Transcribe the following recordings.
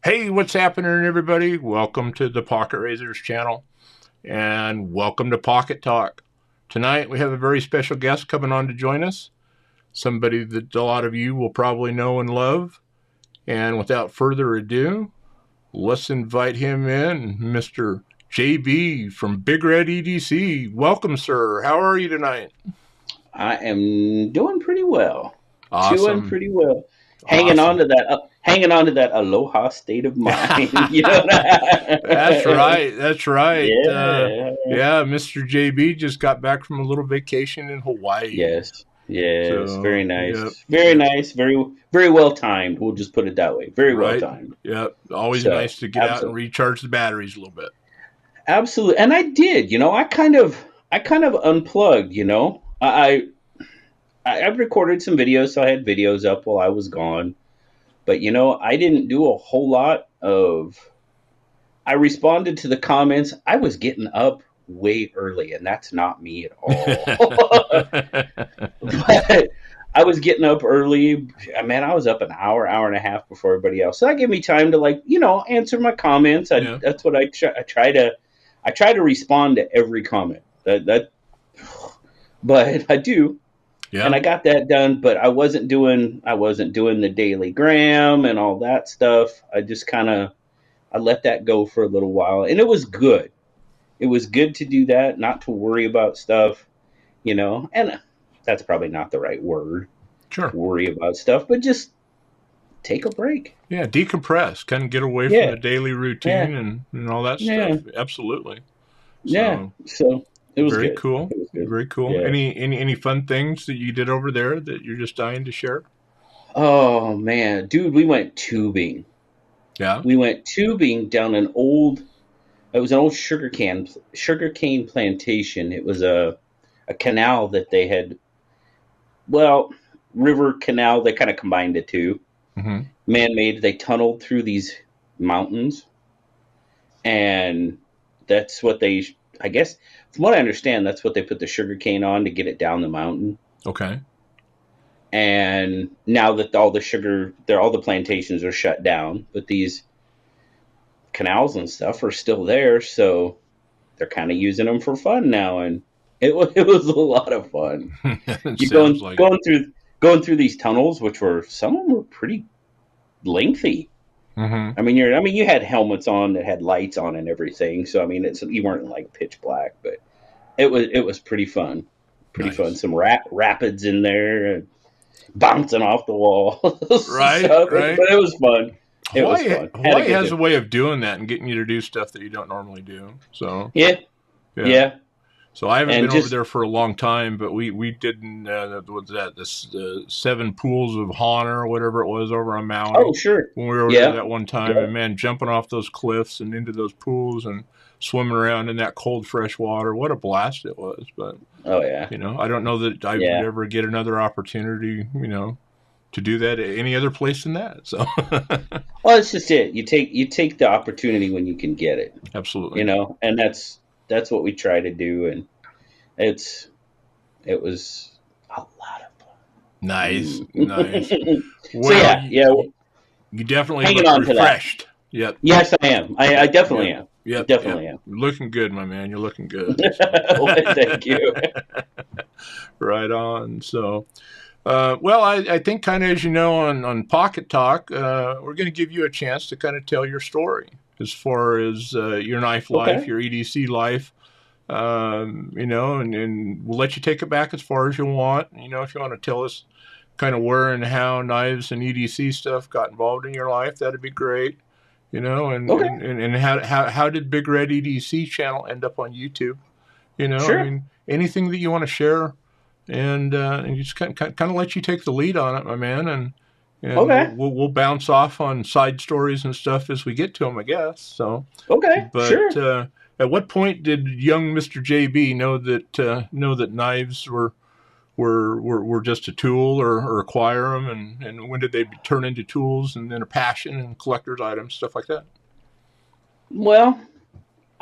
Hey, what's happening, everybody? Welcome to the Pocket Razors channel and welcome to Pocket Talk. Tonight we have a very special guest coming on to join us, somebody that a lot of you will probably know and love. And without further ado, let's invite him in, Mr. JB from BigRedEDC. Welcome, sir. How are you tonight? I am doing pretty well. Doing Awesome. pretty well. Awesome. Hanging on to that aloha state of mind. You know. That's right. That's right. Yeah. Yeah, Mr. JB just got back from a little vacation in Hawaii. Yes. Yes. So, Very yep, nice. Very yep, nice. Very well timed. We'll just put it that way. Very well right. timed. Yep. Always So nice to get out and recharge the batteries a little bit. absolutely. And I did. I kind of unplugged. I've recorded some videos, so I had videos up while I was gone. But I didn't do a whole lot of. I responded to the comments. I was getting up way early, and that's not me at all. But I was getting up early. Man, I was up an hour and a half before everybody else. So that gave me time to answer my comments. Yeah. That's what I try to. I try to respond to every comment. But I do, and Yeah. I got that done. But I wasn't doing the daily gram and all that stuff. I let that go for a little while, and it was good. It was good to do that, not to worry about stuff, and that's probably not the right word, Sure. worry about stuff, but just take a break. Yeah. Decompress, kind of get away from Yeah, the daily yeah, routine and all that yeah, stuff. Absolutely. yeah. So, So it was very good. cool. It was good. Very cool. Yeah. Any fun things that you did over there that you're just dying to share? Oh man, dude, we went tubing. Yeah. We went tubing down an old. It was an old sugarcane plantation. It was a canal that they had. Well, river canal. They kind of combined the two. Mm-hmm. Man-made. They tunneled through these mountains, and that's what they. I guess, from what I understand, that's what they put the sugar cane on to get it down the mountain. Okay. And now that all the plantations are shut down, but these canals and stuff are still there, so they're kind of using them for fun now, and it was a lot of fun. It You sounds going like it. going through these tunnels, which were some of them were pretty lengthy. Mm-hmm. I mean, you had helmets on that had lights on and everything, so I mean, you weren't like pitch black, but it was pretty fun, pretty fun. Nice. Some rapids in there, bouncing off the walls and Right. stuff, Right. but it was fun. It was fun. Had a Hawaii good has a time. way of doing that and getting you to do stuff that you don't normally do. So Yeah, yeah. yeah, So I haven't and been over just there for a long time, but we did what's that? This seven pools of Honor or whatever it was over on oh Maui sure, when we were over there yeah, that one time. yeah, And man, jumping off those cliffs and into those pools and swimming around in that cold fresh water, what a blast it was! But oh yeah, I don't know that I would yeah. ever get another opportunity, to do that at any other place than that. So Well, it's just it. You take the opportunity when you can get it, absolutely. and that's what we try to do, and it's it was a lot of Nice, fun. nice. So Well, yeah, yeah, you definitely hanging look on to that. refreshed. Yep, Yes, I am. I yep, definitely yep, am. I yep, yep. definitely am. You're looking good, my man. You're looking good. So. Well, thank you. Right on. So, well, I think kind of as you know on Pocket Talk, we're going to give you a chance to kind of tell your story as far as your knife life, Okay. your EDC life. And we'll let you take it back as far as you want. If you want to tell us kind of where and how knives and EDC stuff got involved in your life, that'd be great. Okay. And how did Big Red EDC channel end up on YouTube? I Sure. mean, anything that you want to share, and you just kind of let you take the lead on it, my man, and Okay. we'll bounce off on side stories and stuff as we get to them, I guess. So, Okay. but Sure. at what point did young Mister JB know that knives were just a tool or acquire them, and when did they turn into tools and then a passion and collector's items, stuff like that? Well,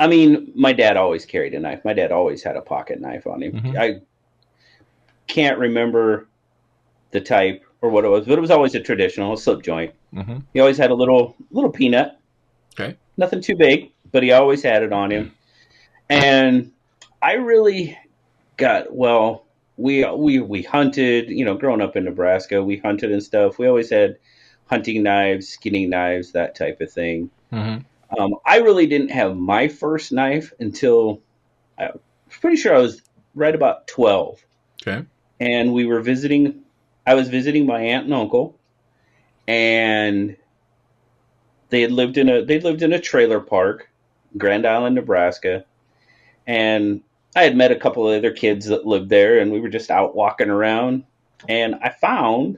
I mean, my dad always carried a knife. My dad always had a pocket knife on him. Mm-hmm. I can't remember the type or what it was, but it was always a traditional, a slip joint. Mm-hmm. He always had a little peanut, Okay. nothing too big, but he always had it on him. And I really got well. We hunted, growing up in Nebraska, we hunted and stuff. We always had hunting knives, skinning knives, that type of thing. Mm-hmm. I really didn't have my first knife until I was pretty sure I was right about 12. Okay. And we were visiting. I was visiting my aunt and uncle, and they lived in a trailer park, Grand Island, Nebraska, and I had met a couple of other kids that lived there, and we were just out walking around, and I found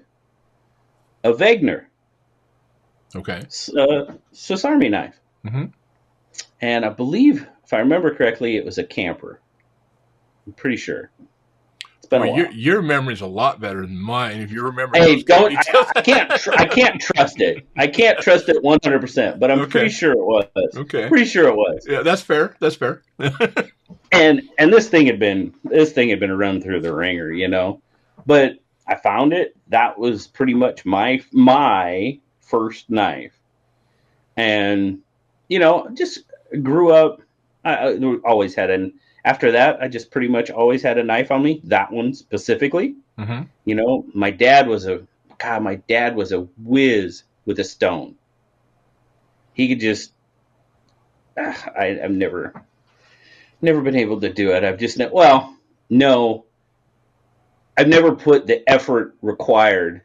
a Wagner Okay. Swiss Army knife, Mm-hmm. and I believe, if I remember correctly, it was a camper. I'm pretty sure. It's been Well, a while. your memory's a lot better than mine. If you're remembering Hey, those kind of don't details. I can't trust it. I can't trust it 100%, but I'm pretty Okay. sure it was. Okay. Pretty sure it was. Yeah, that's fair. That's fair. And this thing had been run through the ringer, But I found it. That was pretty much my first knife, and just grew up. I always had an. After that, I just pretty much always had a knife on me. That one specifically. Mm-hmm. My dad was a whiz with a stone. He could just. I've never been able to do it. No, I've never put the effort required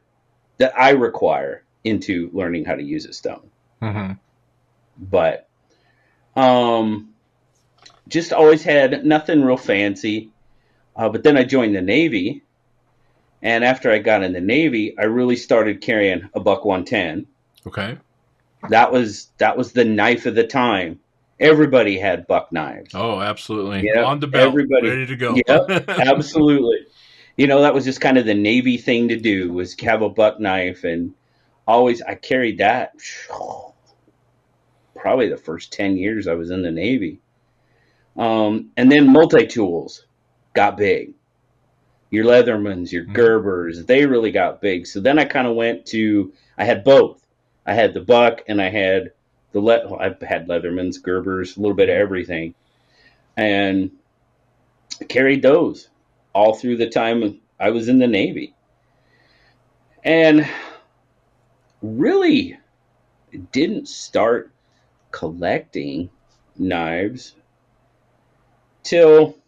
that I require into learning how to use a stone. Mm-hmm. But just always had nothing real fancy. But then I joined the Navy, and after I got in the Navy, I really started carrying a buck 110. Okay. That was the knife of the time. Everybody had buck knives. Oh, absolutely. Yeah, On the belt, everybody. ready to go. Yep, absolutely. That was just kind of the Navy thing to do, was have a buck knife, and always I carried that probably the first 10 years I was in the Navy. And then multi-tools got big. Your Leathermans, your Gerbers, they really got big. So then I kind of I had both. I had the buck, and I had I had Leathermans, Gerbers, a little bit of everything. And I carried those all through the time I was in the Navy. And really didn't start collecting knives till,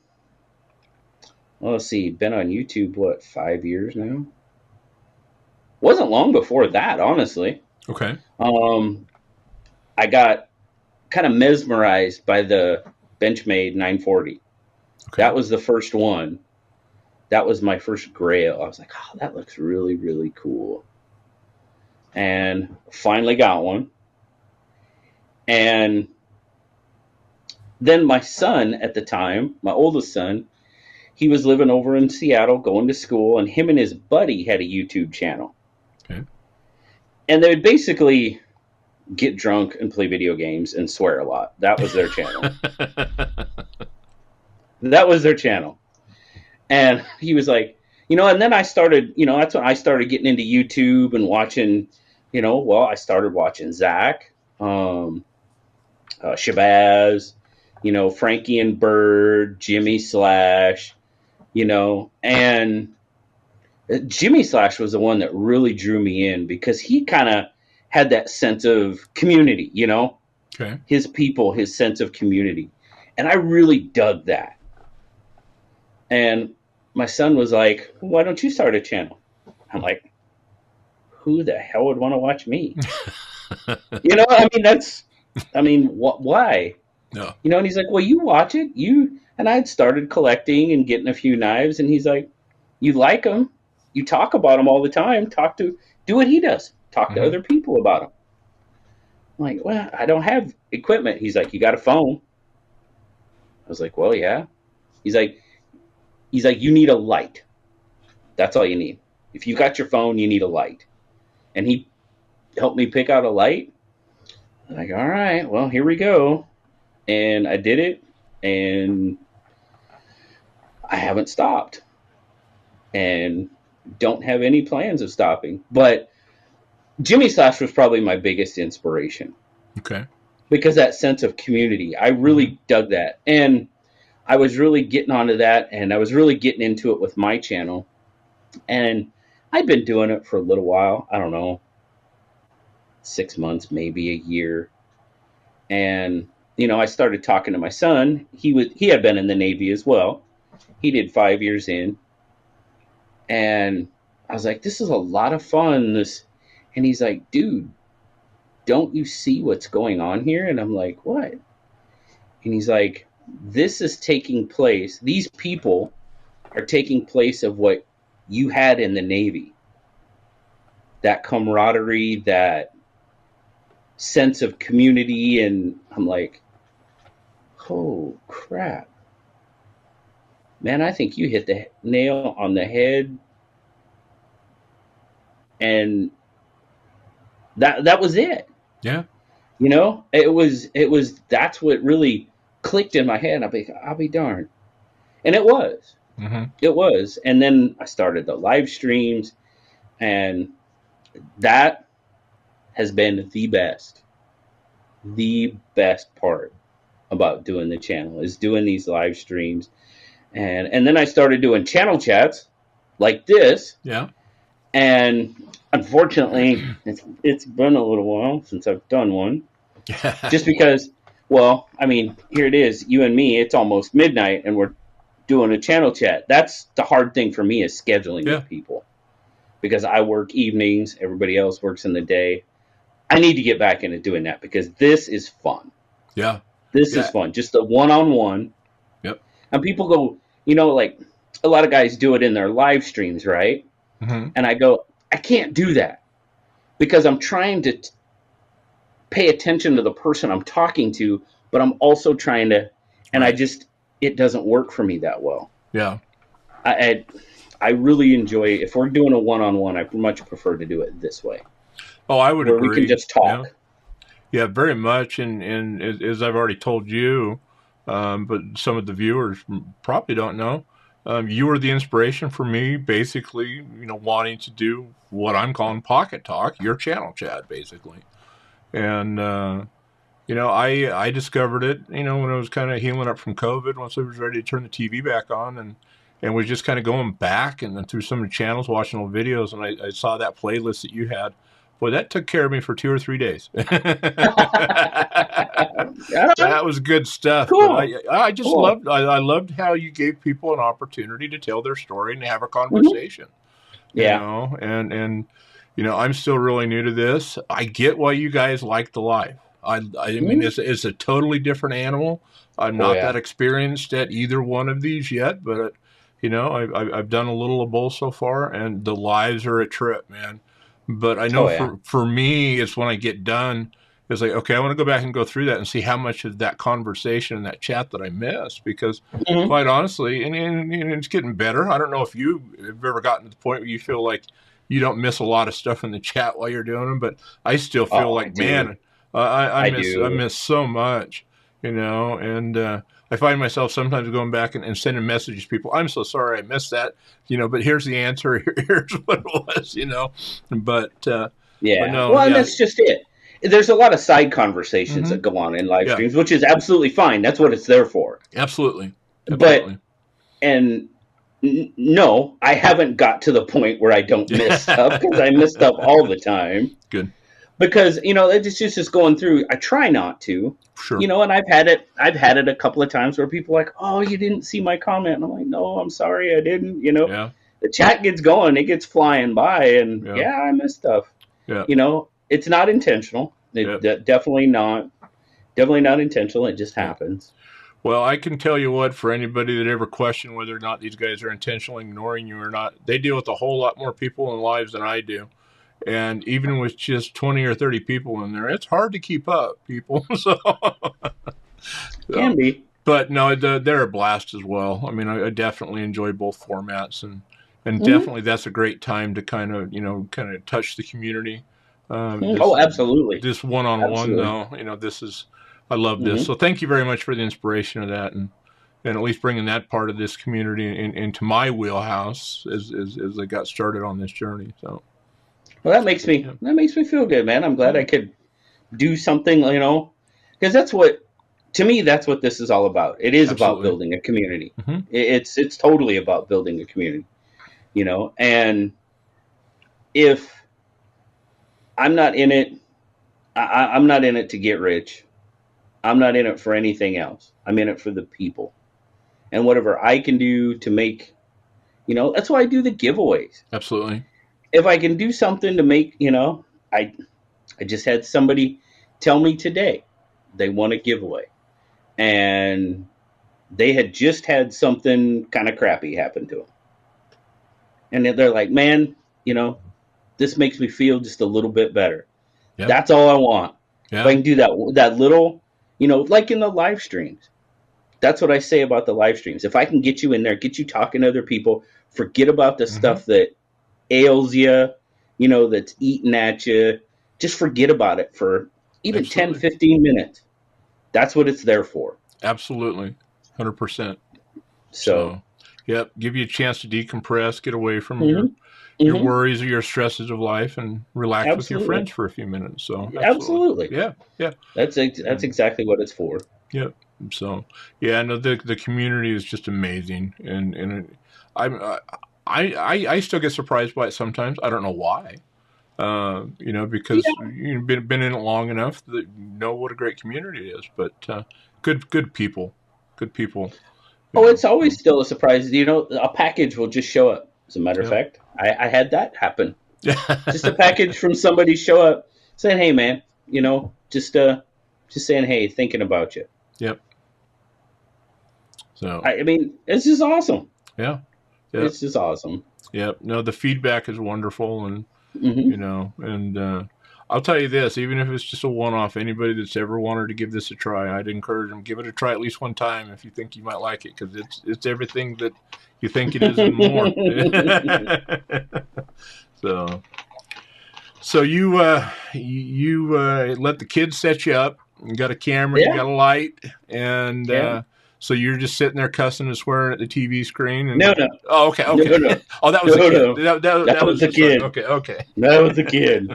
let's see, been on YouTube, 5 years now? Wasn't long before that, honestly. Okay. I got kind of mesmerized by the Benchmade 940. Okay. That was the first one. That was my first grail. I was like, oh, that looks really, really cool. And finally got one. And then my son at the time, my oldest son, he was living over in Seattle going to school, and him and his buddy had a YouTube channel. Okay. And they would basically get drunk and play video games and swear a lot. That was their channel. That was their channel. And he was like, and then I started, that's when I started getting into YouTube and watching, I started watching Zach, Shabazz, Frankie and Bird, Jimmy Slash, and Jimmy Slash was the one that really drew me in, because he kind of had that sense of community, Okay. his people, his sense of community. And I really dug that. And my son was like, why don't you start a channel? I'm like, who the hell would want to watch me? Why? No. And he's like, well, you watch it. And I had started collecting and getting a few knives. And he's like, you like them. You talk about them all the time. Do what he does. Talk to other people about them. I'm like, well, I don't have equipment. He's like, you got a phone? I was like, well, yeah. He's like, you need a light. That's all you need. If you got your phone, you need a light. And he helped me pick out a light. I'm like, all right, well, here we go. And I did it, and I haven't stopped, and don't have any plans of stopping. But Jimmy Slash was probably my biggest inspiration Okay. because that sense of community, I really dug that. And I was really getting onto that, and I was really getting into it with my channel. And I'd been doing it for a little while. I don't know, 6 months, maybe a year. And I started talking to my son. He had been in the Navy as well. He did 5 years in, and I was like, "This is a lot of fun." And he's like, "Dude, don't you see what's going on here?" And I'm like, "What?" And he's like, "This is taking place. These people are taking place of what you had in the Navy. That camaraderie, that sense of community." And I'm like, "Oh crap, man! I think you hit the nail on the head." And that was it. Yeah. It was that's what really clicked in my head. I'll be darned. And it was. It was. And then I started the live streams, and that has been the best part about doing the channel is doing these live streams. And then I started doing channel chats like this. Yeah. And unfortunately, it's been a little while since I've done one. Just because, well, I mean, here it is, you and me, it's almost midnight, and we're doing a channel chat. That's the hard thing for me, is scheduling with people. Because I work evenings, everybody else works in the day. I need to get back into doing that because this is fun. Yeah. This is fun. Just a one-on-one. Yep. And people go, like a lot of guys do it in their live streams, right? And I go, I can't do that because I'm trying to pay attention to the person I'm talking to, but I'm also trying to, and it doesn't work for me that well. Yeah. I really enjoy, if we're doing a one-on-one, I much prefer to do it this way. Oh, I would agree. We can just talk. Yeah, very much. And as I've already told you, but some of the viewers probably don't know, you were the inspiration for me, basically, wanting to do what I'm calling Pocket Talk, your channel chat, basically. And, I discovered it, when I was kind of healing up from COVID, once I was ready to turn the TV back on, and was just kind of going back and then through some of the channels, watching old videos, and I saw that playlist that you had. Boy, that took care of me for 2 or 3 days. That was good stuff. Cool. But I just loved. I loved how you gave people an opportunity to tell their story and have a conversation. Yeah. And I'm still really new to this. I get why you guys like the live. I mean, it's a totally different animal. I'm not that experienced at either one of these yet, but I've done a little of both so far, and the lives are a trip, man. But I know for me, it's when I get done, it's like, okay, I want to go back and go through that and see how much of that conversation and that chat that I missed. Because quite honestly, and it's getting better. I don't know if you have ever gotten to the point where you feel like you don't miss a lot of stuff in the chat while you're doing them, but I still feel like, man, I miss so much, and I find myself sometimes going back and sending messages to people. I'm so sorry I missed that, but here's the answer. Here's what it was, But and that's just it. There's a lot of side conversations that go on in live streams, which is absolutely fine. That's what it's there for. Absolutely. No, I haven't got to the point where I don't miss stuff because I miss stuff all the time. Good. Because it's just going through. I try not to. Sure. And I've had it a couple of times where people are like, "Oh, you didn't see my comment," and I'm like, "No, I'm sorry, I didn't." The chat gets going, it gets flying by, and I miss stuff. Yeah. It's not intentional. Definitely not intentional. It just happens. Well, I can tell you what, for anybody that ever questioned whether or not these guys are intentionally ignoring you or not, they deal with a whole lot more people in lives than I do. And even with just 20 or 30 people in there, it's hard to keep up, people. Can be. But no, they're a blast as well. I mean, I definitely enjoy both formats, and definitely that's a great time to kind of touch the community. Absolutely. This one-on-one, though, I love this. So thank you very much for the inspiration of that, and at least bringing that part of this community into my wheelhouse as I got started on this journey. So Well, that makes me feel good, man. I'm glad I could do something, because that's what, to me, that's what this is all about. It is about Absolutely. building a community. Hmm. It's totally about building a community, and if I'm not in it, I'm not in it to get rich. I'm not in it for anything else. I'm in it for the people, and whatever I can do to make, that's why I do the giveaways. Absolutely. If I can do something to make, I I just had somebody tell me today they want a giveaway, and they had just had something kind of crappy happen to them, and they're like, "Man, you know, this makes me feel just a little bit better." Yeah. That's all I want. If I Yeah. can do that little, like in the live streams. That's what I say about the live streams. If I can get you in there, get you talking to other people, forget about the Hmm. stuff that ails you, that's eating at you. Just forget about it for even 10, Absolutely. 15 minutes. That's what it's there for. Absolutely. 100%. So, So, yep, give you a chance to decompress, get away from hmm your hmm worries or your stresses of life, and relax with your absolutely. friends for a few minutes. So, absolutely. Absolutely. Yeah. Yeah. That's And, exactly what it's for. yeah. So, yeah, no, the community is just amazing, and I'm I still get surprised by it sometimes. I don't know why. Because Yeah. you've been in it long enough that you know what a great community it is. But good people, good people. Oh, it's So, always still a surprise. A package will just show up. As a matter of yeah. fact, I had that happen. Just a Yeah. package from somebody show up saying, "Hey, man, just saying, hey, thinking about you." Yep. So, I mean, it's just awesome. yeah. Yep. It's just awesome. Yep. No, the feedback is wonderful, and Hmm I'll tell you this: even if it's just a one-off, anybody that's ever wanted to give this a try, I'd encourage them give it a try at least one time if you think you might like it, because it's everything that you think it is and more. so, so you let the kids set you up. You got a camera, you Yeah, got a light, and yeah. so you're just sitting there cussing and swearing at the TV screen. No, And no, oh, okay, no, okay. no, Oh, that was the no, kid. no. That That was was the the son. kid. Okay, okay. That was the kid.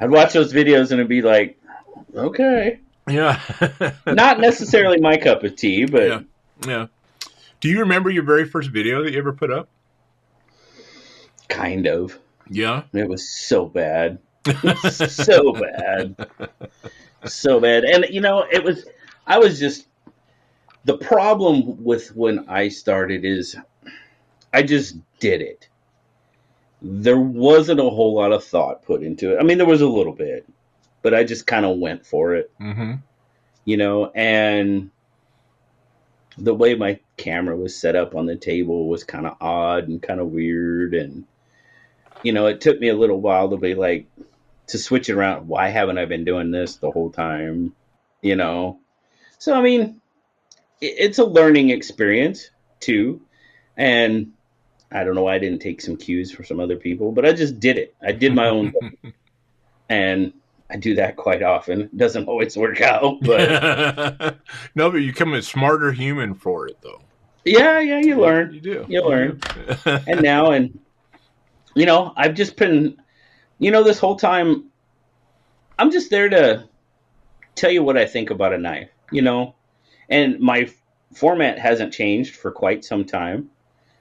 I'd watch those videos and it'd be like, okay, Yeah. not necessarily my cup of tea, but Yeah. Yeah. Do you remember your very first video that you ever put up? kind of. Yeah. It was so bad, so bad, so bad. And it was. I was just the problem with when I started is I just did it. There wasn't a whole lot of thought put into it. I mean, there was a little bit, but I just kind of went for it, Mm-hmm. and the way my camera was set up on the table was kind of odd and kind of weird. And, it took me a little while to be like, to switch it around. Why haven't I been doing this the whole time? You know? So, I mean, it's a learning experience too. And I don't know why I didn't take some cues from some other people, but I just did it. I did my own thing. And I do that quite often. It doesn't always work out, but No, but you come a smarter human for it, though. yeah, you Yeah, learn. you do. You You learn. do. And now, I've just been, this whole time, I'm just there to tell you what I think about a knife. And my format hasn't changed for quite some time.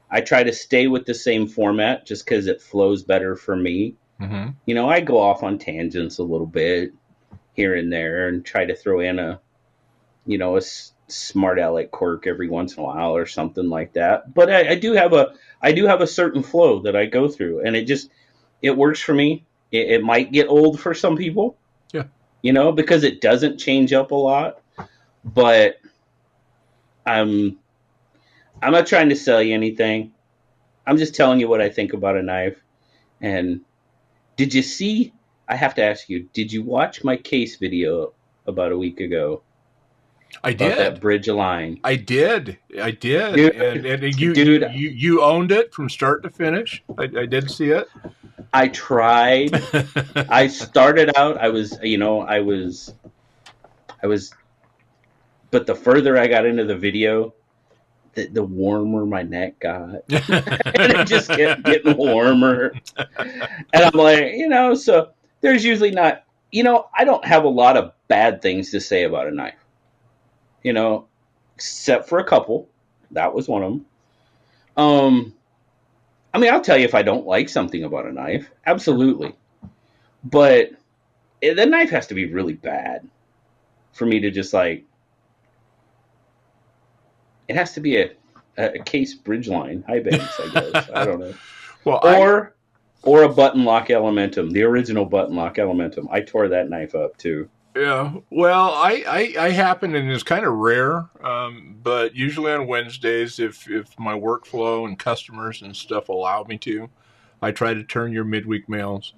I try to stay with the same format just because it flows better for me. Mm-hmm. I go off on tangents a little bit here and there and try to throw in a smart aleck quirk every once in a while or something like that. But I do have a certain flow that I go through, and it works for me. It might get old for some people, Yeah. because it doesn't change up a lot. But I'm I'm not trying to sell you anything. I'm just telling you what I think about a knife. And did you see? I have to ask you. Did you watch my case video about a week ago I about that did. bridge line? I did. I did. Dude, And you dude, you owned it from start to finish. I did see it. I tried. I started out. I was, but the further I got into the video, the warmer my neck got, and it just kept getting warmer. And I'm like, so there's usually not, I don't have a lot of bad things to say about a knife, except for a couple. That was one of them. I mean, I'll tell you if I don't like something about a knife, absolutely. But the knife has to be really bad for me to just like. It has to be a case Bridgeline high banks, I guess. I don't know. Well, or a button lock Elementum, the original button lock Elementum. I tore that knife up too. Yeah. Well, I happen, and it's kind of rare, but usually on Wednesdays, if my workflow and customers and stuff allow me to, I try to turn your midweek mails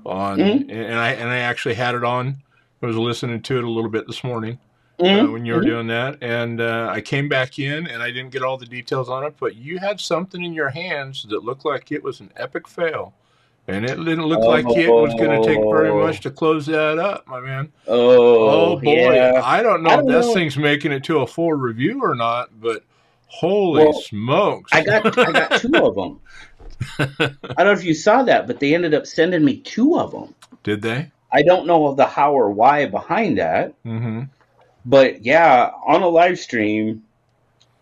on, and I actually had it on. I was listening to it a little bit this morning when you were doing that, and I came back in, and I didn't get all the details on it, but you had something in your hands that looked like it was an epic fail. And it didn't look like it was going to take very much to close that up, my man. Oh boy. Yeah. I don't know if this thing's making it to a full review or not, but holy smokes. I got 2 of them. I don't know if you saw that, but they ended up sending me 2 of them. Did they? I don't know the how or why behind that. Mm-hmm. But yeah, on a live stream,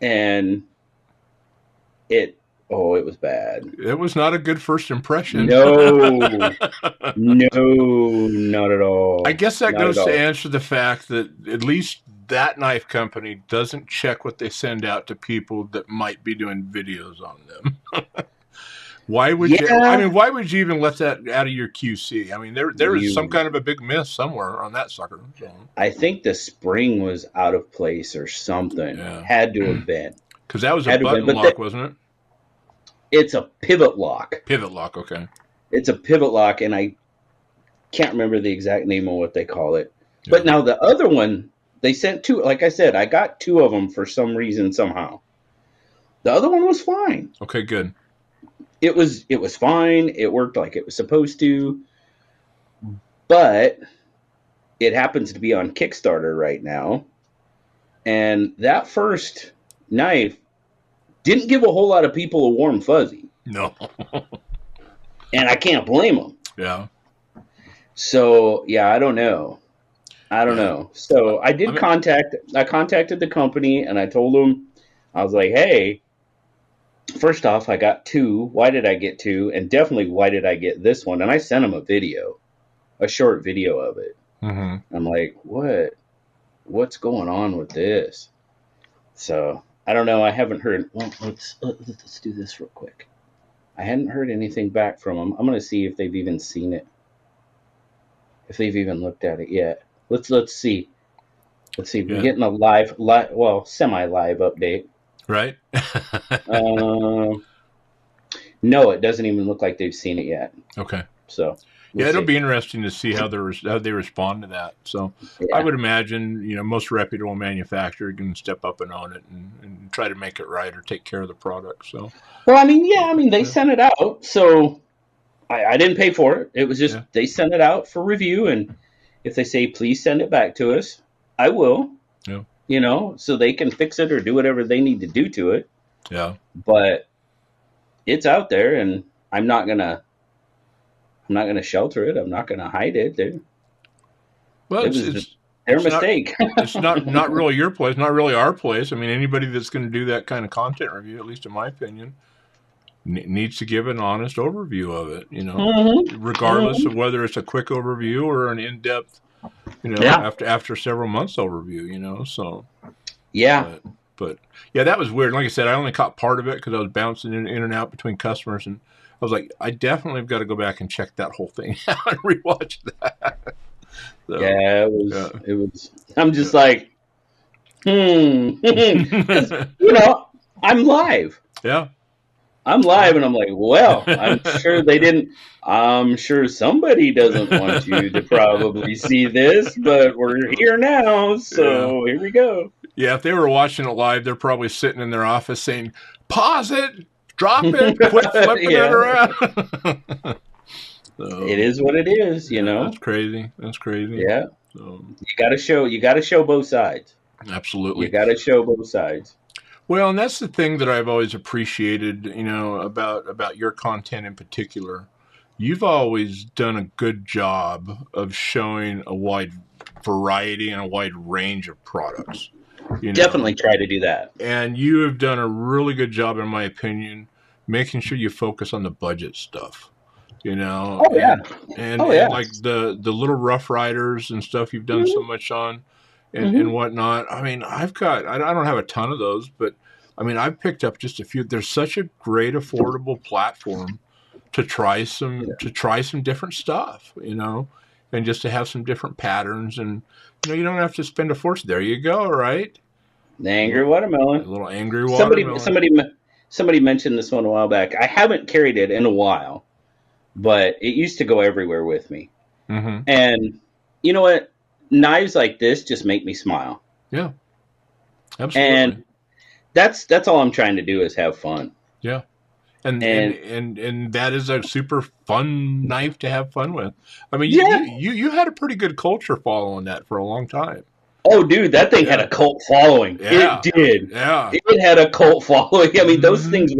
and it was bad. It was not a good first impression. No, not at all. I guess that goes to answer the fact that at least that knife company doesn't check what they send out to people that might be doing videos on them. Why would you? I mean, why would you even let that out of your QC? I mean, there is some kind of a big miss somewhere on that sucker. So. I think the spring was out of place or something. Yeah. Had to have been. Because that was a button lock, wasn't it? It's a pivot lock. Pivot lock, okay. It's a pivot lock, and I can't remember the exact name of what they call it. Yeah. But now the other one, they sent 2. Like I said, I got 2 of them for some reason somehow. The other one was fine. Okay, good. It was fine. It worked like it was supposed to. But it happens to be on Kickstarter right now. And that first knife didn't give a whole lot of people a warm fuzzy. No. And I can't blame them. Yeah. So, yeah, I don't know. So I contacted the company, and I told them, I was like, hey, first off, I got 2. Why did I get 2? And definitely, why did I get this one? And I sent them a short video of it. Mm-hmm. I'm like, what's going on with this? So I don't know. I haven't heard. Well, let's do this real quick. I hadn't heard anything back from them. I'm going to see if they've even seen it. If they've even looked at it yet. Let's see. Let's see. We're getting a live, semi-live update. Right. No, it doesn't even look like they've seen it yet. Okay. So. It'll be interesting to see how they respond to that. So I would imagine, most reputable manufacturer can step up and own it and try to make it right or take care of the product. So. Well, they sent it out, so I didn't pay for it. It was just they sent it out for review, and if they say please send it back to us, I will. Yeah. So they can fix it or do whatever they need to do to it. Yeah. But it's out there, and I'm not gonna shelter it. I'm not gonna hide it. It's their mistake. It's not really your place. Not really our place. I mean, anybody that's going to do that kind of content review, at least in my opinion, needs to give an honest overview of it. Regardless of whether it's a quick overview or an in-depth. After several months overview. So. Yeah. But that was weird. Like I said, I only caught part of it because I was bouncing in and out between customers, and I was like, I definitely have got to go back and check that whole thing out and rewatch that. So, it was. I'm just like, I'm live. Yeah. I'm live, and I'm like, well, I'm sure they didn't. I'm sure somebody doesn't want you to probably see this, but we're here now, so here we go. Yeah, if they were watching it live, they're probably sitting in their office saying, pause it, drop it, quit flipping it around. So, it is what it is, That's crazy. Yeah. So, you got to show both sides. Absolutely. You got to show both sides. Well, and that's the thing that I've always appreciated, you know, about your content in particular. You've always done a good job of showing a wide variety and a wide range of products, you know. Definitely try to do that. And you have done a really good job, in my opinion, making sure you focus on the budget stuff, you know, Oh yeah. Oh and yeah. like the little Rough Riders and stuff you've done so Hmm. much on, and Hmm. whatnot. I mean, I don't have a ton of those, but I mean, I've picked up just a few. There's such a great affordable platform to try some different stuff, you know, and just to have some different patterns, and you know, you don't have to spend a fortune. There you go, right? The A angry little, a watermelon. little angry Somebody, watermelon. somebody, somebody mentioned this one a while back. I haven't carried it in a while, but it used to go everywhere with me. Mm-hmm. And you know what? Knives like this just make me smile. Yeah, absolutely. And that's all I'm trying to do is have fun. Yeah. And And and that is a super fun knife to have fun with. I mean, yeah. you had a pretty good culture following that for a long time. Oh, dude, that thing had Yeah, a cult following. It yeah, did. yeah. It had a cult following. I mean, Hmm. those things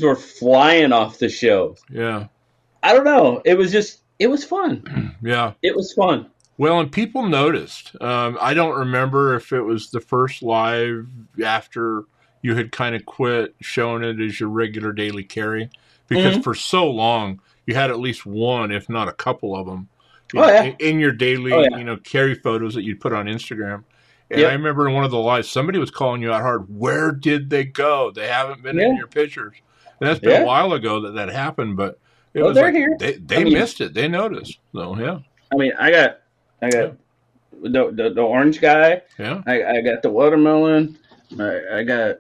were flying off the shelves. Yeah, I don't know. It was fun. yeah. It was fun. Well, and people noticed. I don't remember if it was the first live after you had kind of quit showing it as your regular daily carry, because Hmm. for so long you had at least one, if not a couple of them, you Oh know, yeah. in your Oh daily, yeah. you know, carry photos that you'd put on Instagram. And I Yep. remember in one of the lives, somebody was calling you out hard. Where did they go? They haven't been in Yeah. your pictures. And that's been a Yeah. while ago that that happened, but it Oh, was they're like here. I they mean, missed it. They noticed. So yeah, I got yeah, the orange guy. yeah. I got the watermelon. I got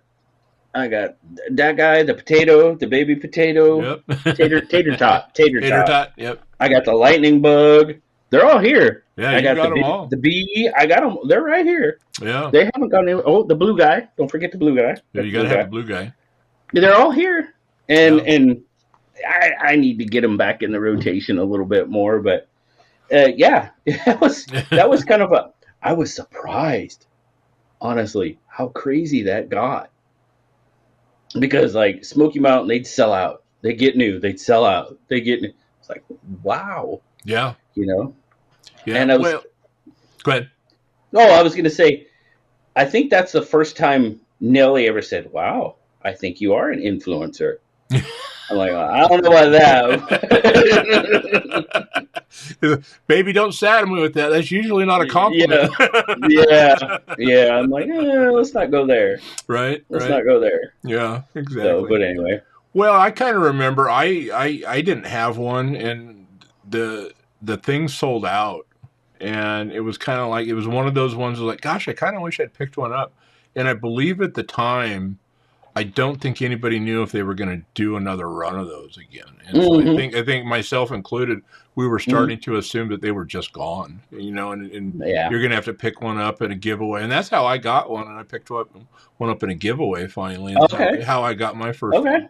that guy, the potato, the baby potato, Yep. tater Tater tot. tot. Yep. I got the lightning bug. They're all here. Yeah, I you got got them all. the bee. I got them. They're right here. Yeah. They haven't gone any. Oh, the blue guy. Don't forget the blue guy. Yeah, Got you the got to blue have the guy. blue guy. They're all here, Yeah. and I need to get them back in the rotation a little bit more. But yeah, that was kind of a. I was surprised, honestly, how crazy that got. Because like Smoky Mountain, they'd sell out. They get new. They'd sell out. They get new. It's like wow, Yeah. you know. Yeah. And I was Well, go ahead. oh, I was gonna say, I think that's the first time Nelly ever said, "Wow, I think you are an influencer." I'm like, I don't know about that. Baby, don't saddle me with that. That's usually not a compliment. Yeah, yeah, yeah. I'm like, let's not go there. Right. Let's Right. not go there. Yeah. So, Exactly. but anyway, Well, I kind of remember I didn't have one, and the thing sold out, and it was kind of like it was one of those ones like, gosh, I kind of wish I'd picked one up, and I believe at the time I don't think anybody knew if they were going to do another run of those again. And so hmm I think myself included, we were hmm starting to assume that they were just gone, you know, and yeah, you're going to have to pick one up at a giveaway. And that's how I got one. And I picked one up in a giveaway finally. And okay, how I got my first one. okay,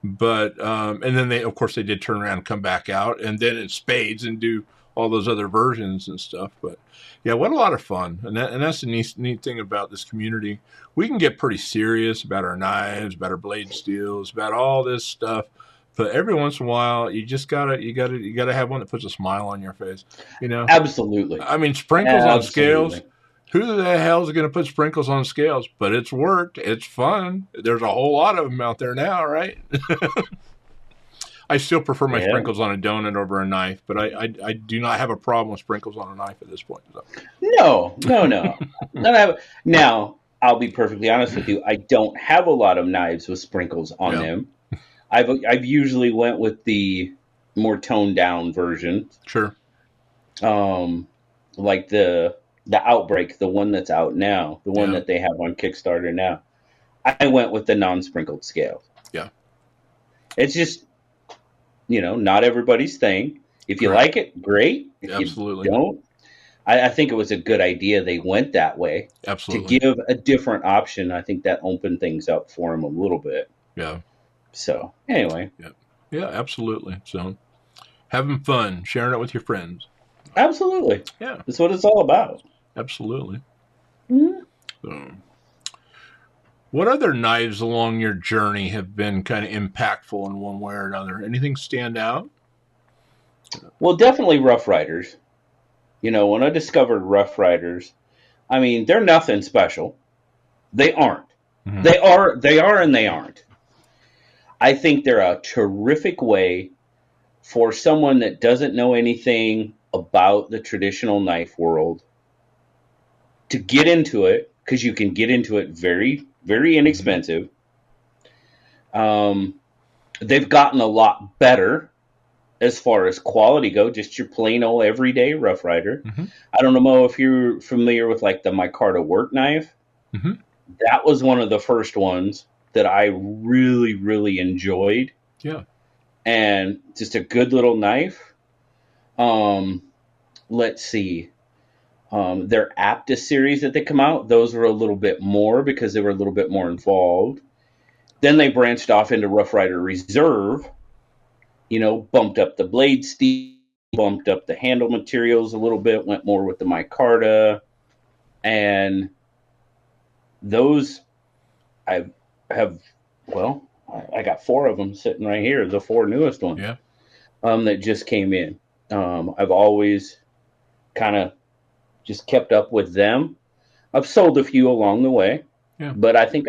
But, and then of course, they did turn around and come back out and then in spades and do all those other versions and stuff. But yeah, what a lot of fun. And that's the neat thing about this community. We can get pretty serious about our knives, about our blade steels, about all this stuff. But every once in a while, you gotta have one that puts a smile on your face. You know, absolutely, I mean, sprinkles on scales. absolutely. Who the hell is going to put sprinkles on scales? But it's worked. It's fun. There's a whole lot of them out there now, right? I still prefer my Yeah. sprinkles on a donut over a knife, but I do not have a problem with sprinkles on a knife at this point. So. No, no, no. Now, I'll be perfectly honest with you. I don't have a lot of knives with sprinkles on Yeah, them. I've usually went with the more toned down version, sure. like the Outbreak, the one that's out now, the one Yeah, that they have on Kickstarter now. I went with the non-sprinkled scale. yeah, It's just not everybody's thing. If you correct. like it, great. If you Absolutely, don't, I think it was a good idea they went that way to absolutely. give a different option. I think that opened things up for them a little bit. Yeah, So anyway, yeah, yeah, absolutely. So having fun, sharing it with your friends. absolutely, Yeah, that's what it's all about. absolutely. Mhm. So, What other knives along your journey have been kind of impactful in one way or another? Anything stand out? Well, definitely Rough Riders. When I discovered Rough Riders, I mean, they're nothing special. They aren't. Mm-hmm. They are, and they aren't. I think they're a terrific way for someone that doesn't know anything about the traditional knife world to get into it, because you can get into it very, very inexpensive. They've gotten a lot better as far as quality go, just your plain old everyday Rough Rider. Mm-hmm. I don't know if you're familiar with like the micarta work knife. Mm-hmm. That was one of the first ones that I really, really enjoyed. Yeah. And just a good little knife. Let's see. Their Apta series that they come out, those were a little bit more because they were a little bit more involved. Then they branched off into Rough Rider Reserve, bumped up the blade steel, bumped up the handle materials a little bit, went more with the micarta. And those I got 4 of them sitting right here, the 4 newest ones. Yeah. That just came in. I've always kind of just kept up with them. I've sold a few along the way, but I think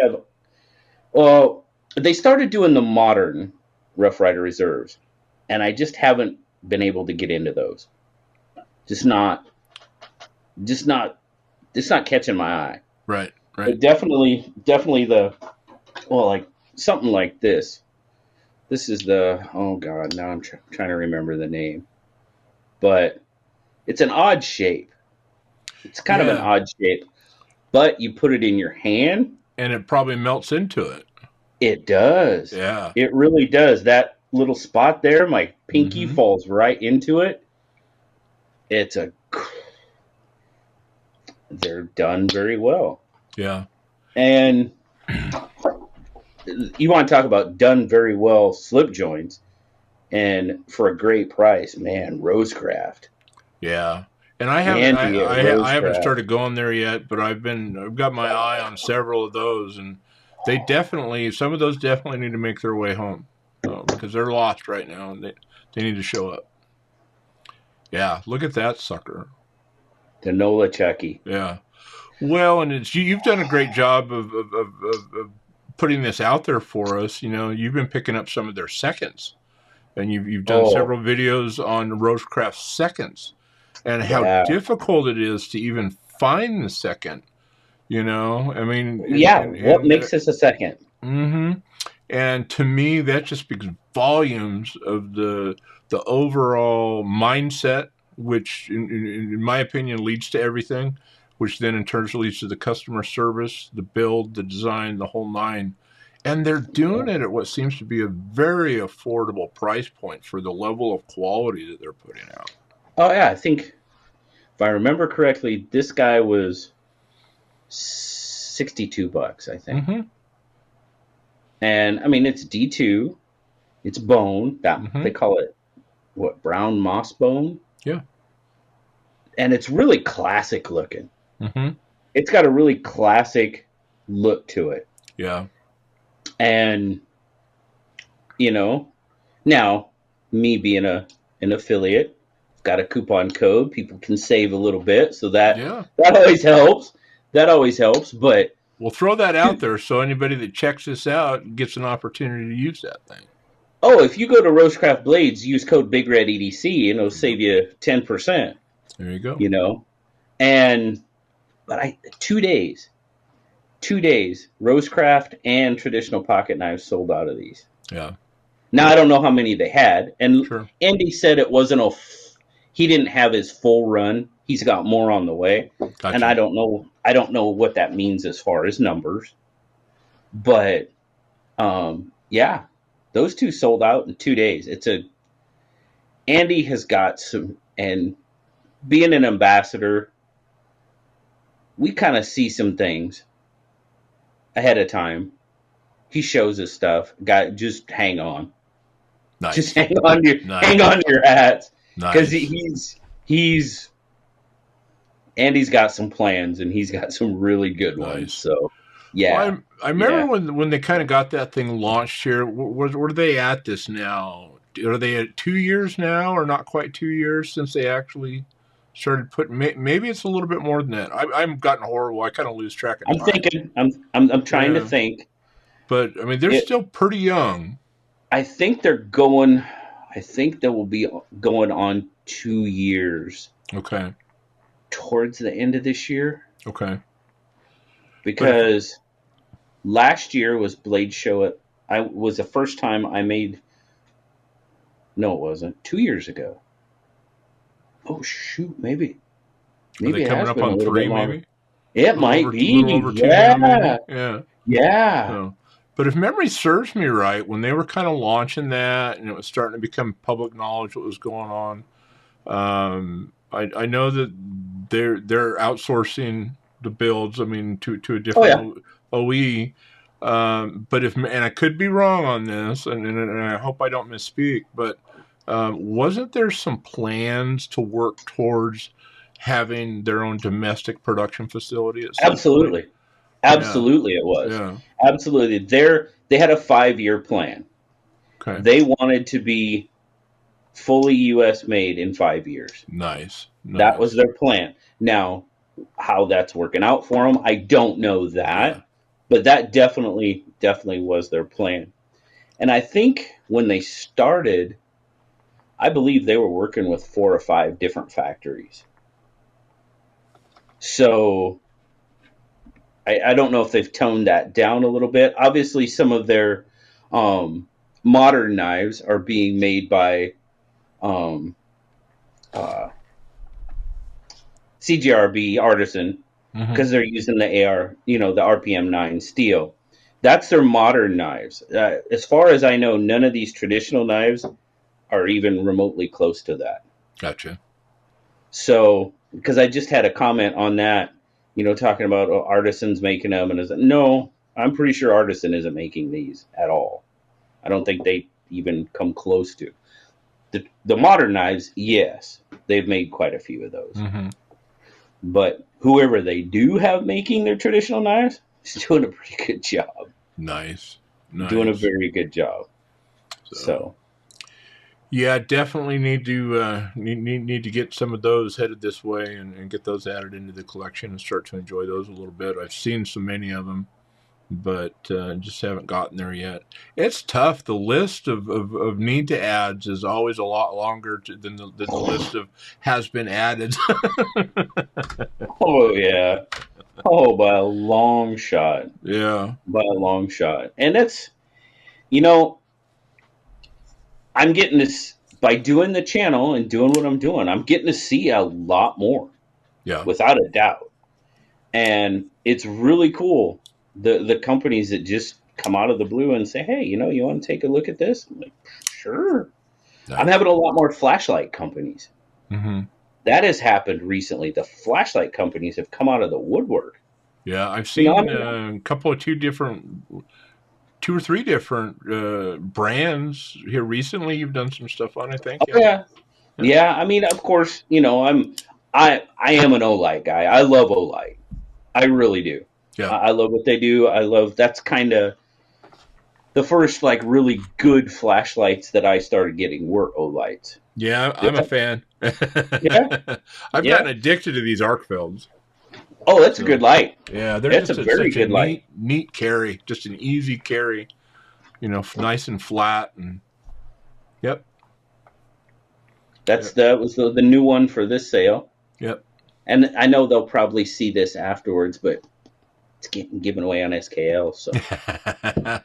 they started doing the modern Rough Rider Reserves, and I just haven't been able to get into those. Just not catching my eye. Right. But definitely like something like this. This is oh God, now I'm trying to remember the name. But it's an odd shape. It's kind of an odd shape. But you put it in your hand. And it probably melts into it. It does. Yeah. It really does. That little spot there, my pinky falls right into it. They're done very well. Yeah. And you want to talk about done very well slip joints, and for a great price, man, Rosecraft. Yeah. And I haven't started going there yet, but I've got my eye on several of those, and some of those definitely need to make their way home because they're lost right now, and they need to show up. Yeah, look at that sucker. The Nola Chucky. Yeah. Well, and you've done a great job of putting this out there for us. You've been picking up some of their seconds, and you've done several videos on Rosecraft seconds, and how difficult it is to even find the second. I mean, what makes this a second? Mm-hmm. And to me, that just speaks volumes of the overall mindset, which, in my opinion, leads to everything, which then in turn leads to the customer service, the build, the design, the whole nine. And they're doing it at what seems to be a very affordable price point for the level of quality that they're putting out. Oh, yeah. I think, if I remember correctly, this guy was $62, I think. Mm-hmm. And, I mean, it's D2. It's bone. They call it, brown moss bone? Yeah. And it's really classic looking. Mm-hmm. It's got a really classic look to it. Yeah. And, now, me being an affiliate, got a coupon code. People can save a little bit. So that always helps. But we'll throw that out there so anybody that checks this out gets an opportunity to use that thing. Oh, if you go to Rosecraft Blades, use code BigRedEDC, and it'll save you 10%. There you go. But 2 days, Rosecraft and traditional pocket knives sold out of these. Yeah. Now, I don't know how many they had. And sure. Andy said it wasn't he didn't have his full run. He's got more on the way. Gotcha. And I don't know what that means as far as numbers. But, those two sold out in 2 days. Andy has got some, and being an ambassador, we kind of see some things ahead of time. He shows us stuff. Just hang on. Nice. Just hang on to your hats. Because Andy's got some plans, and he's got some really good ones. So Yeah. Well, I remember when they kind of got that thing launched here. Where are they at this now? Are they at 2 years now, or not quite 2 years since they actually started putting? Maybe it's a little bit more than that. I'm gotten horrible. I kind of lose track of I'm time. thinking. I'm trying to Yeah, think. but I mean, they're It. still pretty young. I think they're going. I think they will be going on 2 years Okay. towards the end of this year, Okay. But if because last year was Blade Show. I was the first time I made. No, it wasn't. 2 years ago. Oh shoot, maybe are they it coming has up been a on little bit three, longer. maybe It a little might over little be. over two now, Yeah, maybe? Yeah. yeah. So, but if memory serves me right, when they were kind of launching that and it was starting to become public knowledge what was going on, I know that they're outsourcing the builds. I mean, to a Oh yeah. different OE. But if and I could be wrong on this, and I hope I don't misspeak, but wasn't there some plans to work towards having their own domestic production facility at some point? Absolutely, Yeah, absolutely, it was yeah. absolutely. They had a 5 year plan. Okay. They wanted to be fully U.S. made in 5 years. Nice, That was nice. their plan. Now, how that's working out for them, I don't know Yeah. that, but that definitely was their plan. And I think when they started, I believe they were working with 4 or 5 different factories. So I don't know if they've toned that down a little bit. Obviously, some of their um, modern knives are being made by um, uh, CGRB Artisan Hmm. because they're using the AR, the RPM 9 steel. That's their modern knives. As far as I know, none of these traditional knives are even remotely close to that. Gotcha. So, because I just had a comment on that, talking about artisans making them, and no, I'm pretty sure Artisan isn't making these at all. I don't think they even come close to the modern knives. Yes, they've made quite a few of those, Hmm. but whoever they do have making their traditional knives is doing a pretty good job. Nice, Doing a nice. very good job. So So, yeah, definitely need to need to get some of those headed this way and get those added into the collection and start to enjoy those a little bit. I've seen so many of them, but just haven't gotten there yet. It's tough. The list of need to adds is always a lot longer than the list of has been added. oh yeah, oh by a long shot, Yeah. and that's you know I'm getting this by doing the channel and doing what I'm doing. I'm getting to see a lot more, Yeah. without a doubt, and it's really cool. The companies that just come out of the blue and say, "Hey, you want to take a look at this?" I'm like, "Sure." I'm Nice. having a lot more flashlight companies. Hmm. That has happened recently. The flashlight companies have come out of the woodwork. Yeah, I've I seen mean, a couple of two or three different brands here recently. You've done some stuff on, I think. oh Yeah. yeah, Yeah. yeah. I mean, of course, I am an Olight guy. I love Olight. I really do. Yeah. I love what they do. I love that's kind of the first like really good flashlights that I started getting were Olights. Yeah, They're I'm a fan. yeah, I've yeah. gotten addicted to these arc fields. Oh, that's a good So light. yeah, they're That's a just very such a good light. neat carry, just an easy carry. Nice and flat, and yep, yep, That was the new one for this sale, yep. and I know they'll probably see this afterwards, but it's getting given away on SKL. So,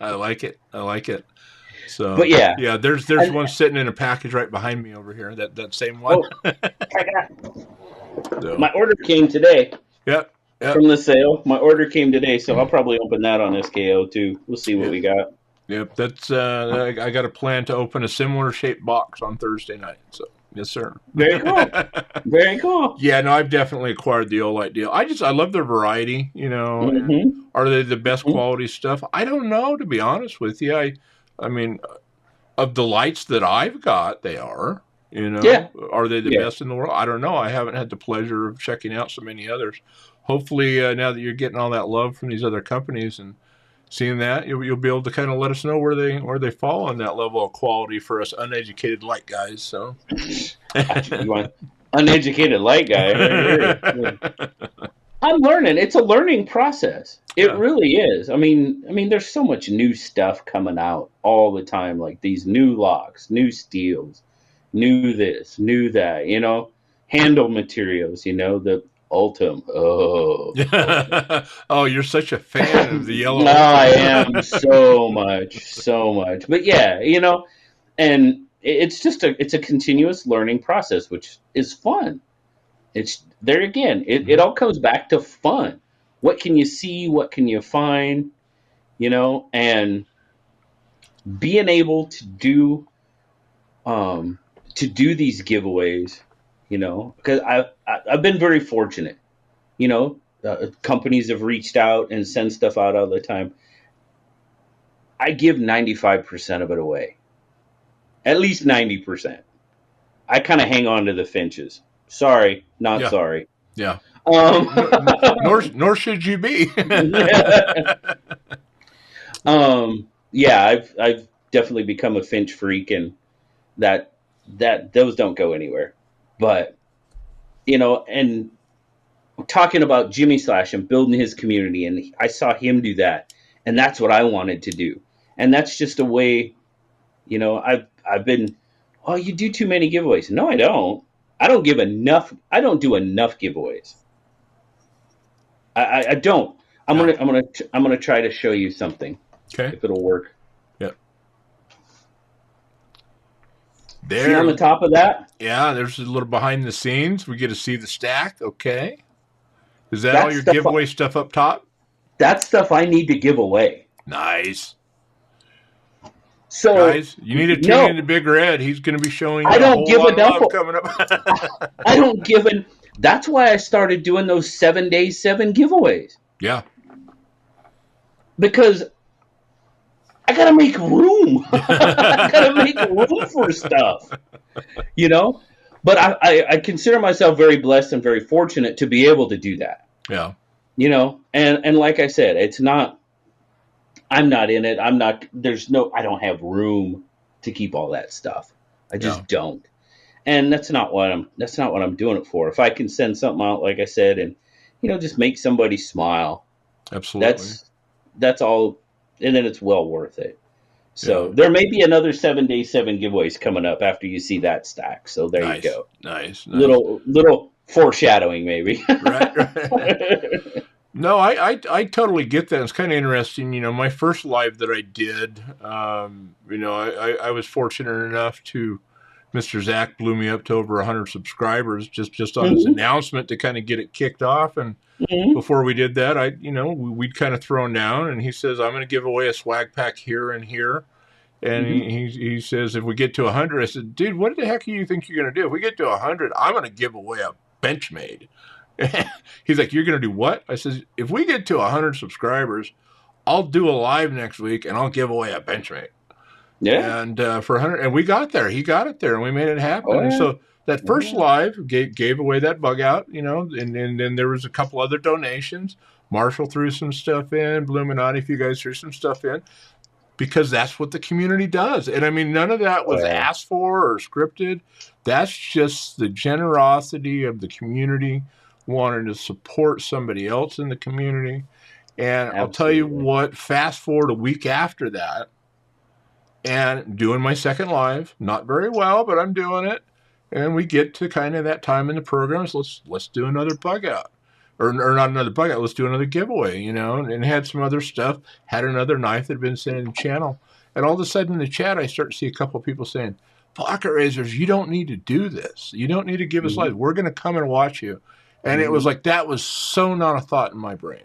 I like it. I like it. but So yeah, yeah, there's and one sitting in a package right behind me over here. That same one. oh, I got So my order came today yep, yep, from the sale. My order came today, so I'll probably open that on SKO too. We'll see what yep, we got. yep. That's I got a plan to open a similar shaped box on Thursday night. So yes, sir. Very cool. Very cool. Yeah, no, I've definitely acquired the Olight deal. I love their variety, and Mm-hmm. are they the best Mm-hmm. quality stuff? I don't know, to be honest with you. I mean, of the lights that I've got, they are. Yeah. Are they the Yeah. best in the world? I don't know. I haven't had the pleasure of checking out so many others. hopefully now that you're getting all that love from these other companies and seeing that, you'll be able to kind of let us know where they fall on that level of quality for us uneducated light guys. So You want uneducated light guy? I'm learning. It's a learning process. It Yeah. really is. I mean, there's so much new stuff coming out all the time, like these new locks, new steels, new this, new that. Handle materials. The Ultim. Oh, Ultim. Oh, you're such a fan of the yellow I Ultim. am so much, so much. But yeah, and it's a continuous learning process, which is fun. It's there again. It all comes back to fun. What can you see? What can you find? And being able to do these giveaways. Because I've been very fortunate. Companies have reached out and send stuff out all the time. I give 95% of it away. At least 90%. I kind of hang on to the Finches. Sorry, not Yeah. sorry. Yeah. Um, Nor should you be. yeah, I've definitely become a Finch freak, and that those don't go anywhere. But and talking about Jimmy Slash and building his community, and I saw him do that, and that's what I wanted to do, and that's just a way. I've been, oh, you do too many giveaways. No, I don't. I don't give enough. I don't do enough giveaways. I don't. I'm gonna try to show you something. Okay. If it'll work. Yep. See There. on the top of that? Yeah, there's a little behind the scenes. We get to see the stack. Okay. Is that That's all your giveaway stuff up top? That's stuff I need to give away. Nice. So guys, you need to tune into Big Red. He's going to be showing you a whole lot of love coming up. I don't give an. That's why I started doing those 7 days, 7 giveaways. Yeah. Because I gotta make room. I gotta make room for stuff. But I consider myself very blessed and very fortunate to be able to do that. Yeah. And like I said, it's not. I'm not in it. I don't have room to keep all that stuff. I just don't. And that's not what I'm doing it for. If I can send something out, like I said, and just make somebody smile. Absolutely. That's all, and then it's well worth it. So there may be another 7 day, 7 giveaways coming up after you see that stack. So there you go. Nice. Little foreshadowing, maybe. Right. No, I totally get that. It's kind of interesting. My first live that I did, I was fortunate enough to, Mr. Zach blew me up to over 100 subscribers just on his announcement to kind of get it kicked off. And before we did that, we'd kind of thrown down, and he says, I'm going to give away a swag pack here and here. And he says, if we get to 100, I said, dude, what the heck do you think you're going to do? If we get to 100, I'm going to give away a Benchmade. He's like, you're going to do what? I says, if we get to 100 subscribers, I'll do a live next week and I'll give away a Benchmade. Yeah. And for 100, and we got there. He got it there, and we made it happen. Oh, yeah. And so that first live gave away that bug out, and then there was a couple other donations. Marshall threw some stuff in. Bluminati, if you guys threw some stuff in, because that's what the community does. And I mean, none of that was asked for or scripted. That's just the generosity of the community wanting to support somebody else in the community. And I'll tell you what, fast forward a week after that, and doing my second live, not very well, but I'm doing it. And we get to kind of that time in the program. So let's do another bug out. Or not another bug out, let's do another giveaway, and had some other stuff. Had another knife that had been sent in the channel. And all of a sudden in the chat, I start to see a couple of people saying, Pocket Razors, you don't need to do this. You don't need to give us live. We're going to come and watch you. And it was like, that was so not a thought in my brain.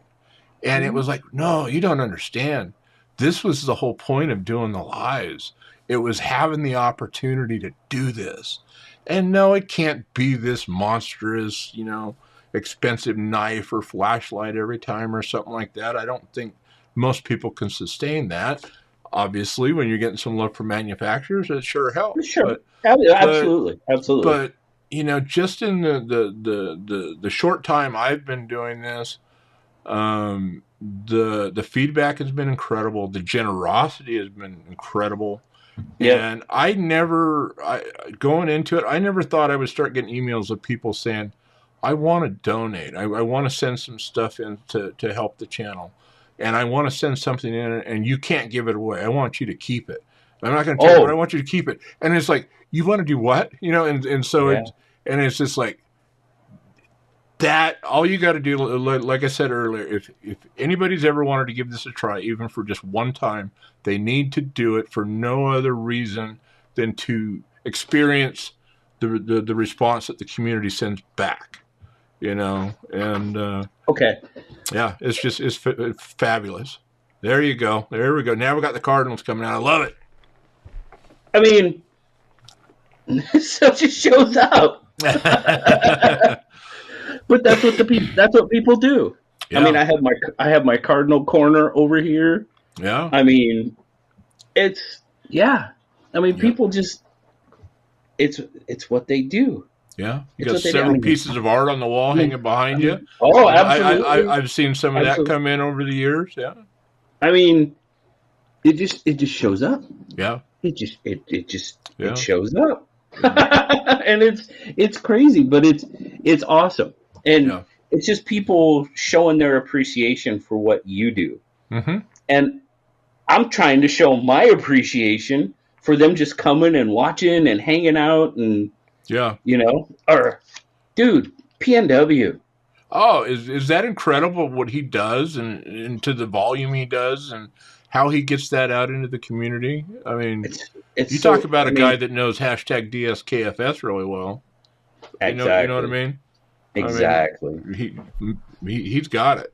And it was like, no, you don't understand. This was the whole point of doing the lives. It was having the opportunity to do this. And no, it can't be this monstrous, expensive knife or flashlight every time or something like that. I don't think most people can sustain that. Obviously, when you're getting some love from manufacturers, it sure helps. Sure. Absolutely. But, just in the short time I've been doing this, the feedback has been incredible. The generosity has been incredible. Yep. And going into it, I never thought I would start getting emails of people saying, I want to donate. I want to send some stuff in to help the channel. And I want to send something in, and you can't give it away. I want you to keep it. I'm not going to tell you, but I want you to keep it. And it's like, you want to do what? And so it's just like that. All you got to do, like I said earlier, if anybody's ever wanted to give this a try, even for just one time, they need to do it for no other reason than to experience the response that the community sends back. Okay. Yeah, it's fabulous. There you go. There we go. Now we got the Cardinals coming out. I love it. I mean, stuff just shows up. But that's what people do. Yeah. I mean, I have my Cardinal corner over here. Yeah. I mean, people just it's what they do. Yeah, you got several pieces of art on the wall hanging behind you. Oh, absolutely. I've seen some of that come in over the years. Yeah. I mean, it just shows up. Yeah. It shows up, and it's crazy, but it's awesome, and it's just people showing their appreciation for what you do, and I'm trying to show my appreciation for them just coming and watching and hanging out and. Yeah. Dude, PNW. Oh, is that incredible what he does and to the volume he does and how he gets that out into the community? I mean, you talk about a guy that knows hashtag DSKFS really well. Exactly. You know what I mean? Exactly. I mean, he's got it.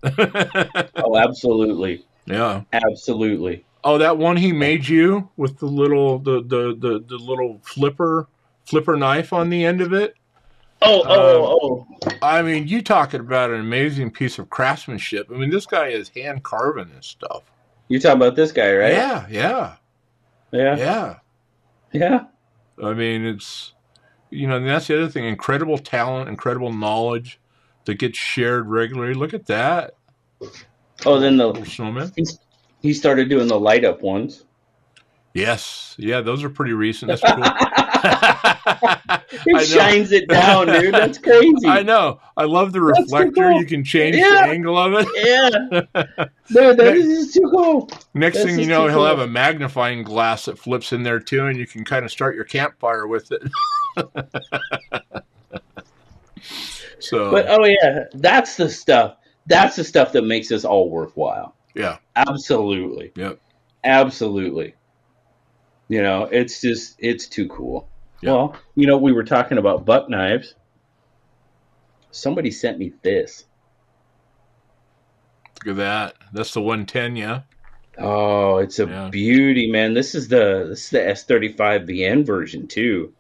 Oh, absolutely. Yeah. Absolutely. Oh, that one he made you with the little the little flipper knife on the end of it. Oh. I mean, you talking about an amazing piece of craftsmanship. I mean, this guy is hand carving this stuff. You're talking about this guy, right? Yeah. I mean, it's, and that's the other thing. Incredible talent, incredible knowledge that gets shared regularly. Look at that. Oh, then little snowman. He started doing the light up ones. Yes. Yeah, those are pretty recent. That's cool. It shines it down, dude. That's crazy. I know. I love the reflector. Cool. You can change the angle of it. Yeah. Dude, that is too cool. Next thing you know, he'll have a magnifying glass that flips in there too, and you can kind of start your campfire with it. But that's the stuff. That's the stuff that makes this all worthwhile. Yeah. Absolutely. Yep. Absolutely. It's too cool. Yep. Well, we were talking about buck knives. Somebody sent me this. Look at that. That's the 110, yeah? Oh, it's a beauty, man. This is the S35VN version too.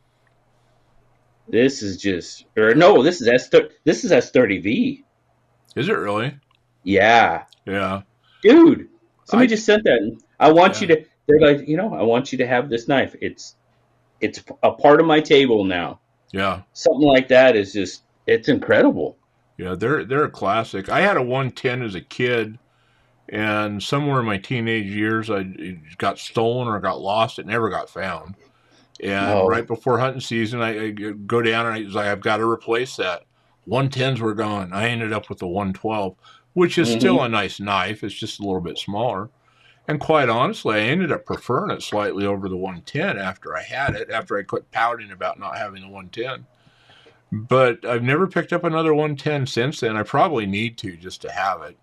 This is this is S30V. Is it really? Yeah. Yeah. Dude, somebody just sent that. I want you to. They're like, I want you to have this knife. It's a part of my table now. Yeah. Something like that is just, it's incredible. Yeah, they're a classic. I had a 110 as a kid, and somewhere in my teenage years, it got stolen or got lost. It never got found. And right before hunting season, I go down and I was like, I've got to replace that. 110s were gone. I ended up with the 112, which is still a nice knife. It's just a little bit smaller. And quite honestly, I ended up preferring it slightly over the 110 after I had it, after I quit pouting about not having the 110. But I've never picked up another 110 since then. I probably need to just to have it,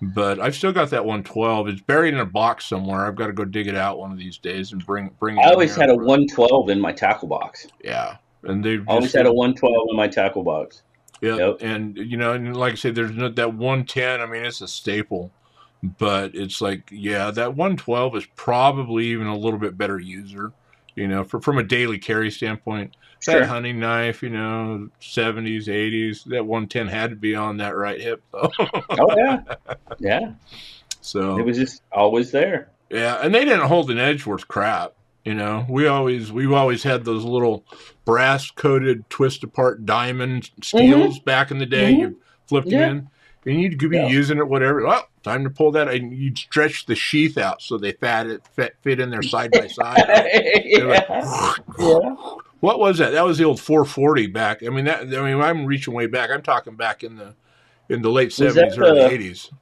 But I've still got that 112. It's buried in a box somewhere. I've got to go dig it out one of these days and bring it. I always had a 112 in my tackle box. Yeah. And they always had a 112 in my tackle box. Yeah. Yep. And, and like I said, there's that 110. I mean, it's a staple. But it's like, that 112 is probably even a little bit better user, from a daily carry standpoint. Sure. That hunting knife, 70s, 80s, that 110 had to be on that right hip, though. Oh, yeah. Yeah. So it was just always there. Yeah, and they didn't hold an edge worth crap. You know, we've always had those little brass coated twist apart diamond steels Mm-hmm. back in the day. Mm-hmm. You flipped them Yeah. in, and you could be Yeah. using it whatever. Well, time to pull that, and you'd stretch the sheath out so they fit in there side by side, right? They're like, Yeah. Yeah. what was that? That was the old 440 back. I mean, I'm reaching way back. I'm talking back in the late Was that 70s, early the 80s.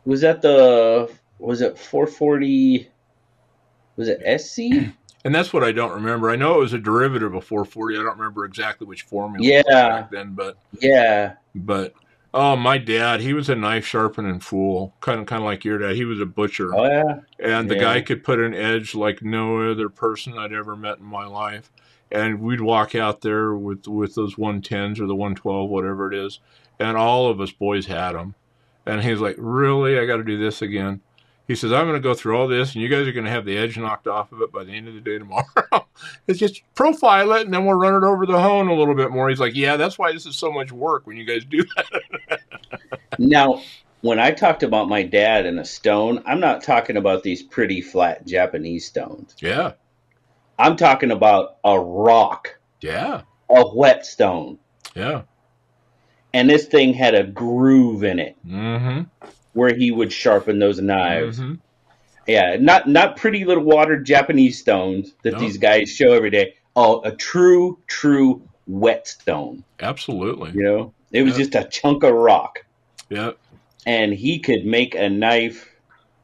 was that the was it 440, was it SC? And that's what I don't remember. I know it was a derivative of 440. I don't remember exactly which formula it was back Yeah. then, Yeah. but oh, my dad, he was a knife sharpening fool, kind of like your dad. He was a butcher, Oh yeah. and the guy Yeah. could put an edge like no other person I'd ever met in my life. And we'd walk out there with those 110s or the 112, whatever it is, and all of us boys had them. And he's like, "Really? I got to do this again?" He says, "I'm going to go through all this, and you guys are going to have the edge knocked off of it by the end of the day tomorrow. It's just profile it, and then we'll run it over the hone a little bit more." He's like, "Yeah, that's why this is so much work when you guys do that." Now, when I talked about my dad and a stone, I'm not talking about these pretty flat Japanese stones. Yeah, I'm talking about a rock, yeah, a whetstone. yeah. And this thing had a groove in it Mm-hmm. where he would sharpen those knives. Mm-hmm. Yeah, not pretty little watered Japanese stones that No. these guys show every day. Oh, a true whetstone. Absolutely. You know, it was Yeah. just a chunk of rock, Yeah, and he could make a knife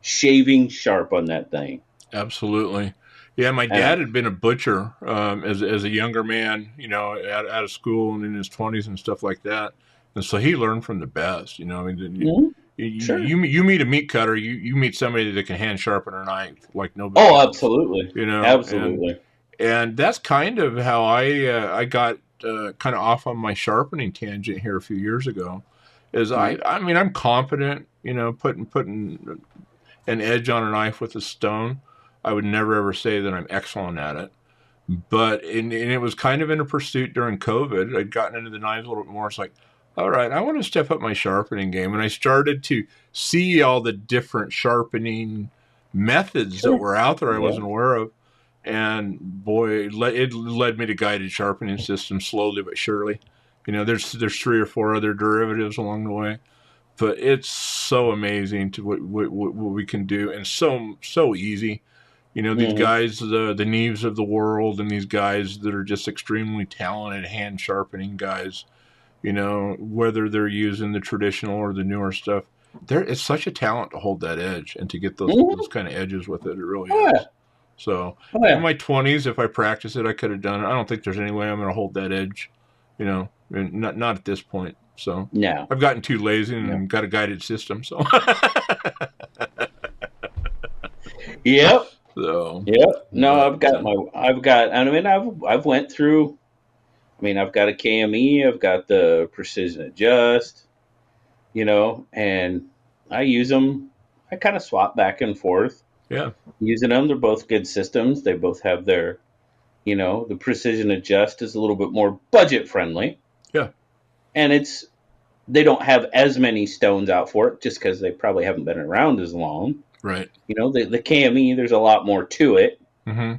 shaving sharp on that thing. absolutely. Yeah, my dad had been a butcher as a younger man, you know, out of school and in his 20s and stuff like that. And so he learned from the best, you know. I mean, Sure. you meet a meat cutter, you meet somebody that can hand sharpen a knife like nobody Oh, else, absolutely. you know. Absolutely. And that's kind of how I got kind of off on my sharpening tangent here a few years ago. Is I mean, I'm confident, you know, putting an edge on a knife with a stone. I would never ever say that I'm excellent at it, but and it was kind of in a pursuit during COVID. I'd gotten into the knives a little bit more. It's like, all right, I want to step up my sharpening game, and I started to see all the different sharpening methods that were out there I wasn't aware of. And boy, it led me to guided sharpening systems slowly but surely. You know, there's 3 or 4 other derivatives along the way, but it's so amazing to what we can do, and so easy. You know, these guys, the Knives of the world, and these guys that are just extremely talented hand sharpening guys. You know, whether they're using the traditional or the newer stuff, it's such a talent to hold that edge and to get those kind of edges with it. It really is. So in my 20s, if I practice it, I could have done it. I don't think there's any way I'm going to hold that edge. You know, and not at this point. So No. I've gotten too lazy and got a guided system. So. Yep. So. Yep. No, I've went through. I mean, I've got a KME. I've got the precision adjust. You know, and I use them. I kind of swap back and forth. Yeah. Using them, they're both good systems. They both have their, you know, the precision adjust is a little bit more budget friendly. Yeah. And they don't have as many stones out for it just because they probably haven't been around as long. Right. You know, the KME, there's a lot more to it. Mm-hmm.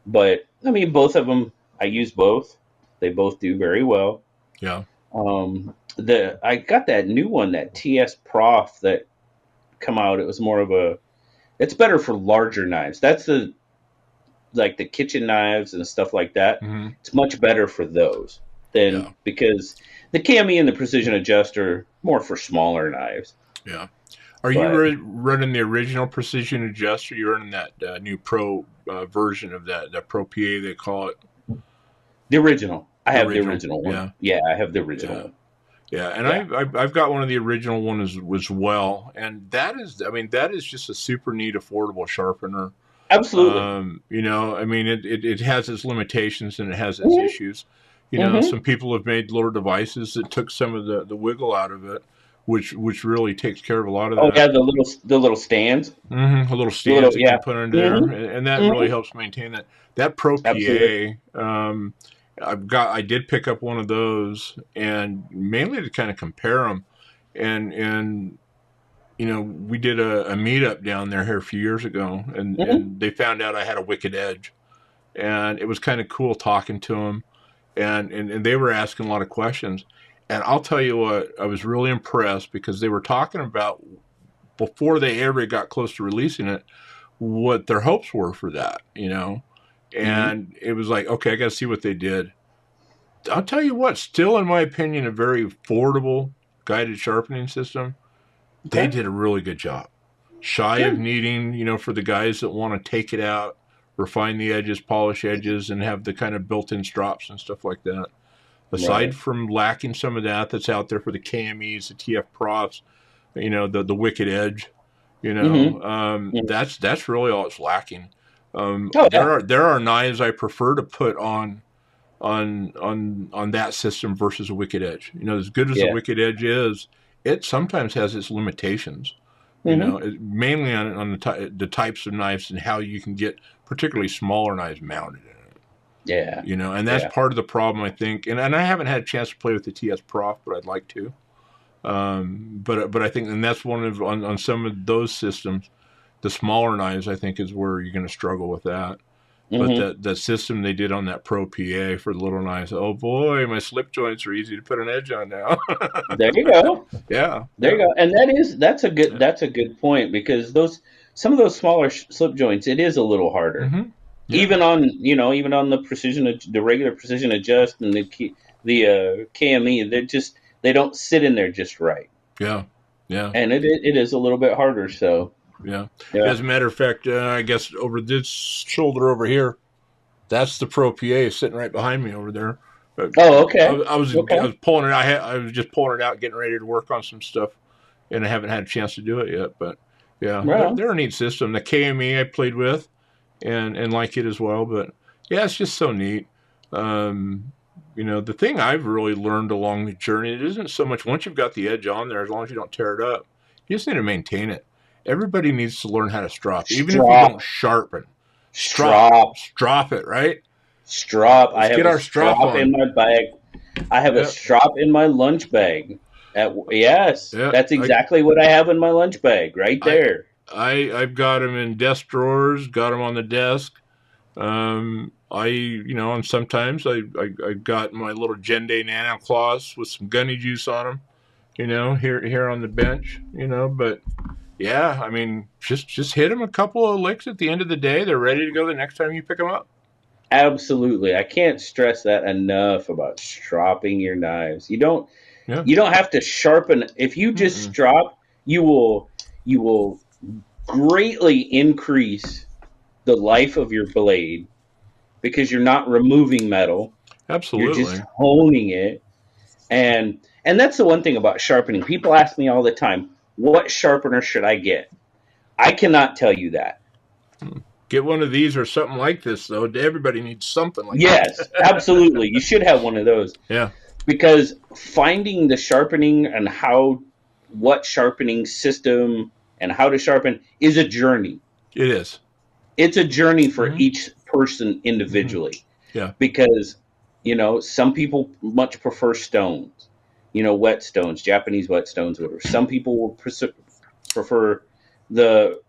But, I mean, both of them, I use both. They both do very well. Yeah. I got that new one, that TS Prof that come out. It was more of it's better for larger knives. That's the kitchen knives and stuff like that. Mm-hmm. It's much better for those because the KME and the precision adjust are more for smaller knives. Yeah. Are you running the original precision adjust, or you're running that new pro version of that Pro PA they call it? The original. I have the original one. Yeah. Yeah, I have the original one. Yeah, and I've got one of the original ones as well, and that is just a super neat, affordable sharpener. Absolutely. You know, I mean, it has its limitations and it has its issues. You know, some people have made little devices that took some of the wiggle out of it, which really takes care of a lot of that. Oh yeah, the little stands. Mm-hmm. A little stands you can put under there, and that really helps maintain that. That Pro PA. I did pick up one of those, and mainly to kind of compare them, and we did a meetup down there here a few years ago, Hmm. and they found out I had a wicked edge, and it was kind of cool talking to them, and they were asking a lot of questions, and I'll tell you what, I was really impressed because they were talking about before they ever got close to releasing it, what their hopes were for that. Hmm. And it was like, okay, I got to see what they did. I'll tell you what, still in my opinion, a very affordable guided sharpening system. They Okay. did a really good job. Shy of Good. needing, for the guys that want to take it out, refine the edges, polish edges, and have the kind of built-in strops and stuff like that. Aside Right. from lacking some of that's out there for the KMEs, the TF Profs, the Wicked Edge, Hmm. that's really all it's lacking. Oh There yeah. are knives I prefer to put on that system versus a Wicked Edge. As good as the Yeah. Wicked Edge is, it sometimes has its limitations. Hmm. Mainly on the types of knives and how you can get particularly smaller knives mounted in it. Yeah. And that's Yeah. part of the problem, I think. And I haven't had a chance to play with the TS Prof, but I'd like to. But I think, and that's one of on some of those systems, the smaller knives, I think, is where you're going to struggle with that. But Hmm. that system they did on that Pro PA for the little knives, oh boy, my slip joints are easy to put an edge on now. There you go. Yeah, There you yeah, go. And yeah. that's a good point because those some of those smaller slip joints it is a little harder. Mm-hmm. Yeah, Even on the the regular precision adjust and the KME, they don't sit in there just right, yeah, yeah, and it is a little bit harder. So yeah. yeah. As a matter of fact, I guess over this shoulder over here, that's the Pro PA sitting right behind me over there. But Oh, okay, I okay, was pulling it. I was just pulling it out, getting ready to work on some stuff, and I haven't had a chance to do it yet. But yeah, well, they're a neat system. The KME I played with, and like it as well. But yeah, it's just so neat. Um, the thing I've really learned along the journey, it isn't so much once you've got the edge on there, as long as you don't tear it up, you just need to maintain it. Everybody needs to learn how to strop, even if you don't strop, sharpen. strop, Strop it, right? strop. I Let's have get a our strop strop in on. my bag. I have a Yeah, strop in my lunch bag. Yes, yeah. that's exactly what I have in my lunch bag right I, there. I've got them in desk drawers. Got them on the desk. And sometimes I got my little Gende nano claws with some gunny juice on them. Here on the bench. But yeah, I mean, just hit them a couple of licks at the end of the day. They're ready to go the next time you pick them up. Absolutely. I can't stress that enough about stropping your knives. Yeah. You don't have to sharpen if you just Mm-mm. strop, you will greatly increase the life of your blade because you're not removing metal. You're just Absolutely. honing it. And that's the one thing about sharpening. People ask me all the time, what sharpener should I get? I cannot tell you that. Get one of these or something like this, though. Everybody needs something like Yes, that. absolutely. You should have one of those. Yeah, Because finding the sharpening and what sharpening system and how to sharpen is a journey. it is. It's a journey for Mm-hmm. each person Mm-hmm. individually Yeah. because some people much prefer stones, wet stones, Japanese wet stones, whatever. Some people will prefer the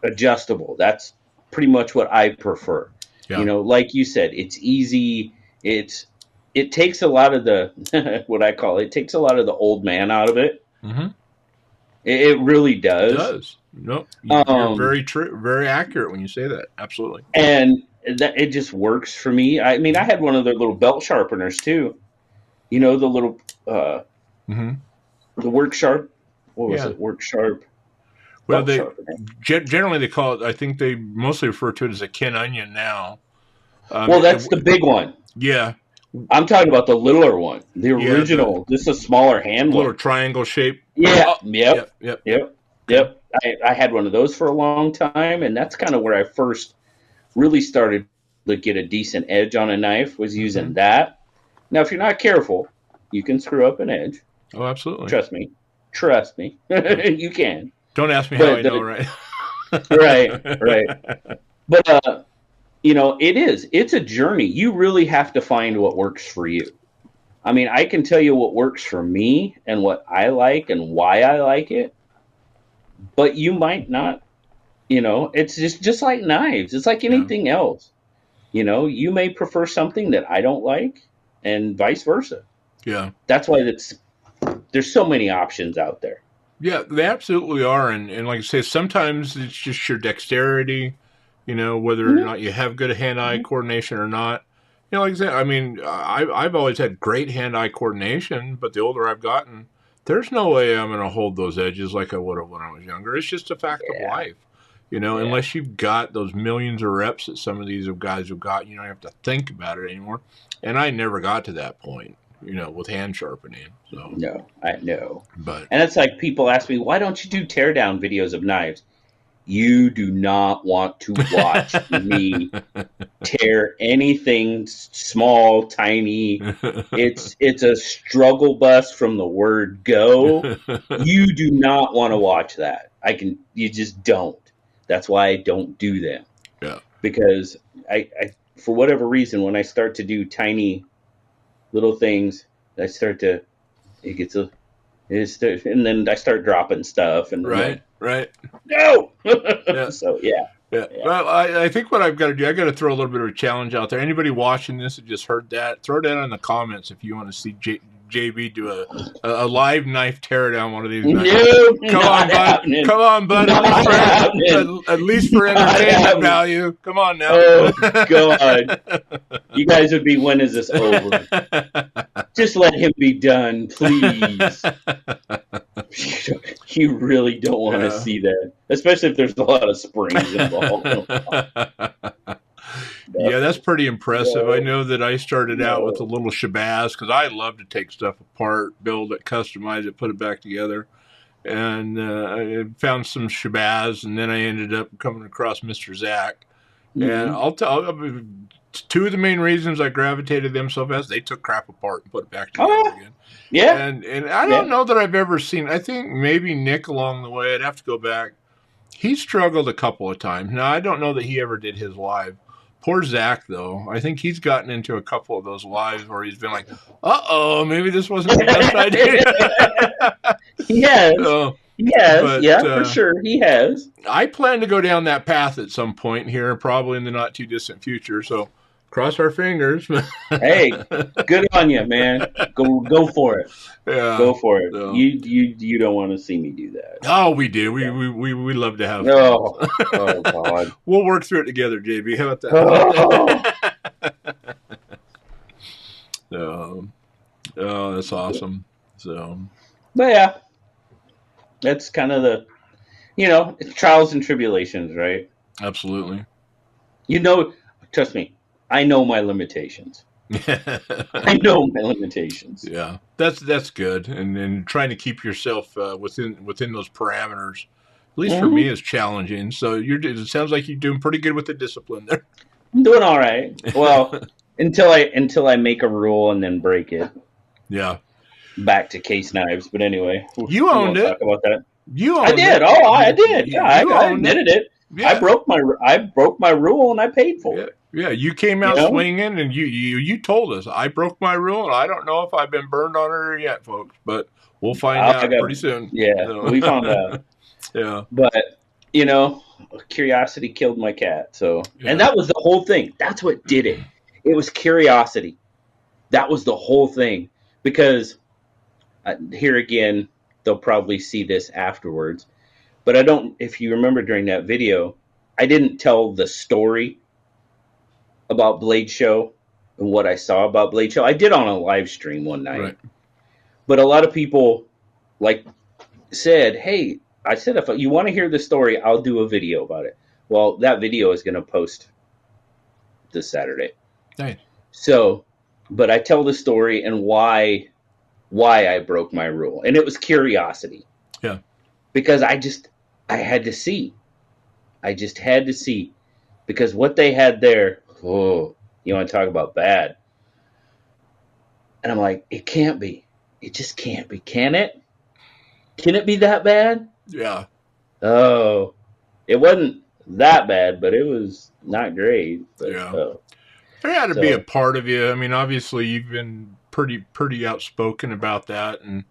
adjustable. That's pretty much what I prefer. Yeah. Like you said, it's easy. It takes a lot of the what I call it takes a lot of the old man out of it. Mm-hmm. It really It does. does. No, you're Um, very true, very accurate when you say that. Absolutely. and that it just works for me. I mean, I Mm-hmm. had one of their little belt sharpeners too. The little Mm-hmm. the work sharp. What was Yeah. it? Work sharp Well, belt they sharpener. generally they call it. I think they mostly refer to it as a kin onion now. Well, It, that's the big one. yeah, I'm talking about the littler one, the yeah, the original. This is a smaller hand little one. triangle shape. Yeah. Oh, Yep. yep, yep. Yep. Okay. Yep. I had one of those for a long time, and that's kind of where I first really started to get a decent edge on a knife. Was Mm-hmm. using that. Now, if you're not careful, you can screw up an edge. Oh, absolutely. Trust me. Trust me. Yeah. You can. Don't ask me how But I know, right? right, right. But it's a journey. You really have to find what works for you. I mean, I can tell you what works for me and what I like and why I like it. but you might not. It's just like knives. It's like Yeah. anything else. You may prefer something that I don't like, and vice versa. Yeah. That's why there's so many options out there. Yeah, they absolutely are. And like I say, sometimes it's just your dexterity, whether or Hmm. not you have good hand-eye coordination or not. Like I said, I mean, I've always had great hand-eye coordination, but the older I've gotten, there's no way I'm going to hold those edges like I would have when I was younger. It's just a fact of Yeah, life. yeah, Unless you've got those millions of reps that some of these guys have got, you don't have to think about it anymore. And I never got to that point, with hand sharpening. So, no, I know. but And it's like people ask me, why don't you do teardown videos of knives? You do not want to watch me tear anything small, tiny. It's a struggle bus from the word go. You do not want to watch that. You just don't. That's why I don't do them. yeah. Because I for whatever reason, when I start to do tiny little things, I start to it gets a and then I start dropping stuff, and I'm like, Right, right. no. Yeah, So yeah, yeah. yeah. Well, I think what I've got to do, I got to throw a little bit of a challenge out there. Anybody watching this that just heard that, throw that in the comments if you want to see JB do a live knife tear down one of these knives. No, Come on, not bud. happening. Come on, bud. Not happening. At least for Not entertainment happening. value. Come on now. Oh God, you guys would be. When is this over? Just let him be done, please. You really don't want to Yeah. see that, especially if there's a lot of springs involved. Yeah, that's pretty impressive. I No, know that I started out with a no. little shabazz because I love to take stuff apart, build it, customize it, put it back together. And I found some shabazz, and then I ended up coming across Mr. Zach. And Hmm. I'll tell two of the main reasons I gravitated them so fast, they took crap apart and put it back together Oh again. yeah, And I yeah, don't know that I've ever seen, I think maybe Nick along the way, I'd have to go back. He struggled a couple of times. Now, I don't know that he ever did his live. Poor Zach, though. I think he's gotten into a couple of those lives where he's been like, maybe this wasn't the best idea. yeah. He has, So, he has, but yeah, for sure, he has. I plan to go down that path at some point here, probably in the not too distant future. So, cross our fingers. Hey, good on you, man. Go for it. Yeah. Go for it. So, You don't want to see me do that. oh, we do. Yeah. We love to have fun. Oh, oh God. We'll work through it together, JB. How about Oh. that? Oh, that's awesome. So, But yeah, that's kind of it's trials and tribulations, right? absolutely. You know, trust me, I know my limitations. I know my limitations. Yeah, that's good, and trying to keep yourself within those parameters. At least for me, Hmm. is challenging. So it sounds like you're doing pretty good with the discipline there. I'm doing all right. Well, until I make a rule and then break it. Yeah, Back to case knives, but anyway, you we owned won't talk it. about that. You I owned did. it. Oh, I did. Yeah, You I owned it. admitted it. Yeah, I broke my rule and I paid for yeah, it. yeah. You came You out know, swinging, and you told us I broke my rule, and I don't know if I've been burned on it yet, folks. But we'll find I out got pretty soon. yeah. So, We found out, yeah, but you know, curiosity killed my cat. So, and yeah, that was the whole thing. That's what did it. It was curiosity. That was the whole thing. Because here again, they'll probably see this afterwards. But I don't. If you remember during that video, I didn't tell the story about Blade Show and what I saw about Blade Show. I did on a live stream one night, right. but a lot of people like said, "Hey," I said, "if you want to hear the story, I'll do a video about it." Well, that video is going to post this Saturday. Nice. So, but I tell the story and why I broke my rule, and it was curiosity Yeah. because I had to see. I just had to see because what they had there. Oh, you want to talk about bad? And I'm like, it can't be. It just can't be. Can it? Can it be that bad? Yeah. Oh, it wasn't that bad, but it was not great. But Yeah. There had to be a so part of you. I mean, obviously, you've been pretty outspoken about that and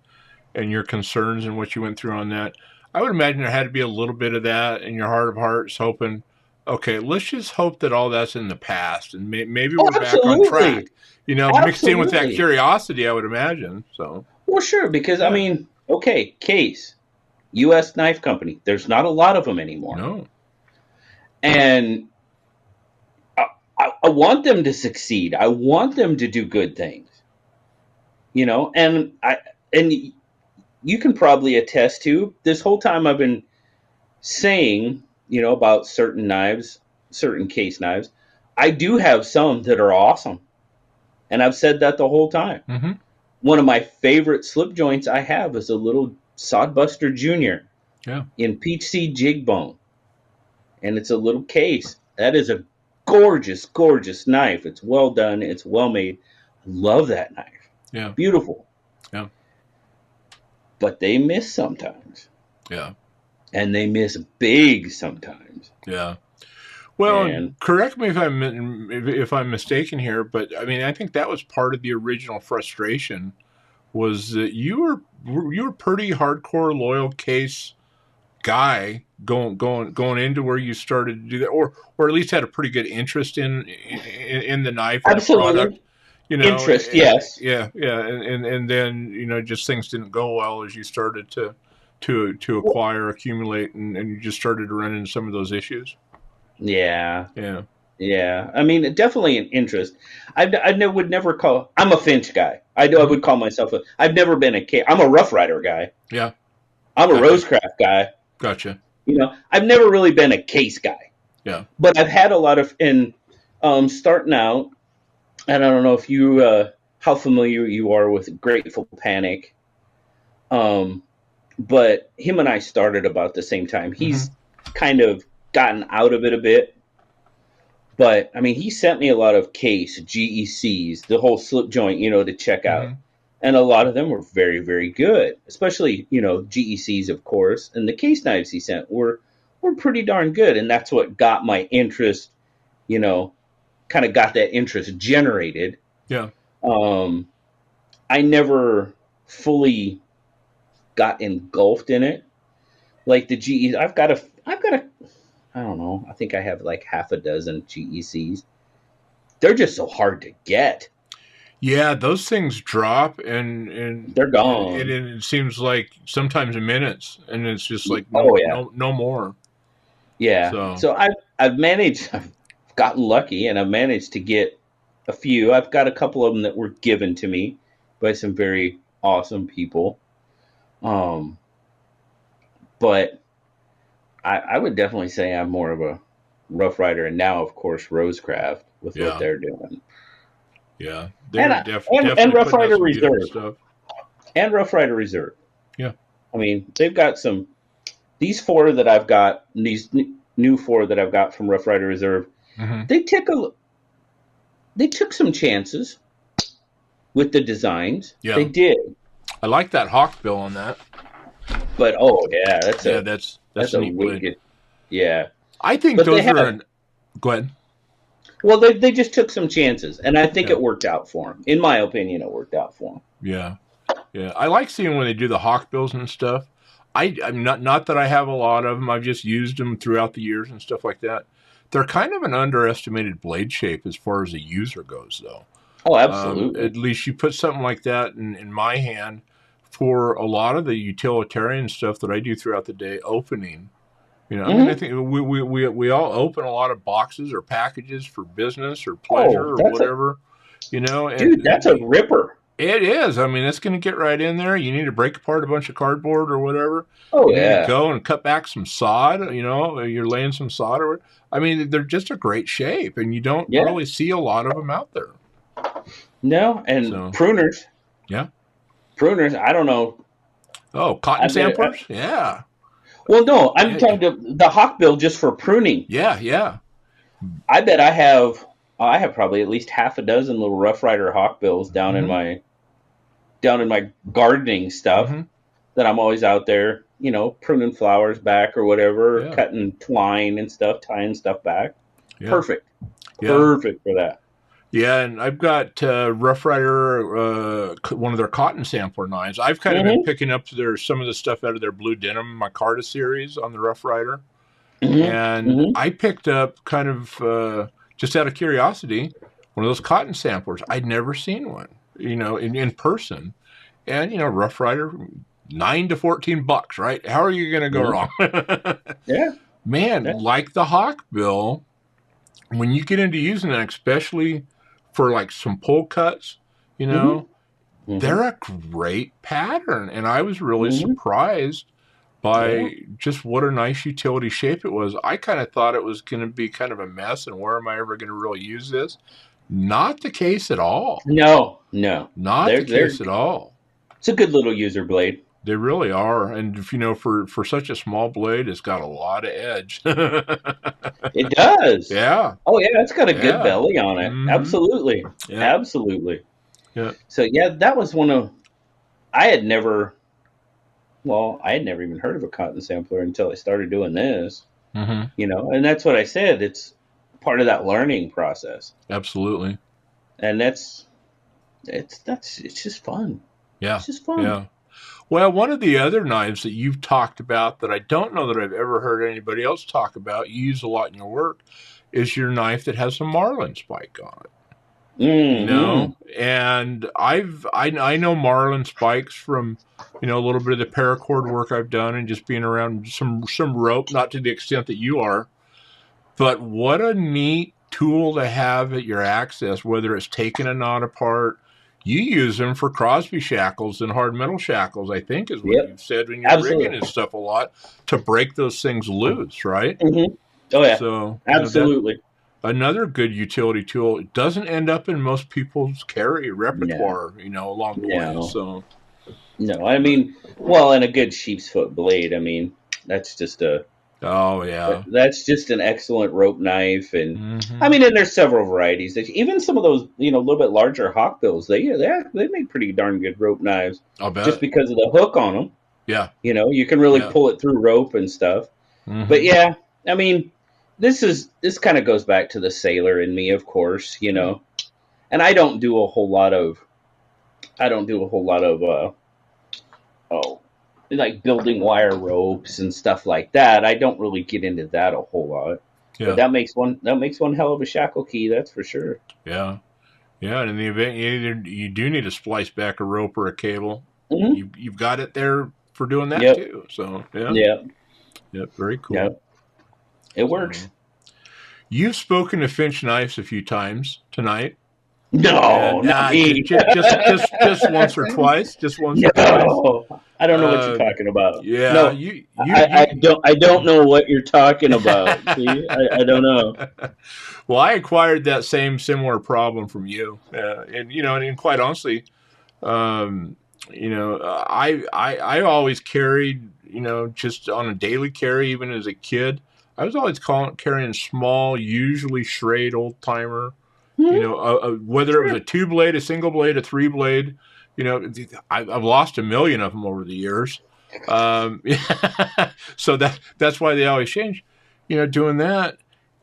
your concerns and what you went through on that. I would imagine there had to be a little bit of that in your heart of hearts, hoping, okay, let's just hope that all that's in the past, and maybe Oh, we're back on absolutely. track. You know, mixed in with that Absolutely. curiosity, I would imagine. So, Well, sure, because I yeah, mean, okay, Case, U.S. knife company. There's not a lot of them anymore, no, and I want them to succeed. I want them to do good things, you know. And you can probably attest to this whole time I've been saying, you know, about certain knives, certain Case knives. I do have some that are awesome, and I've said that the whole time. mm-hmm. One of my favorite slip joints I have is a little Sodbuster Junior Yeah, in peach seed jig bone, and it's a little case. That is a gorgeous, gorgeous knife. It's well done. It's well made. I love that knife. yeah, Beautiful. yeah, But they miss sometimes, yeah, and they miss big sometimes. yeah. Well, And correct me if I'm mistaken here, but I mean, I think that was part of the original frustration was that you were pretty hardcore loyal Case guy going into where you started to do that, or at least had a pretty good interest in the knife and the product. absolutely, You know, interest, yes. yeah, yeah, and then just things didn't go well as you started to Well, acquire, accumulate, and you just started to run into some of those issues. yeah, Yeah. yeah. I mean, definitely an interest. Would never call. I'm a Finch guy. I Mm-hmm. would call myself a. I've never been a K. I'm a Rough Rider guy. Yeah. I'm a Gotcha. Rosecraft guy. Gotcha. You know, I've never really been a Case guy, Yeah. but I've had a lot of in starting out. And I don't know if you how familiar you are with Grateful Panic. Um, but him and I started about the same time. Mm-hmm. He's kind of gotten out of it a bit. But I mean, he sent me a lot of Case GECs, the whole slip joint, you know, to check out, Mm-hmm. and a lot of them were very, very good. Especially, you know, GECs, of course, and the Case knives he sent were pretty darn good, and that's what got my interest. You know, kind of got that interest generated. Yeah. Um, I never fully got engulfed in it like the GEs. I've got a I don't know. I think I have like half a dozen GECs. They're just so hard to get. Yeah, those things drop and They're it, gone. it seems like sometimes in minutes, and it's just like Oh yeah, no more. yeah. So So I've managed. I've gotten lucky, and I've managed to get a few. I've got a couple of them that were given to me by some very awesome people. Um, but I would definitely say I'm more of a Rough Rider, and now of course Rosecraft with what yeah, they're doing, yeah, and they're and definitely Rough putting out Rider some beautiful Reserve stuff. and Rough Rider Reserve. Yeah. I mean, they've got some. These four that I've got, these new four that I've got from Rough Rider Reserve, Mm-hmm. they they took some chances with the designs. They Yeah, did, I like that hawk bill on that. but oh yeah, Yeah, that's that's a a neat blade. wicked, yeah. I think But they those are have an. Go ahead. well, they just took some chances, and I think Yeah, it worked out for them. In my opinion, it worked out for them. yeah, yeah. I like seeing when they do the hawk bills and stuff. I'm not that I have a lot of them. I've just used them throughout the years and stuff like that. They're kind of an underestimated blade shape as far as the user goes, though. Oh, absolutely. At least you put something like that in my hand for a lot of the utilitarian stuff that I do throughout the day, opening. I mean, I Hmm. think we all open a lot of boxes or packages for business or pleasure Oh, or that's a whatever, dude. That's a ripper. it is. I mean, it's going to get right in there. You need to break apart a bunch of cardboard or whatever. Oh You need to yeah, go and cut back some sod. You're laying some sod or. I mean, they're just a great shape, and you don't yeah. really see a lot of them out there. No, and So pruners, yeah. pruners. I don't know. Oh, cotton I bet. samplers. Yeah. Well, no, I'm Yeah. talking to the hawkbill just for pruning. Yeah. Yeah. I bet I have. I have probably at least half a dozen little Rough Rider hawkbills Mm-hmm. down in my gardening stuff Mm-hmm. that I'm always out there, you know, pruning flowers back or whatever, Yeah. cutting twine and stuff, tying stuff back. Yeah. Perfect, Yeah. perfect for that. Yeah, and I've got Rough Rider, one of their cotton sampler knives. I've kind of been Mm-hmm. picking up some of the stuff out of their Blue Denim Micarta series on the Rough Rider. Mm-hmm. And Mm-hmm. I picked up kind of just out of curiosity one of those cotton samplers. I'd never seen one, in person. And Rough Rider, $9 to $14, right? How are you going to go Mm-hmm. wrong? Yeah. Man, Yeah. like the Hawk Bill, when you get into using that, especially for like some pull cuts, you know, Mm-hmm. Mm-hmm. they're a great pattern. And I was really Mm-hmm. surprised Yeah. by just what a nice utility shape it was. I kind of thought it was going to be kind of a mess and where am I ever going to really use this? Not the case at all. No, no. Not the They're case at all. it's a good little user blade. They really are. And if for such a small blade, it's got a lot of edge. It does. Yeah. Oh yeah, it's got a good Yeah. belly on it. Mm-hmm. Absolutely. Yeah. Absolutely. Yeah. So yeah, that was one of I had never I had never even heard of a cotton sampler until I started doing this. Mm-hmm. And that's what I said. It's part of that learning process. Absolutely. And it's just fun. Yeah. It's just fun. Yeah. Well, one of the other knives that you've talked about that I don't know that I've ever heard anybody else talk about, you use a lot in your work, is your knife that has a marlin spike on it. Mm-hmm. And I know marlin spikes from a little bit of the paracord work I've done and just being around some rope, not to the extent that you are, but what a neat tool to have at your access, whether it's taking a knot apart. You use them for Crosby shackles and hard metal shackles, I think is what Yep. you've said when you're rigging and Absolutely. stuff a lot, to break those things loose, right? Mm-hmm. Oh yeah. So that Absolutely. another good utility tool. It doesn't end up in most people's carry No. repertoire, along the way. No. So No. I mean, and a good sheep's foot blade. I mean, that's just oh yeah. an excellent rope knife, and I Mm-hmm. mean, and there's several varieties. Even some of those, a little bit larger hawkbills, they make pretty darn good rope knives, I'll just bet. because of the hook on them. Yeah. You can really Yeah. pull it through rope and stuff. But Mm-hmm. yeah, I mean, this kind of goes back to the sailor in me, of course, Yeah. and I don't do a whole lot of oh, like building wire ropes and stuff like that. I don't really get into that a whole lot. But Yeah. that makes one hell of a shackle key, that's for sure. Yeah. Yeah. And in the event you do need to splice back a rope or a cable, Mm-hmm. you've got it there for doing that Yep. too. So yeah. Yep. Yep. Very cool. Yep. It works. So you've spoken to Finch Knives a few times tonight. No, And not me. just once or twice, just once or twice. No, I don't know what you're Uh, talking about. yeah, No, you I you don't know what you're talking about. See, you. I don't know. Well, I acquired that similar problem from you, and and quite honestly, um, I always carried, just on a daily carry, even as a kid. I was always carrying small, usually Schrade old timer. Hmm? Whether it was a 2 blade, a single blade, a 3 blade. I've lost a million of them over the years. Um, so that's why they always change. Doing that,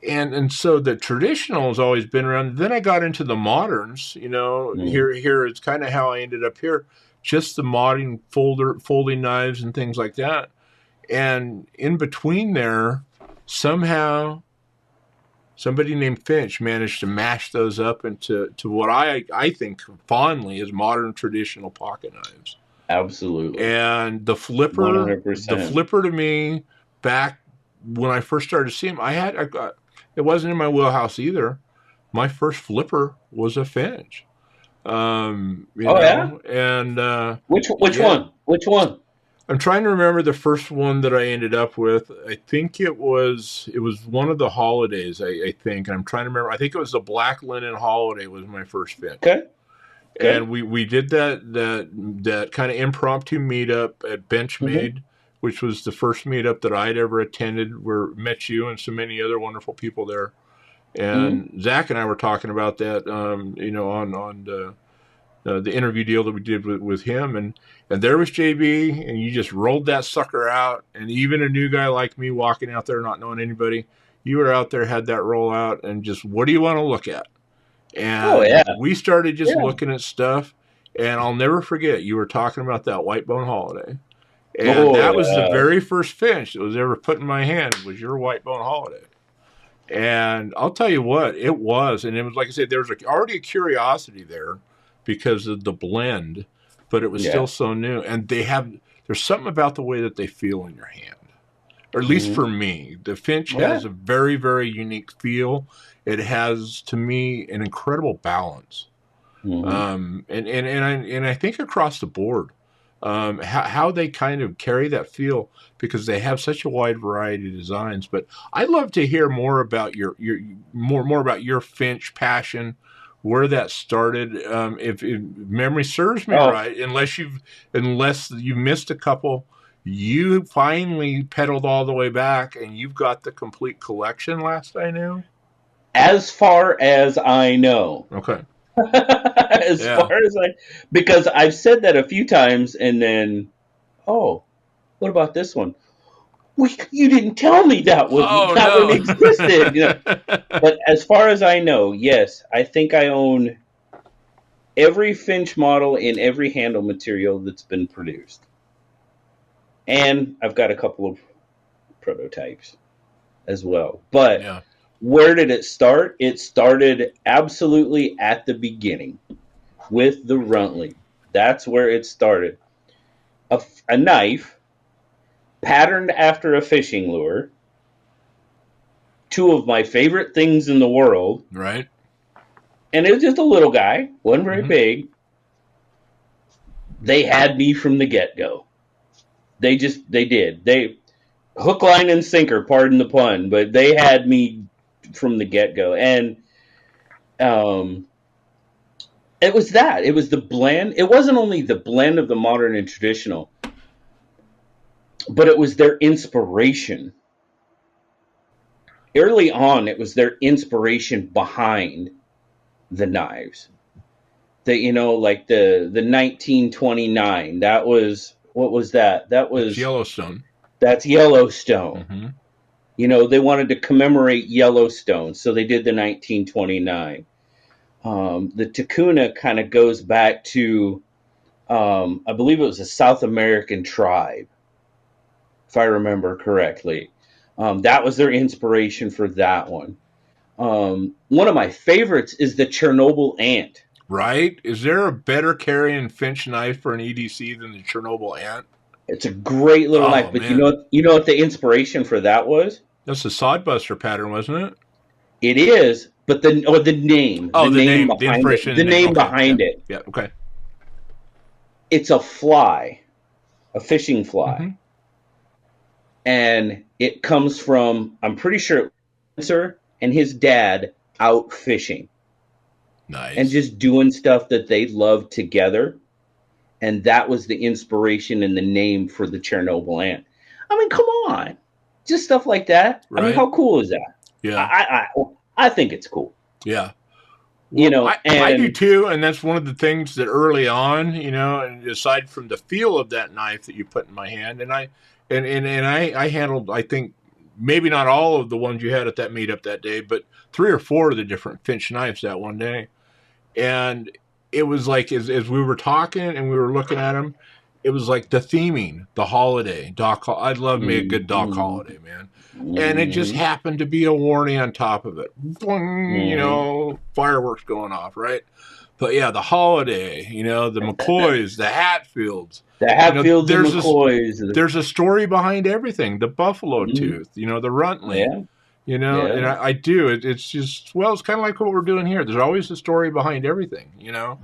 and so the traditional has always been around. Then I got into the moderns. Mm. Here it's kind of how I ended up here. Just the modding folding knives and things like that. And in between there, somehow somebody named Finch managed to mash those up into what I think fondly is modern traditional pocket knives. Absolutely, And one the hundred percent. flipper to me, back when I first started seeing them, it wasn't in my wheelhouse either. My first flipper was a Finch. Oh yeah, And which yeah, one? Which one? I'm trying to remember the first one that I ended up with. I think it was one of the holidays. I think, and I'm trying to remember. I think it was the Black Linen Holiday was my first Finch, Okay, okay. and we did that kind of impromptu meetup at Mm-hmm. Benchmade, which was the first meetup that I'd ever attended. Where met you and so many other wonderful people there. Mm-hmm. And Zach and I were talking about that, on the interview deal that we did with him, and there was JB, and you just rolled that sucker out, and even a new guy like me walking out there not knowing anybody, you were out there, had that roll out, and just, what do you want to look at? Oh And yeah, we started just yeah. looking at stuff. And I'll never forget, you were talking about that white bone holiday. And Oh that was the yeah. very first Finch that was ever put in my hand, was your white bone holiday. And I'll tell you what, it was. And it was, like I said, there was already a curiosity there because of the blend, but it was still Yeah. so new. And there's something about the way that they feel in your hand, or at least for Hmm. me. The Finch Yeah. has a very, very unique feel. It has, to me, an incredible balance. Hmm. And I think across the board, how they kind of carry that feel, because they have such a wide variety of designs. But I'd love to hear more about your more about your Finch passion, where that started. If memory serves me Oh, right, unless you missed a couple, you finally pedaled all the way back, and you've got the complete collection. Last I knew. as far as I know. Okay. As Yeah. far as because I've said that a few times, and then, oh, what about this one? You didn't tell me Oh that one no. existed. But as far as I know, yes, I think I own every Finch model in every handle material that's been produced, and I've got a couple of prototypes as well. But Yeah. where did it start? It started absolutely at the beginning with the Runtley. That's where it started. A knife patterned after a fishing lure, two of my favorite things in the world, Right. and it was just a little guy, wasn't very Mm-hmm. big. They had me from the get go. They did. They hook, line, and sinker, pardon the pun, but they had me from the get go. And um, it was that. It was the blend. It wasn't only the blend of the modern and traditional, but it was their inspiration. Early on, it was their inspiration behind the knives. Like the 1929. That was, what was that? That's Yellowstone. That's Yellowstone. Mm-hmm. They wanted to commemorate Yellowstone, so they did the 1929. The Takuna kind of goes back to, I believe it was a South American tribe, if I remember correctly. That was their inspiration for that one. One of my favorites is the Chernobyl ant. Right? Is there a better carrying Finch knife for an EDC than the Chernobyl ant? It's a great little knife, Oh but man, you know what the inspiration for that was? that's the Sodbuster pattern, wasn't it? It is, but Oh, the name the behind it, inspiration in the the name. name Okay, yeah, behind it. yeah, okay. It's a fly, a fishing fly, Mm-hmm. and it comes from, I'm pretty sure, Spencer and his dad out fishing and Nice. just doing stuff that they loved together, and that was the inspiration and the name for the Chernobyl ant. I mean, come on, just stuff like that. I mean, Right? how cool is that? Yeah, I think it's cool. yeah. Well, I do And too, and that's one of the things that early on, and aside from the feel of that knife that you put in my hand, and I handled, I think, maybe not all of the ones you had at that meetup that day, but 3 or 4 of the different Finch knives that one day. And it was like, as we were talking and we were looking at them, it was like the theming, the holiday, I love me a good Doc mm-hmm, Holiday, man. And it just mm-hmm, happened to be a warning on top of it. Boing, mm-hmm. fireworks going off, right? But yeah, the holiday, the McCoys, the Hatfields, The Hatfields and there's McCoys. there's a story behind everything. The buffalo Mm-hmm. tooth, the Runtley, Yeah, and yeah. I do. It's just, well, it's kind of like what we're doing here. There's always a story behind everything,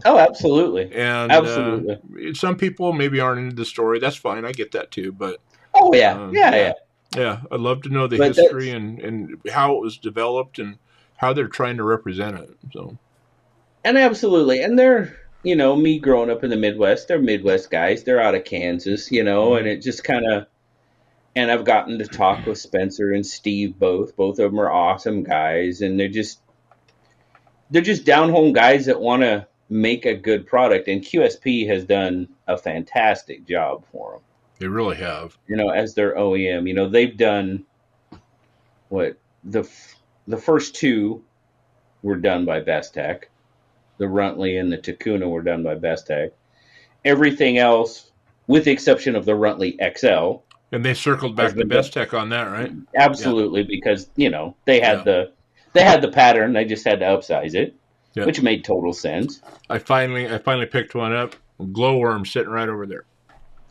Oh, absolutely, and absolutely. some people maybe aren't into the story. That's fine. I get that too. But Oh yeah, yeah, yeah, yeah. yeah, I'd love to know the But history that's and how it was developed and how they're trying to represent it. So and absolutely, and they're me growing up in the Midwest. They're Midwest guys. They're out of Kansas, and mhm. it just kind of. And I've gotten to talk with Spencer and Steve both. Both of them are awesome guys, and they're just down home guys that want to make a good product. And QSP has done a fantastic job for them. They really have. As their OEM, they've done what the first two were done by Best Tech, The Runtley and the Takuna were done by Bestech. Everything else, with the exception of the Runtley XL, And they circled has back to been done Bestech on that, right? absolutely because they had Yeah. the pattern. They just had to upsize it, Yeah. which made total sense. I finally picked one up. Glowworm sitting right over there.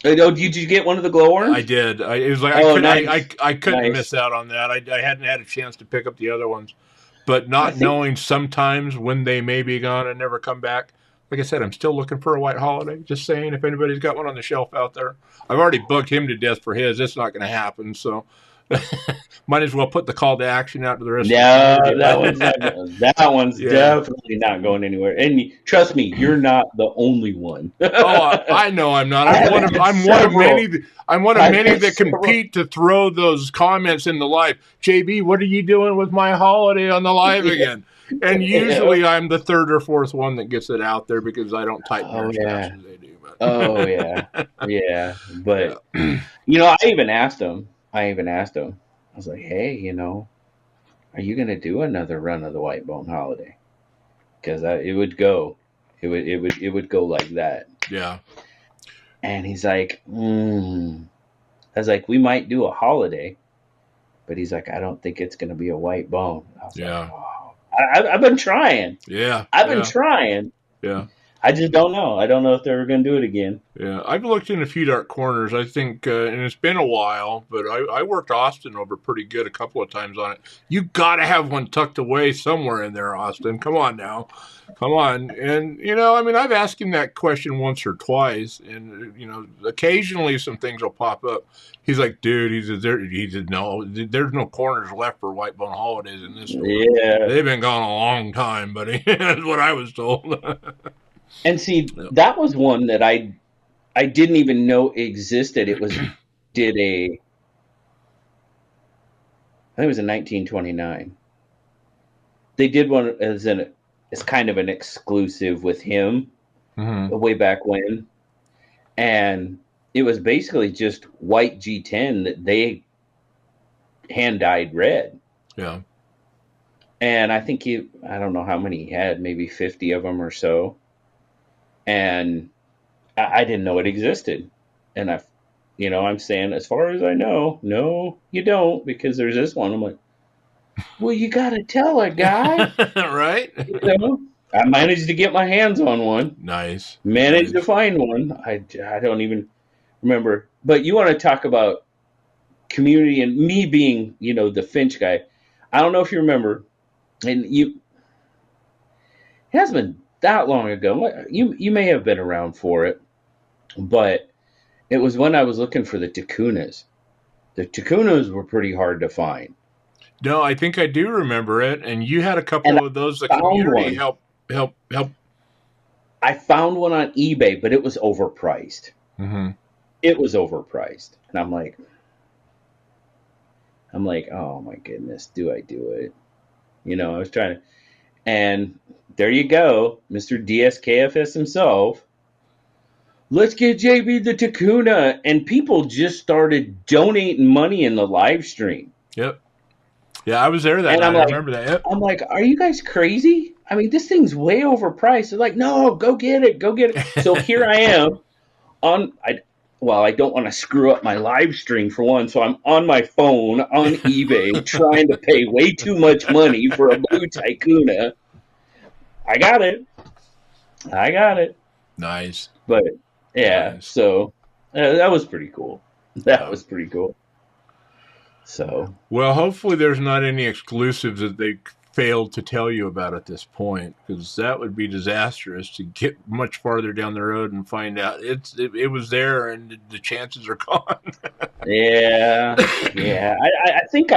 Oh, did you get one of the glowworms? I did. It was like Oh, nice, I couldn't nice. miss out on that. I hadn't had a chance to pick up the other ones, but I not think knowing sometimes when they may be gone and never come back. Like I said, I'm still looking for a white holiday. Just saying, if anybody's got one on the shelf out there, I've already bugged him to death for his. It's not going to happen. So, might as well put the call to action out to the rest of the no, community. that one's Yeah. definitely not going anywhere. And trust me, you're not the only one. Oh, I know I'm not. I've had I'm one of several. many. I'm one of I've many had that several. compete to throw those comments in the live. JB, what are you doing with my holiday on the live Yeah, again? And yeah. usually I'm the third or fourth one that gets it out there because I don't type near Oh as fast yeah. as they do. Oh yeah. But Yeah. But yeah, I even asked him. I was like, hey, are you gonna do another run of the White Bone Holiday? Because it would go, it would go like that. yeah, And he's like, I was like, we might do a holiday, but he's like, I don't think it's gonna be a white bone. I was like, yeah, oh, I've been trying. yeah, I've been yeah, trying. yeah. I just don't know. I don't know if they're gonna do it again. Yeah, I've looked in a few dark corners. I think, and it's been a while, but I worked Austin over pretty good a couple of times on it. You got to have one tucked away somewhere in there, Austin. Come on now, come on. And I mean, I've asked him that question once or twice, and occasionally some things will pop up. He's like, dude, he said, no, there's no corners left for White Bone Holidays in this store. Yeah. They've been gone a long time, buddy. That's what I was told. And see, Yep. that was one that I didn't even know existed. It was did a I think it was in 1929. They did one as kind of an exclusive with him Mm-hmm. way back when, and it was basically just white G10 that they hand dyed red. Yeah. And I think I don't know how many he had, maybe 50 of them or so. And I didn't know it existed. And I'm saying, as far as I know, no, you don't, because there's this one. I'm like, well, you got to tell a guy. Right? I managed to get my hands on one. Nice. Managed to Nice. find one. I don't even remember. But you want to talk about community and me being, the Finch guy. I don't know if you remember, and it hasn't been that long ago. You may have been around for it, but it was when I was looking for the Takunas. The Takunas were pretty hard to find. No, I think I do remember it, and you had a And couple of those. The I found community one. help. I found one on eBay, but it was overpriced. Mm-hmm. It was overpriced. And I'm like, oh my goodness, do I do it? I was trying to, and there you go, Mr. DSKFS himself. Let's get JB the Takuna. And people just started donating money in the live stream. Yep. Yeah, I was there that And night. I remember that. Yep. I'm like, are you guys crazy? I mean, this thing's way overpriced. They're like, no, go get it. Go get it. So here I am I don't want to screw up my live stream for one. So I'm on my phone on eBay trying to pay way too much money for a blue Tycoona. I got it. Nice. But yeah, Nice. so that was pretty cool. That was pretty cool. So, well, hopefully there's not any exclusives that they failed to tell you about at this point, because that would be disastrous to get much farther down the road and find out it was there and the chances are gone. yeah. I think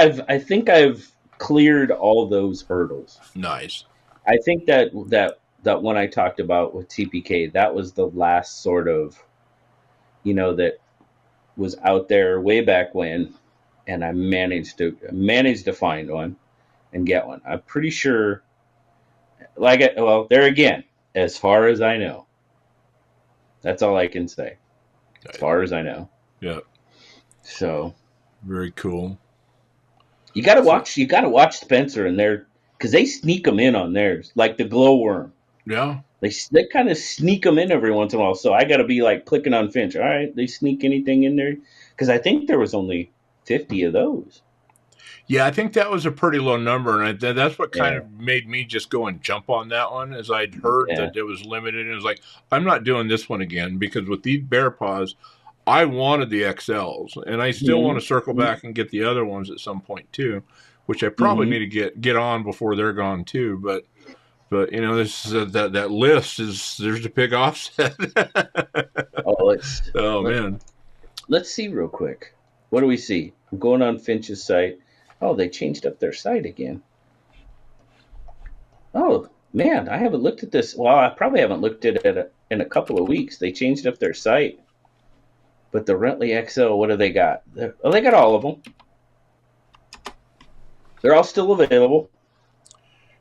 I've cleared all those hurdles. Nice. I think that one I talked about with TPK, that was the last sort of, that was out there way back when, and I managed to find one and get one. I'm pretty sure, there again, as far as I know. That's all I can say. As far as I know. Yeah. So very cool. You got to watch Spencer and their, because they sneak them in on theirs, like the glowworm. Yeah. They kind of sneak them in every once in a while. So I got to be like clicking on Finch. All right, they sneak anything in there because I think there was only 50 of those. Yeah, I think that was a pretty low number, and that's what kind Yeah, of made me just go and jump on that one, as I'd heard yeah. that it was limited, and it was like, I'm not doing this one again, because with these bear paws, I wanted the XLs, and I still want to circle Mm-hmm. back and get the other ones at some point too, which I probably Mm-hmm. need to get on before they're gone too. But you know, this is that list is there's a big offset. Oh, Oh man, let's see real quick. What do we see? I'm going on Finch's site. Oh, they changed up their site again. Oh man, I haven't looked at this. Well, I probably haven't looked at it in a couple of weeks. They changed up their site. But the Rentley XL, what do they got? Oh, they got all of them. They're all still available.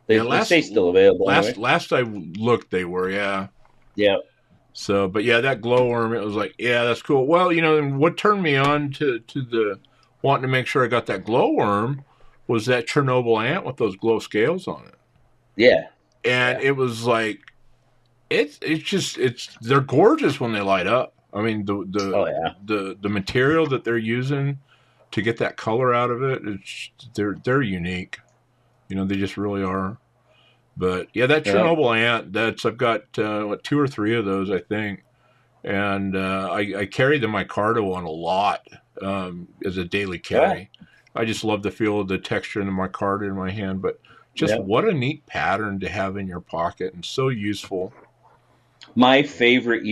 yeah. They say still available anyway. Last I looked, they were, yeah. Yeah. So, but yeah, that glowworm, it was like, yeah, that's cool. Well, you know, and what turned me on to the wanting to make sure I got that glowworm was that Chernobyl ant with those glow scales on it. Yeah. And Yeah. it was like, it's they're gorgeous when they light up. I mean, Oh yeah. the material that they're using to get that color out of it, they're unique. You know, they just really are. But yeah, that Yeah. Chernobyl ant, I've got two or three of those, I think, and I carry the micarta one a lot as a daily Yeah. carry. I just love the feel of the texture in the micarta in my hand. But just Yeah. what a neat pattern to have in your pocket, and so useful. My favorite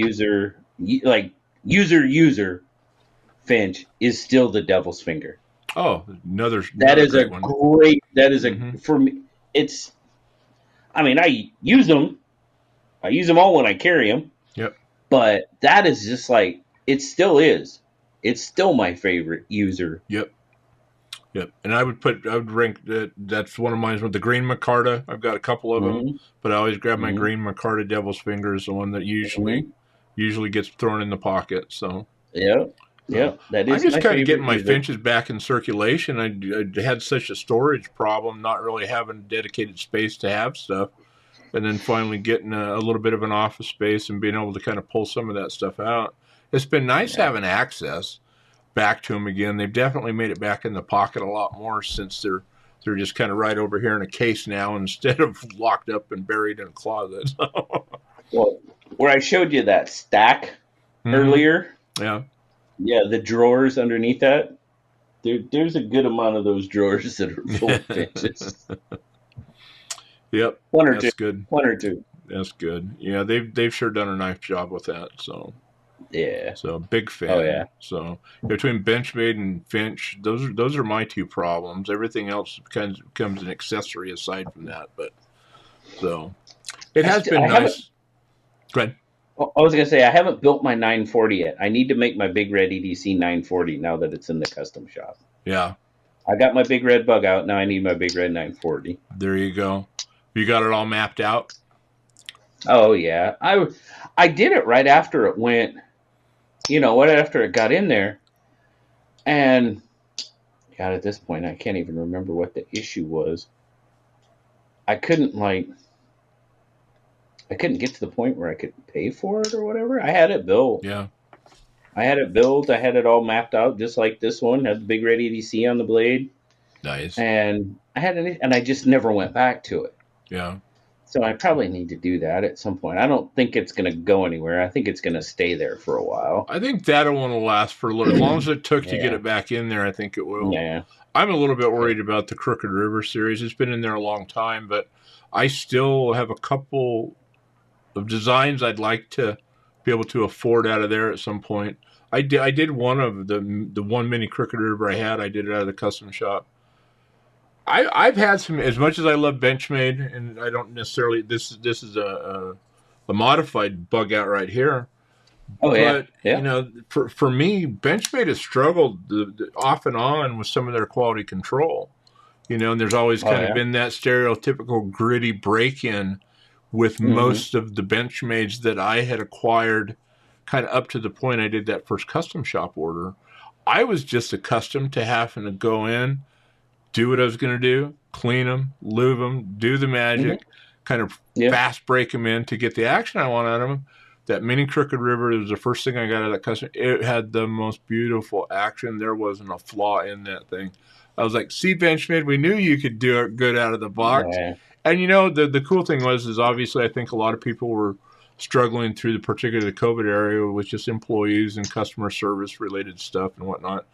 like user Finch is still the Devil's Finger. Oh, That another is a great one. great. That is a Mm-hmm. for me. It's. I mean, I use them. I use them all when I carry them. Yep. But that is just like it still is. It's still my favorite user. Yep. Yep. And I would rank that. That's one of mine with the green micarta. I've got a couple of them, Mm-hmm. but I always grab my Mm-hmm. green micarta Devil's Fingers, the one that Mm-hmm. usually gets thrown in the pocket. So. Yeah. So Yeah. That I'm is just my kind of getting favorite my user. finches back in circulation. I had such a storage problem, not really having dedicated space to have stuff, and then finally getting a little bit of an office space and being able to kind of pull some of that stuff out. It's been nice Yeah. having access back to them again. They've definitely made it back in the pocket a lot more since they're just kind of right over here in a case now instead of locked up and buried in a closet. Well, where I showed you that stack earlier, Yeah. yeah, the drawers underneath that, there's a good amount of those drawers that are full of Finches. Yep. One or two. That's good. One or two. That's good. Yeah, they've sure done a nice job with that. Yeah. So big fan. Oh yeah. So between Benchmade and Finch, those are my two problems. Everything else becomes an accessory aside from that. But so it has been nice. Go ahead. I was gonna say I haven't built my 940 yet. I need to make my BigRedEDC 940 now that it's in the custom shop. Yeah. I got my Big Red bug out. Now I need my Big Red 940. There you go. You got it all mapped out? Oh yeah, I did it right after it went. You know what? After it got in there, and God, at this point, I can't even remember what the issue was. I couldn't get to the point where I could pay for it or whatever. I had it built. Yeah. I had it built. I had it all mapped out, just like this one. Had the BigRedEDC on the blade, Nice. and I just never went back to it. Yeah. So I probably need to do that at some point. I don't think it's going to go anywhere. I think it's going to stay there for a while. I think that one will last for a little. As long as it took to Yeah. get it back in there, I think it will. Yeah. I'm a little bit worried about the Crooked River series. It's been in there a long time, but I still have a couple of designs I'd like to be able to afford out of there at some point. I did one of the one mini Crooked River I had. I did it out of the custom shop. I've had some, as much as I love Benchmade, and I don't necessarily, this is a modified bug out right here. Oh yeah. But, Yeah. you know, for me, Benchmade has struggled off and on with some of their quality control. You know, and there's always kind of been that stereotypical gritty break-in with most of the Benchmades that I had acquired kind of up to the point I did that first custom shop order. I was just accustomed to having to go in, do what I was going to do, clean them, lube them, do the magic, kind of fast break them in to get the action I want out of them. That mini Crooked River was the first thing I got out of that customer. It had the most beautiful action. There wasn't a flaw in that thing. I was like, see, Benchmade, we knew you could do it good out of the box. Yeah. And, you know, the cool thing is obviously I think a lot of people were struggling through particularly the COVID area with just employees and customer service related stuff and whatnot.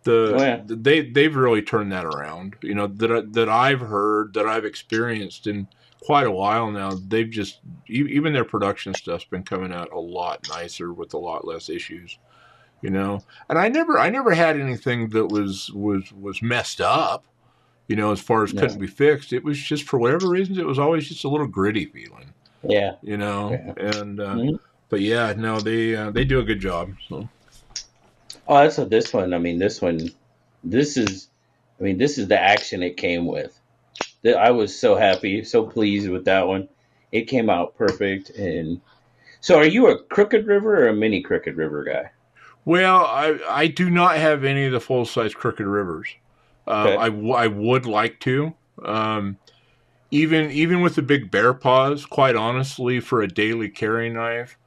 They've really turned that around, you know, that I've heard, that I've experienced in quite a while now. They've just, even their production stuff's been coming out a lot nicer with a lot less issues, you know. And I never had anything that was messed up, you know, as far as couldn't be fixed. It was just, for whatever reasons, it was always just a little gritty feeling. Yeah. You know, and but yeah, no, they do a good job. So. Oh, that's this one. I mean, this is the action it came with. I was so happy, so pleased with that one. It came out perfect. And so, are you a Crooked River or a mini Crooked River guy? Well, I do not have any of the full size Crooked Rivers. Okay. I would like to. Even with the big bear paws, quite honestly, for a daily carry knife,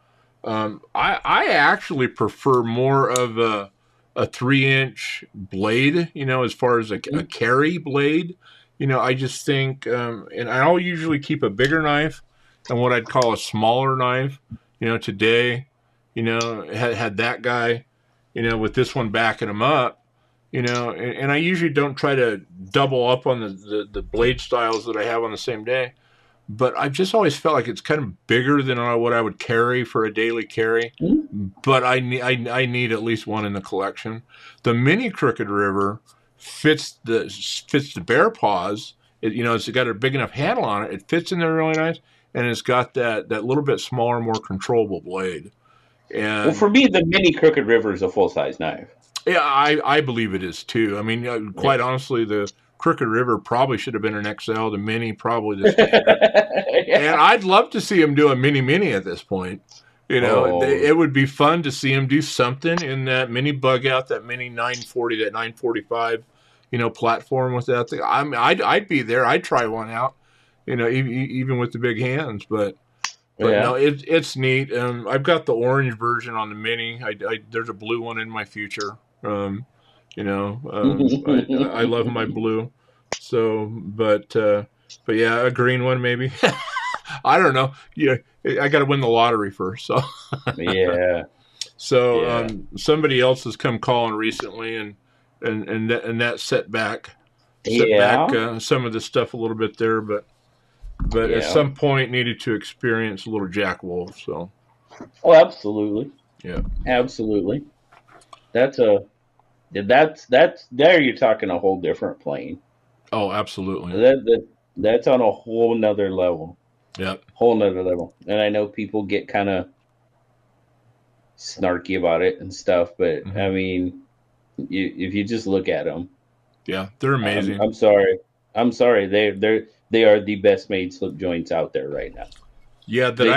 I actually prefer more of a 3-inch blade, you know, as far as a carry blade. You know, I just think, and I'll usually keep a bigger knife and what I'd call a smaller knife. You know, today, you know, had that guy, you know, with this one backing him up. You know, and I usually don't try to double up on the blade styles that I have on the same day. But I've just always felt like it's kind of bigger than what I would carry for a daily carry. But I need at least one in the collection. The mini Crooked River fits the bear paws. You know, it's got a big enough handle on it. It fits in there really nice. And it's got that little bit smaller, more controllable blade. And, well, for me, the mini Crooked River is a full-size knife. Yeah, I believe it is too. I mean, quite honestly, the Crooked River probably should have been an XL. The mini probably the standard. And I'd love to see him do a mini at this point. You know, it would be fun to see him do something in that mini bug out, that mini 940, that 945, you know, platform with that thing. I mean, I'd be there. I'd try one out. You know, even with the big hands, but no, it's neat. I've got the orange version on the mini. There's a blue one in my future. You know, I love my blue. So, but yeah, a green one maybe. I don't know. Yeah, I got to win the lottery first. So yeah. So somebody else has come calling recently, and that set back some of the stuff a little bit there, but at some point needed to experience a little Jack Wolf. So. Oh, absolutely. Yeah. Absolutely. That's there. You're talking a whole different plane. Oh, absolutely. That's on a whole nother level. Yeah. Whole nother level. And I know people get kind of snarky about it and stuff, but I mean, if you just look at them, yeah, they're amazing. I'm sorry. They are the best made slip joints out there right now. Yeah, that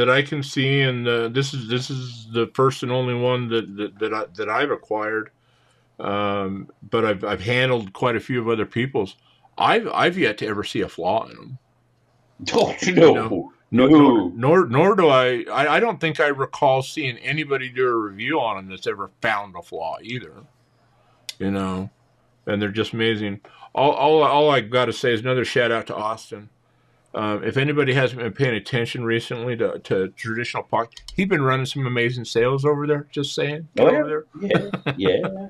I can see, and this is the first and only one that I've acquired. But I've handled quite a few of other people's. I've yet to ever see a flaw in them. Oh, no. Nor do I. I don't think I recall seeing anybody do a review on them that's ever found a flaw either. You know, and they're just amazing. All I got to say is another shout out to Austin. If anybody hasn't been paying attention recently to traditional pocket, he's been running some amazing sales over there. Just saying, over there. Yeah.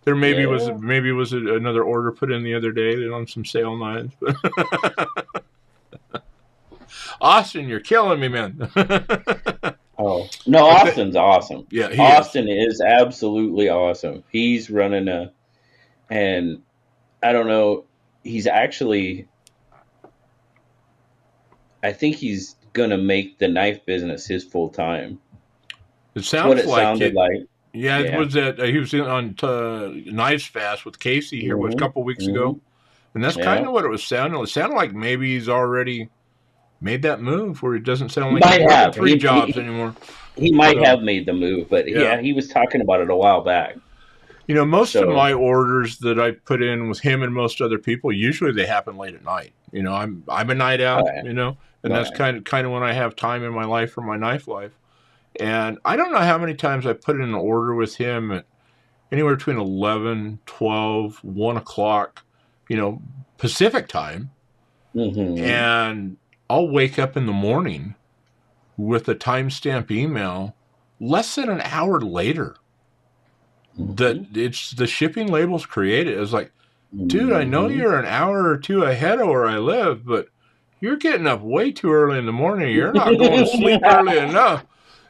There maybe was another order put in the other day on some sale knives. Austin, you're killing me, man. Oh no, Austin's awesome. Yeah, Austin is absolutely awesome. He's running and I don't know. He's actually. I think he's gonna make the knife business his full time. It sounded like. Yeah, it was that he was on Knives Fast with Casey here was a couple weeks ago, and that's kind of what it was sounding. It sounded like maybe he's already made that move where it doesn't sound like he's working three jobs anymore. He might have made the move, but yeah, he was talking about it a while back. You know, most of my orders that I put in with him and most other people, usually they happen late at night. You know, I'm a night owl. Right. You know, and that's Right. kind of when I have time in my life for my knife life. And I don't know how many times I put in an order with him at anywhere between 11, 12, 1 o'clock, you know, Pacific time. Mm-hmm. And I'll wake up in the morning with a timestamp email less than an hour later that it's the shipping label's created. It's like, dude, I know Mm-hmm. you're an hour or two ahead of where I live, but you're getting up way too early in the morning. You're not going to sleep early enough,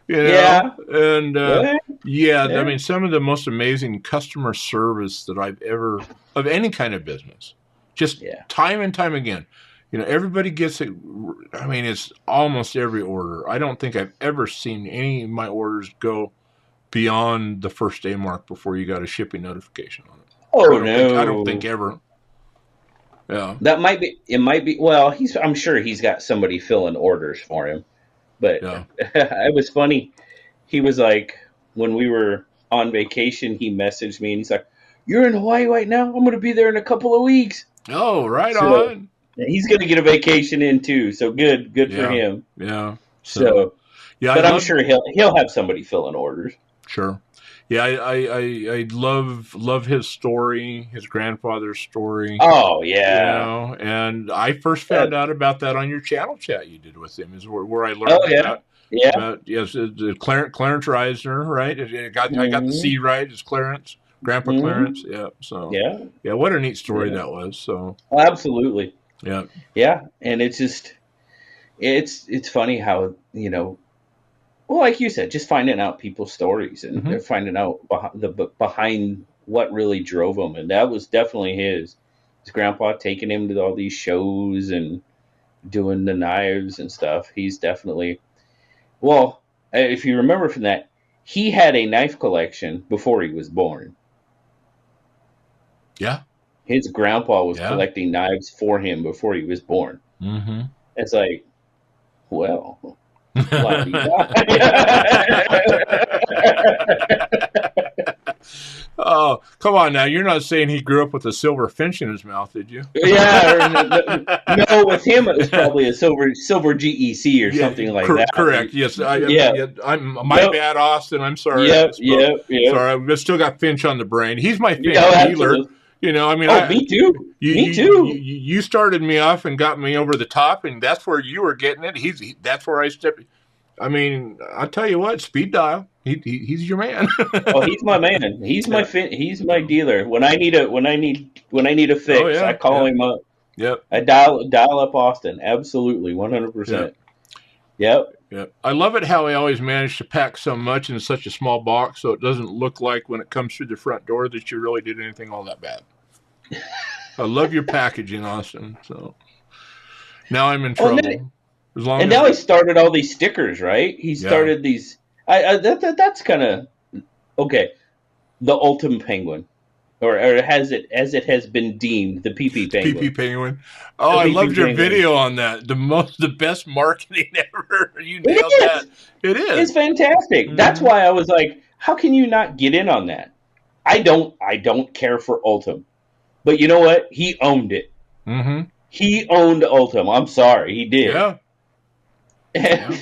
you know? Yeah. And Yeah. yeah, I Yeah. mean, some of the most amazing customer service that I've ever, of any kind of business, just Yeah. time and time again. You know, everybody gets it. I mean, it's almost every order. I don't think I've ever seen any of my orders go beyond the first day mark before you got a shipping notification on it. Oh I don't think no. ever. Yeah. That might be. It might be. Well, I'm sure he's got somebody filling orders for him. But Yeah. it was funny. He was like, when we were on vacation, he messaged me and he's like, "You're in Hawaii right now. I'm going to be there in a couple of weeks." Oh, right So on. he's going to get a vacation in too. So good for Yeah. him. Yeah. So, So, yeah, I but I'm love. sure he'll have somebody filling orders. Sure. Yeah, I love his story, his grandfather's story. Oh You yeah. know, and I first Uh, found out about that on your channel chat you did with him. Is where I oh learned yeah. Yeah. about yes, Clarence Reisner, right? I got the Hmm. C right. It's Clarence, Grandpa Clarence. Hmm. Yeah. So Yeah. yeah, what a neat story Yeah. that was. So Absolutely. yeah. Yeah. And it's funny how well, like you said, just finding out people's stories and Mm-hmm. finding out behind what really drove them, and that was definitely his grandpa taking him to all these shows and doing the knives and stuff. He's definitely well, if you remember from that, he had a knife collection before he was born. Yeah. His grandpa was Yeah. collecting knives for him before he was born. Mm-hmm. It's like, well, la di da. Oh, come on now. You're not saying he grew up with a silver finch in his mouth, did you? Yeah, no, with him it was probably a silver GEC or Yeah, something like that. correct. Yes, Yeah, I'm my yep, bad, Austin. I'm sorry I yep, misspoke. yep, yep. Sorry, I've still got Finch on the brain. He's my Yeah, Finch dealer. absolutely. You know, I mean, Oh, me too. Me too. you started me off and got me over the top, and that's where you were getting it. That's where I stepped. I mean, I'll tell you what, speed dial. He's your man. Oh, he's my man. Yeah. He's my dealer. When I need a Oh fix, I yeah, call yeah, him up. yep, I dial up Austin. Absolutely, yeah. 100%. Yep. Yeah, I love it how he always managed to pack so much in such a small box, so it doesn't look like when it comes through the front door that you really did anything all that bad. I love your packaging, Austin. So now I'm in Oh, trouble. As long and as now he started all these stickers, right? He yeah, started these. That's kind of okay. The ultimate penguin, or as it has been deemed, the PP PP penguin. Penguin. Oh, The I PP loved your penguin. video on that. The best marketing ever. You It nailed that. is. It It's is. fantastic. That's Mm-hmm. why I was like, how can you not get in on that? I don't care for Ultim. But you know what? He owned it. Mm-hmm. He owned Ultim. I'm sorry, he did. Yeah. Yeah.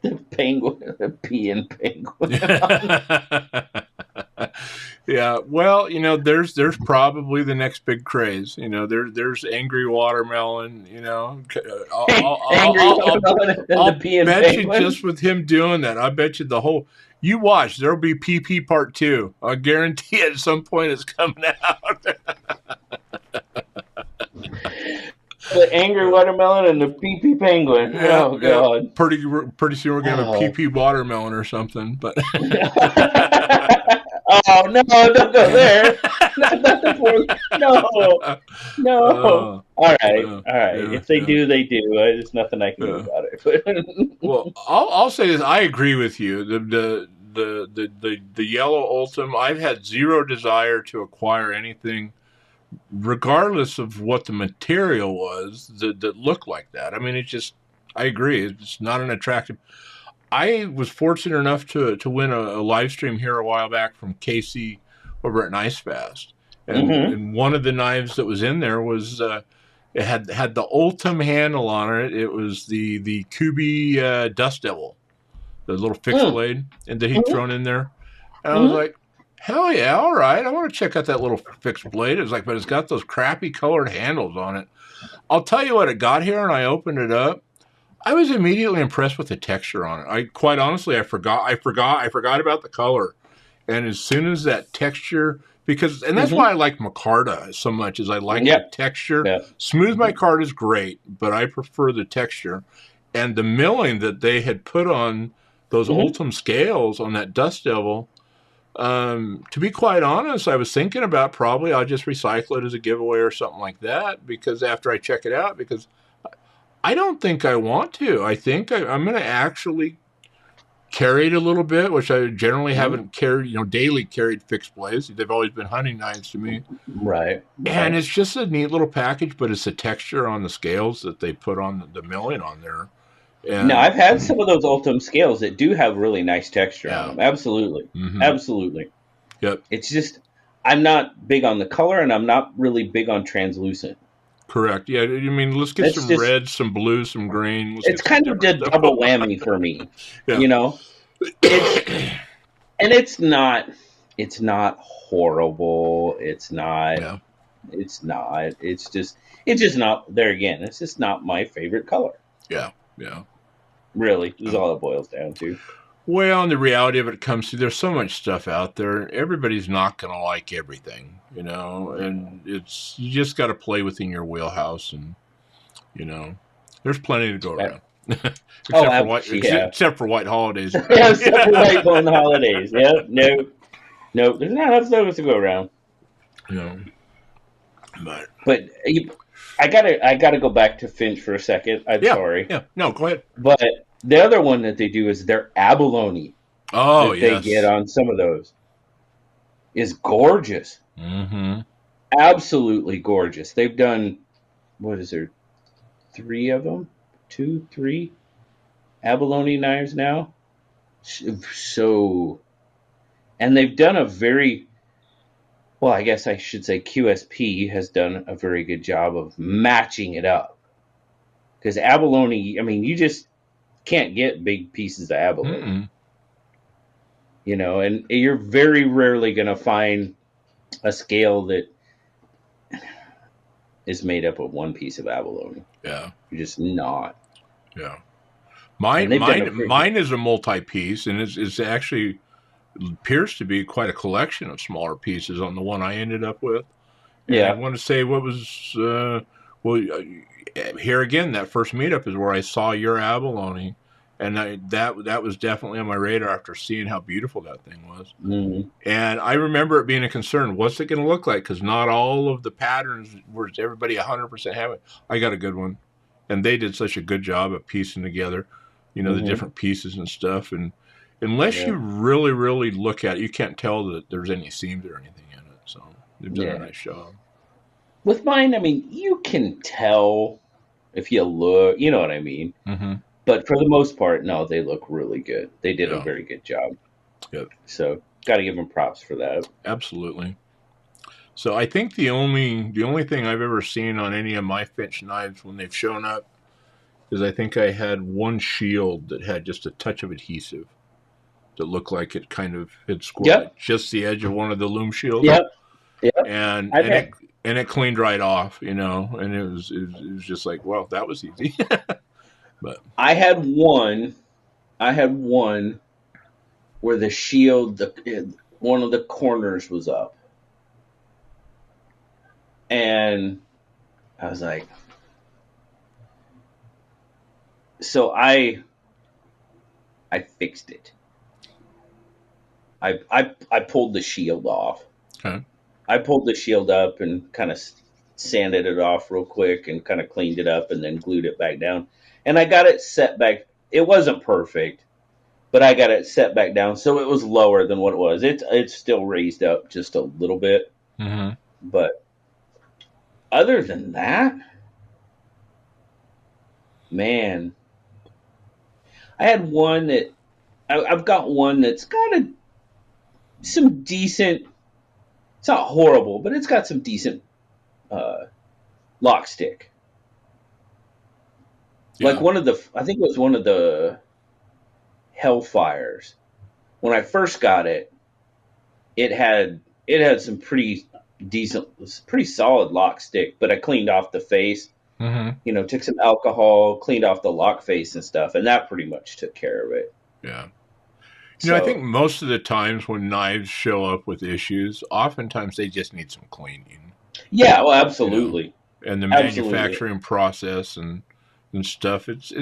The penguin, the peeing penguin. Yeah, well, you know, there's probably the next big craze. You know, there's angry watermelon. You know, Angry watermelon and the I'll peeing bet you penguin. just with him doing that, I bet you the whole. You watch, there'll be PP Part 2. I guarantee at some point it's coming out. The angry watermelon and the pee penguin. Yeah, Oh yeah. god. Pretty soon we're gonna have a Oh. PP watermelon or something. But Oh no! Don't go there. Not the fourth. No, no. uh, All right, yeah, all right. yeah, If they yeah. do, they do. There's nothing I can do Yeah. about it. Well, I'll say this. I agree with you. The yellow Ultim. I've had zero desire to acquire anything, regardless of what the material was that looked like that. I mean, it's just. I agree. It's not an attractive. I was fortunate enough to win a live stream here a while back from Casey over at Nice Fast, Mm-hmm. and one of the knives that was in there was It had the Ultim handle on it. It was the Kubi Dust Devil, the little fixed blade, and that he'd thrown in there. And I was like, hell yeah, all right. I want to check out that little fixed blade. It was like, but it's got those crappy colored handles on it. I'll tell you what, it got here and I opened it up. I was immediately impressed with the texture on it. I quite honestly, I forgot about the color. And as soon as that texture, and that's why I like micarta so much, is I like the texture. Yeah. Smooth micarta is great, but I prefer the texture. And the milling that they had put on those Ultim scales on that Dust Devil, to be quite honest, I was thinking about probably I'll just recycle it as a giveaway or something like that, because after I check it out, because I don't think I want to. I think I'm going to actually carry it a little bit, which I generally haven't carried, daily carried fixed blades. They've always been hunting knives to me. Right. And it's just a neat little package, but it's the texture on the scales that they put on the milling on there. And now, I've had some of those Ultim scales that do have really nice texture on them. Absolutely. Absolutely. Yep. It's just, I'm not big on the color, and I'm not really big on translucent. Correct. Yeah, I mean, let's get some red, some blue, some green. It's kind of a double whammy for me, and it's not horrible. It's not. It's just not. There again, it's just not my favorite color. Yeah. Really, is all it boils down to. Well, and the reality of it comes to, there's so much stuff out there. Everybody's not going to like everything, and you just got to play within your wheelhouse, and, there's plenty to go around. Except for white holidays. Except for white on the holidays. Yeah, no, there's not enough stuff to go around. But I gotta go back to Finch for a second. I'm sorry. Yeah, no, go ahead. But the other one that they do is their abalone. Oh, that they get on some of those is gorgeous. Absolutely gorgeous. They've done, what is there, 3 of them? 2, 3 abalone knives now. So, and they've done a very, well, I guess I should say QSP has done a very good job of matching it up. Because abalone, I mean, you just can't get big pieces of abalone. And you're very rarely going to find a scale that is made up of one piece of abalone. Yeah. You're just not. Yeah. Mine is a multi-piece, and it's actually appears to be quite a collection of smaller pieces on the one I ended up with. And I want to say what was, here again, that first meetup is where I saw your abalone, and that was definitely on my radar after seeing how beautiful that thing was. And I remember it being a concern. What's it going to look like? Because not all of the patterns were everybody 100% having. I got a good one, and they did such a good job of piecing together, the different pieces and stuff. And unless you really, really look at it, you can't tell that there's any seams or anything in it. So they've done a nice job. With mine, I mean, you can tell if you look, you know what I mean? But for the most part, no, they look really good. They did a very good job. Yep. So got to give them props for that. Absolutely. So I think the only thing I've ever seen on any of my Finch knives when they've shown up is I think I had one shield that had just a touch of adhesive that looked like it kind of had scored just the edge of one of the loom shields. Yep. And it cleaned right off, and it was just like, well, that was easy. But I had one where the shield, one of the corners was up, and I was like, so I fixed it. I pulled the shield off. Okay. I pulled the shield up and kind of sanded it off real quick and kind of cleaned it up and then glued it back down. And I got it set back. It wasn't perfect, but I got it set back down so it was lower than what it was. It's still raised up just a little bit. But other than that, man, I had one that I've got one that's got some decent. It's not horrible, but it's got some decent lock stick. Like Yeah. I think it was one of the Hellfires. When I first got it, it had some pretty decent, pretty solid lock stick, but I cleaned off the face. Mm-hmm. Took some alcohol, cleaned off the lock face and stuff, and that pretty much took care of it. Yeah. I think So most of the times when knives show up with issues, oftentimes they just need some cleaning, yeah, well, you know, absolutely, and the absolutely. manufacturing process and stuff. It's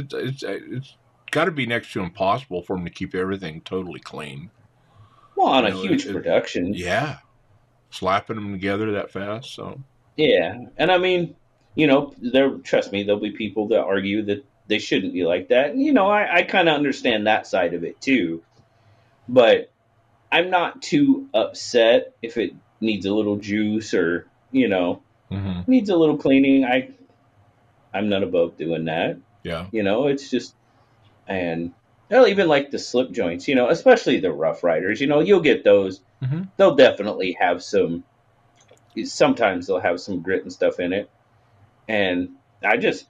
got to be next to impossible for them to keep everything totally clean. Well, on You a know, huge production, yeah, slapping them together that fast. So yeah, and I mean, trust me, there'll be people that argue that they shouldn't be like that. And, I kind of understand that side of it too, but I'm not too upset if it needs a little juice or mm-hmm. needs a little cleaning. I'm not above doing that. Yeah, It's just and they'll even like the slip joints. Especially the Rough Riders. You'll get those. mm-hmm. They'll definitely have some. Sometimes they'll have some grit and stuff in it, and I just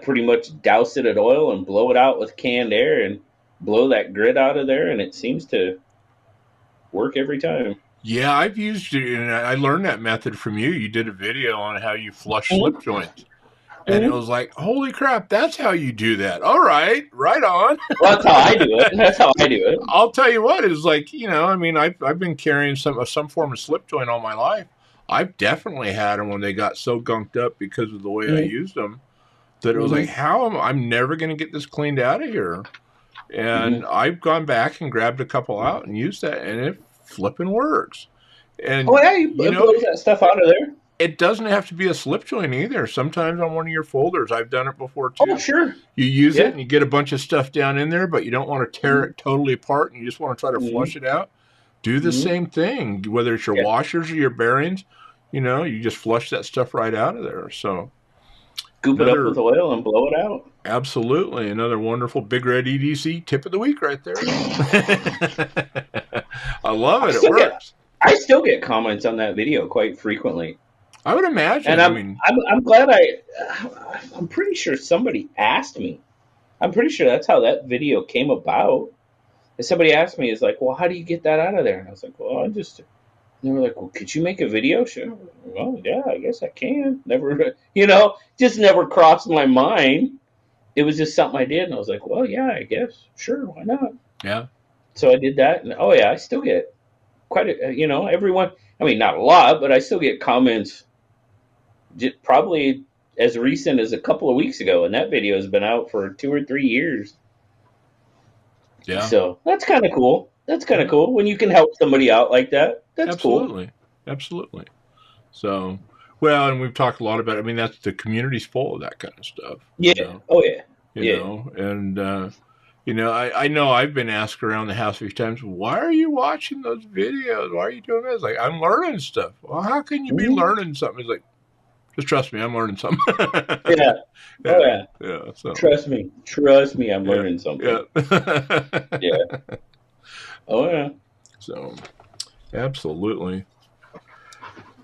pretty much douse it in oil and blow it out with canned air and blow that grit out of there, and it seems to work every time. Yeah, I've used it, and I learned that method from you. You did a video on how you flush slip Mm-hmm. joints. And it Mm-hmm. was like, holy crap, that's how you do that. All right on. Well, that's how I do it. That's how I do it. I'll tell you what, it's like, I mean, I've been carrying some form of slip joint all my life. I've definitely had them when they got so gunked up because of the way I Mm-hmm. used them that it was like, Mm-hmm. I'm never going to get this cleaned out of here. And Mm-hmm. I've gone back and grabbed a couple out and used that, and it flipping works. Oh And, yeah, it blows that stuff out of there. it doesn't have to be a slip joint either. Sometimes on one of your folders, I've done it before Oh too. sure. You use it Yeah. and you get a bunch of stuff down in there, but you don't want to tear Mm-hmm. it totally apart and you just want to try to Mm-hmm. flush it out. Do the Mm-hmm. same thing, whether it's your Yeah. washers or your bearings. You just flush that stuff right out of there. So Scoop it up with another, oil and blow it out. absolutely, another wonderful Big Red EDC tip of the week right there. I love I it. It still get works. I still get comments on that video quite frequently, I would and imagine. I mean, I'm glad I'm pretty sure somebody asked me. I'm pretty sure that's how that video came about. And somebody asked me, "Is like, well, how do you get that out of there?" And I was like, "Well, I just." And they were like, "Well, could you make a video?" Sure. Well, yeah, I guess I can. Never, just never crossed my mind. It was just something I did, and I was like, "Well, yeah, I guess, sure, why not?" yeah. So I did that, and oh yeah, I still get quite a, everyone. I mean, not a lot, but I still get comments. Probably as recent as a couple of weeks ago, and that video has been out for 2 or 3 years. Yeah. So that's kind of cool. That's kind of Yeah. cool when you can help somebody out like that. That's cool. Absolutely. Absolutely. So, well, and we've talked a lot about, I mean, that's the community's full of that kind of stuff, Yeah. Oh yeah. Yeah. and, I know I've been asked around the house a few times, why are you watching those videos? Why are you doing this? Like, I'm learning stuff. Well, how can you be Mhm. learning something? It's like, just trust me, I'm learning something. Yeah. Oh Yeah. yeah. Yeah. So, Trust me. Trust me. I'm yeah. learning something. Yeah. Yeah. Oh yeah. So, absolutely.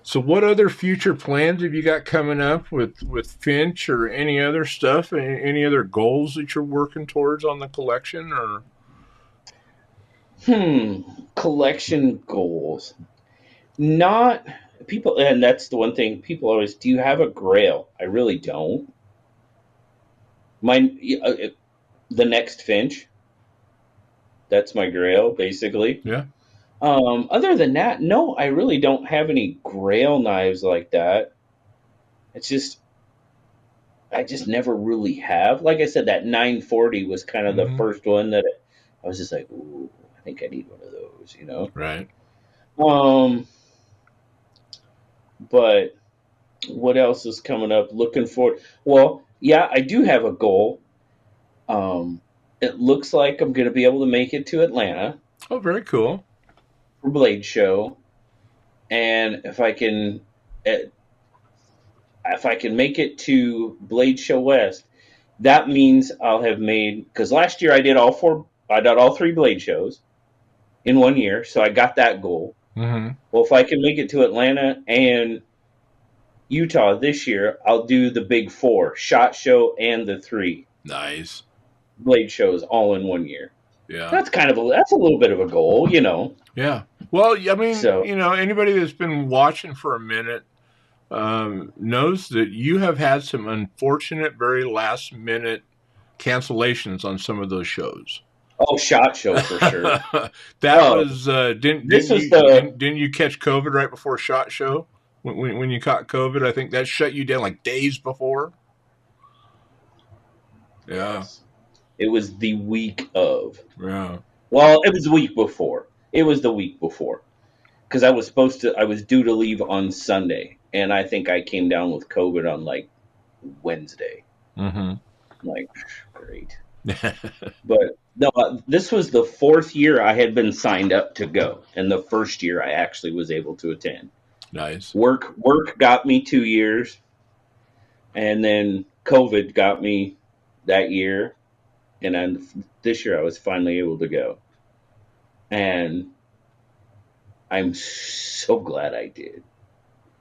So, what other future plans have you got coming up with Finch or any other stuff? Any other goals that you're working towards on the collection? Or Collection goals. Not people, and that's the one thing people always. Do you have a Grail? I really don't. Mine, the next Finch. That's my Grail, basically. yeah, Other than that, no, I really don't have any Grail knives like that. It's just I just never really have. Like I said, that 940 was kind of the mm-hmm. first one that I was just like, ooh, I think I need one of those. Right. Um, but what else is coming up? Looking forward. Well, yeah, I do have a goal. It looks like I'm going to be able to make it to Atlanta Oh, very cool. for Blade Show, and eh, if I can make it to Blade Show West, that means I'll have made, because last year I did all three Blade shows in 1 year, so I got that goal. Mm-hmm. Well, if I can make it to Atlanta and Utah this year, I'll do the big 4 SHOT Show and the 3 Nice. blade shows all in 1 year. Yeah. That's a little bit of a goal, you know. Yeah. Well, I mean, So, you know, anybody that's been watching for a minute knows that you have had some unfortunate, very last minute cancellations on some of those shows. oh, SHOT Show for sure. That was didn't you catch COVID right before SHOT Show? When you caught COVID, I think that shut you down like days before. Yeah. It was the week of. Yeah. Well, it was the week before. It was the week before. Because I was due to leave on Sunday, and I think I came down with COVID on like Wednesday. Mm-hmm. Like, great. But no, this was the 4th year I had been signed up to go, and the first year I actually was able to attend. Nice. Work got me 2 years, and then COVID got me that year, and then this year I was finally able to go, and I'm so glad I did.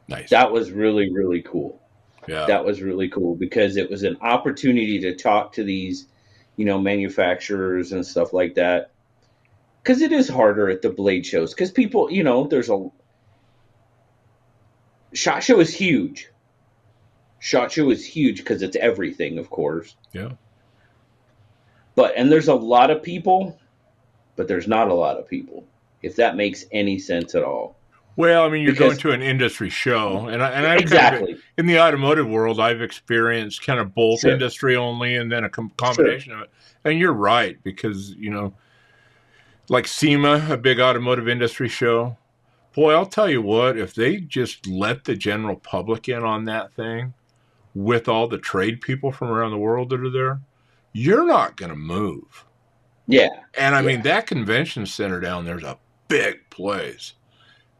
Nice. That was really, really cool. Yeah. That was really cool because it was an opportunity to talk to these, you know, manufacturers and stuff like that. Because it is harder at the blade shows. Because people, you know, SHOT Show is huge. SHOT Show is huge because it's everything, of course. Yeah. And there's a lot of people, but there's not a lot of people, if that makes any sense at all. Well, I mean, you're going to an industry show, and I exactly in the automotive world, I've experienced kind of both sure. industry only and then a combination of it. And you're right, because, you know, like SEMA, a big automotive industry show, boy, I'll tell you what, if they just let the general public in on that thing with all the trade people from around the world that are there, you're not going to move. Yeah. And I mean, that convention center down there's a big place.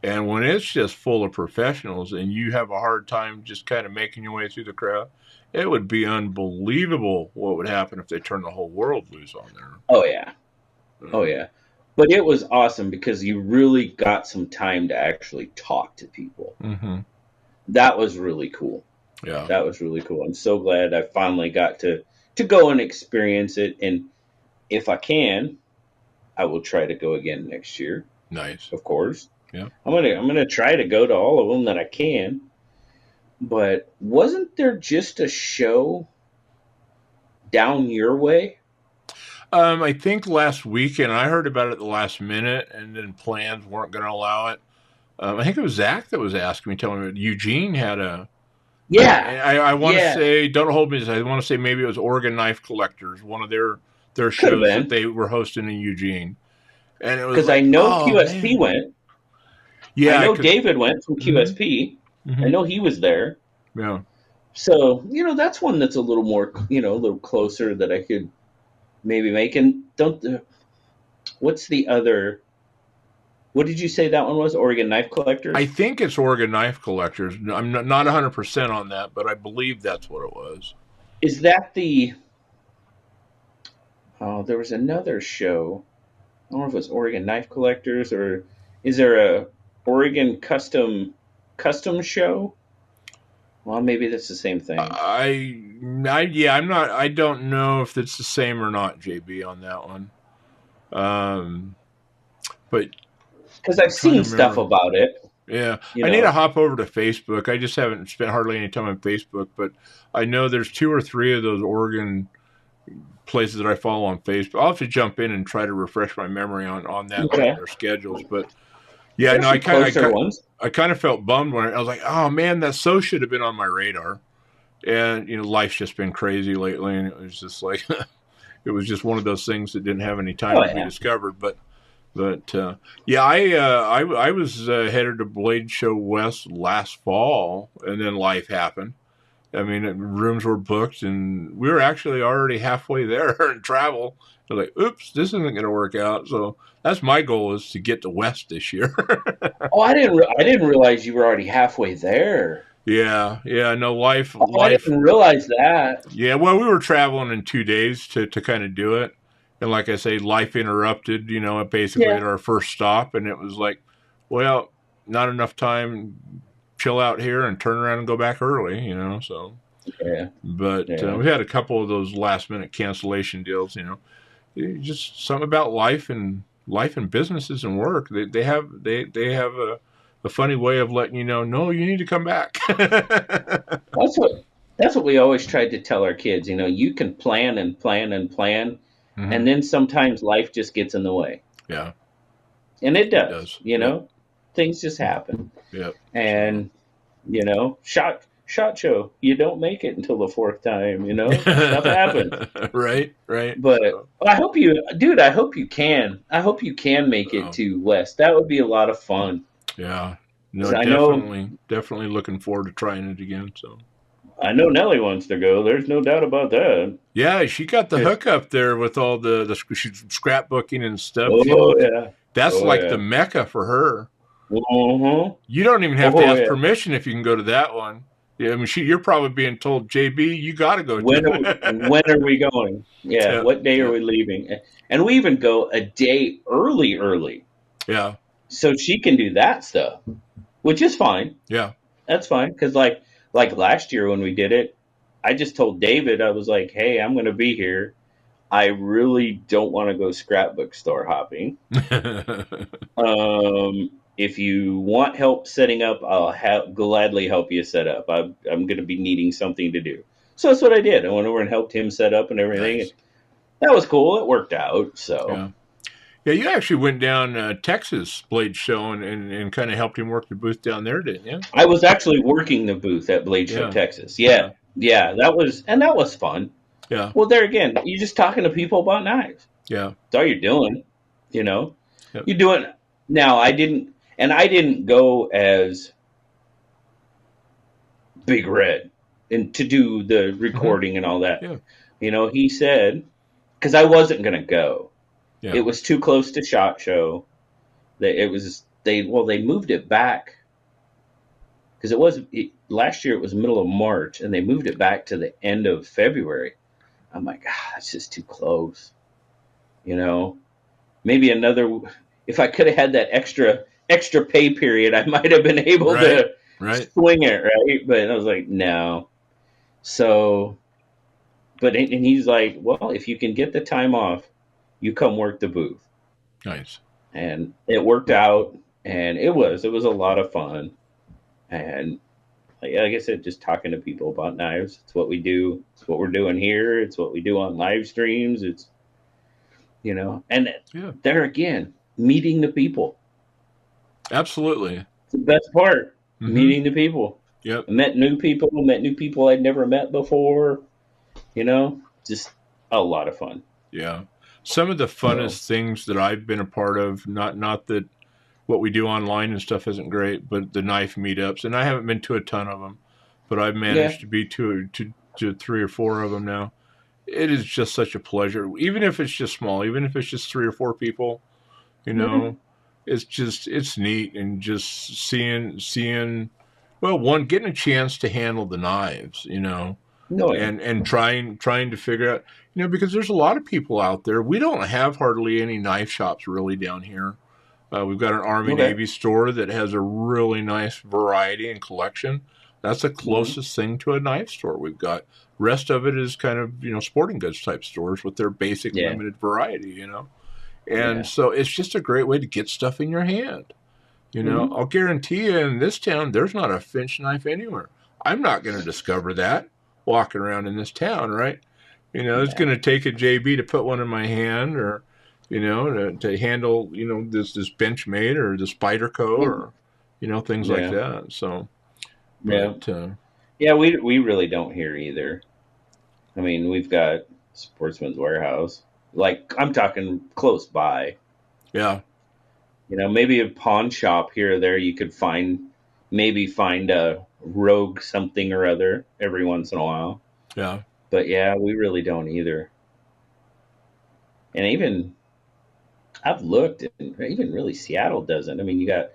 And when it's just full of professionals and you have a hard time just kind of making your way through the crowd, it would be unbelievable what would happen if they turned the whole world loose on there. Oh, yeah. Oh, yeah. But it was awesome because you really got some time to actually talk to people. Mm-hmm. That was really cool. Yeah. That was really cool. I'm so glad I finally got to go and experience it. And if I can, I will try to go again next year. Nice. Of course. Yeah. I'm gonna try to go to all of them that I can. But wasn't there just a show down your way? I think last weekend I heard about it at the last minute, and then plans weren't going to allow it. I think it was Zach that was asking me, telling me that Eugene had a. Yeah. I want to say, don't hold me to this, I want to say maybe it was Oregon Knife Collectors, one of their shows that they were hosting in Eugene. And it was because I know QSP went. Yeah, I know David went from QSP. Mm-hmm. I know he was there. Yeah. So, you know, that's one that's a little more, you know, a little closer that I could maybe make. And what's the other? What did you say that one was? Oregon Knife Collectors? I think it's Oregon Knife Collectors. I'm not 100% on that, but I believe that's what it was. Is that the? Oh, there was another show. I don't know if it was Oregon Knife Collectors or is there a Oregon custom show? Well, maybe that's the same thing. I'm not. I don't know if it's the same or not, JB, on that one. But because I've seen stuff about it. Yeah, I need to hop over to Facebook. I just haven't spent hardly any time on Facebook, but I know there's 2 or 3 of those Oregon places that I follow on Facebook. I'll have to jump in and try to refresh my memory on that, their schedules. But yeah, no, I kind of felt bummed when I was like, oh man, that so should have been on my radar. And you know, life's just been crazy lately, and it was just like it was just one of those things that didn't have any time to be discovered. But yeah, I was headed to Blade Show West last fall, and then life happened. I mean, rooms were booked, and we were actually already halfway there in travel. I was like, oops, this isn't going to work out. So that's my goal, is to get to West this year. Oh, I didn't realize you were already halfway there. Yeah, no, life. I didn't realize that. Yeah, well, we were traveling in 2 days to kind of do it. And like I say, life interrupted, you know, basically at our first stop. And it was like, well, not enough time chill out here and turn around and go back early, you know. So, Yeah. but Yeah. we had a couple of those last minute cancellation deals, you know. Just something about life and businesses and work. They have a funny way of letting you know, no, you need to come back. That's what we always tried to tell our kids. You know, you can plan and plan and plan, and then sometimes life just gets in the way. Yeah, and it does. It does. You know, things just happen. Yeah, and you know, shot show. You don't make it until the fourth time. You know, stuff happens. Right. But I hope you, dude. I hope you can. I hope you can make it to West. That would be a lot of fun. Yeah. No, I definitely looking forward to trying it again. So I know Nellie wants to go. There's no doubt about that. Yeah, she got the hook up there with all the she's scrapbooking and stuff. Oh, yeah. That's the Mecca for her. Uh-huh. You don't even have to ask permission if you can go to that one. Yeah, I mean, you're probably being told, JB, you got to go. When are we going? Yeah, what day are we leaving? And we even go a day early. Yeah. So she can do that stuff, which is fine. Yeah. That's fine. Because like last year when we did it, I just told David, I was like, hey, I'm going to be here. I really don't want to go scrapbook store hopping. If you want help setting up, I'll gladly help you set up. I'm going to be needing something to do. So that's what I did. I went over and helped him set up and everything. Nice. That was cool. It worked out. So yeah, you actually went down Texas Blade Show and kind of helped him work the booth down there, didn't you? I was actually working the booth at Blade Show, Texas. Yeah, that was fun. Yeah. Well, there again, you're just talking to people about knives. Yeah. That's all you're doing. You know, you're doing. Now, I didn't go as Big Red and to do the recording and all that. Yeah. You know, he said, because I wasn't going to go. Yeah. It was too close to SHOT Show. They moved it back because last year it was middle of March and they moved it back to the end of February. I'm like, that's just too close. You know, maybe if I could have had that extra pay period, I might have been able to swing it, right? But I was like, no. So, and he's like, well, if you can get the time off, you come work the booth. Nice. And it worked out, and it was a lot of fun. And like I said, just talking to people about knives. It's what we do. It's what we're doing here. It's what we do on live streams. It's, you know, and there again, meeting the people. Absolutely. It's the best part, meeting the people. Yep. I met new people I'd never met before. You know, just a lot of fun. Yeah. Some of the funnest things that I've been a part of, not that what we do online and stuff isn't great, but the knife meetups, and I haven't been to a ton of them, but I've managed to be to 3 or 4 of them now. It is just such a pleasure, even if it's just small, even if it's just 3 or 4 people, you know, it's neat. And just seeing, well, one, getting a chance to handle the knives, you know, and trying to figure out, you know, because there's a lot of people out there. We don't have hardly any knife shops really down here. We've got an Army Navy store that has a really nice variety and collection. That's the closest thing to a knife store we've got. Rest of it is kind of, you know, sporting goods type stores with their basic limited variety, you know. And so it's just a great way to get stuff in your hand. You know, I'll guarantee you in this town, there's not a Finch knife anywhere. I'm not going to discover that walking around in this town, right? You know, it's going to take a JB to put one in my hand, or, you know, to handle, you know, this Benchmade or the Spyderco or, you know, things like that. So, but, we really don't here either. I mean, we've got Sportsman's Warehouse. Like, I'm talking close by. Yeah. You know, maybe a pawn shop here or there you could find a rogue something or other every once in a while. Yeah. But we really don't either. And even I've looked, and even really Seattle doesn't. I mean, you got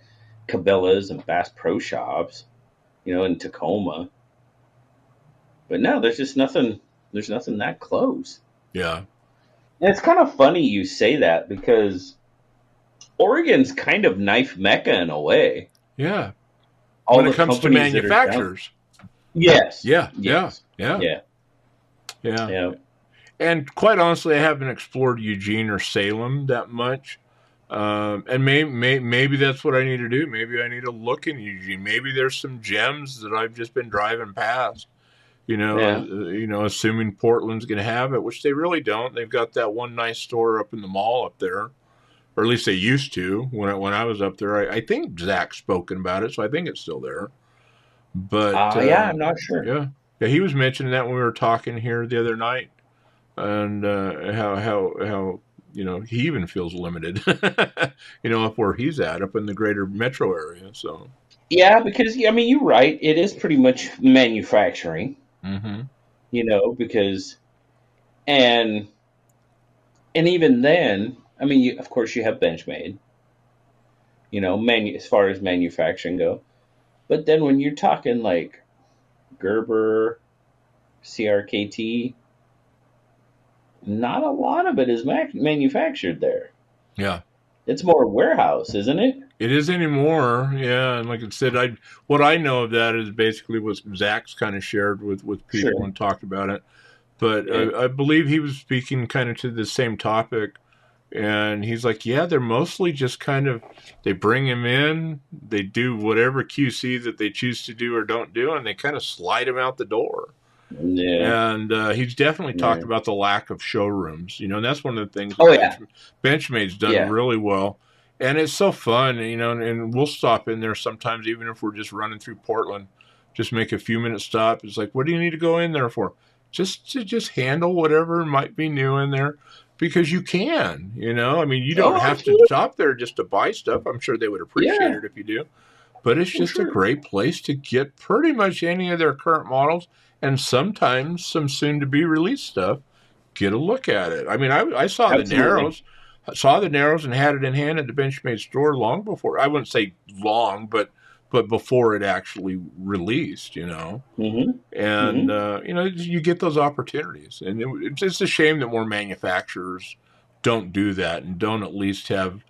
Cabela's and Bass Pro Shops, you know, in Tacoma. But no, there's just nothing. There's nothing that close. Yeah. And it's kind of funny you say that, because Oregon's kind of knife mecca in a way. Yeah. all when it the comes to companies that are down. manufacturers. Yes. Yeah, Yes. yeah, Yeah. yeah. Yeah. And quite honestly, I haven't explored Eugene or Salem that much. And maybe that's what I need to do. Maybe I need to look in Eugene. Maybe there's some gems that I've just been driving past. Yeah. Assuming Portland's going to have it, which they really don't. They've got that one nice store up in the mall up there, or at least they used to when I was up there. I think Zach's spoken about it, so I think it's still there. But Yeah, I'm not sure. yeah, he was mentioning that when we were talking here the other night, and how he even feels limited, up where he's at, up in the greater metro area. So Yeah, because I mean, you're right. It is pretty much manufacturing. mm-hmm. Because and even then, I mean, of course, you have Benchmade. As far as manufacturing go, but then when you're talking like Gerber, CRKT, not a lot of it is manufactured there. Yeah. It's more warehouse, isn't it? It is anymore, yeah. And like I said, what I know of that is basically what Zach's kind of shared with people Sure. and talked about it. But Yeah. I believe he was speaking kind of to the same topic. And he's like, yeah, they're mostly just kind of, they bring him in, they do whatever QC that they choose to do or don't do, and they kind of slide him out the door. Yeah. And he's definitely talked about the lack of showrooms, and that's one of the things Benchmade's done really well. And it's so fun, and we'll stop in there sometimes, even if we're just running through Portland, just make a few minute stop. It's like, what do you need to go in there for? Just to handle whatever might be new in there, because you can, I mean, you don't have to stop there just to buy stuff. I'm sure they would appreciate it if you do. But it's just a great place to get pretty much any of their current models, and sometimes some soon-to-be released stuff. Get a look at it. I mean, I saw the Narrows. I saw the Narrows and had it in hand at the Benchmade store long before. I wouldn't say long, but before it actually released, Mm-hmm. And, you get those opportunities. And it's a shame that more manufacturers don't do that and don't at least have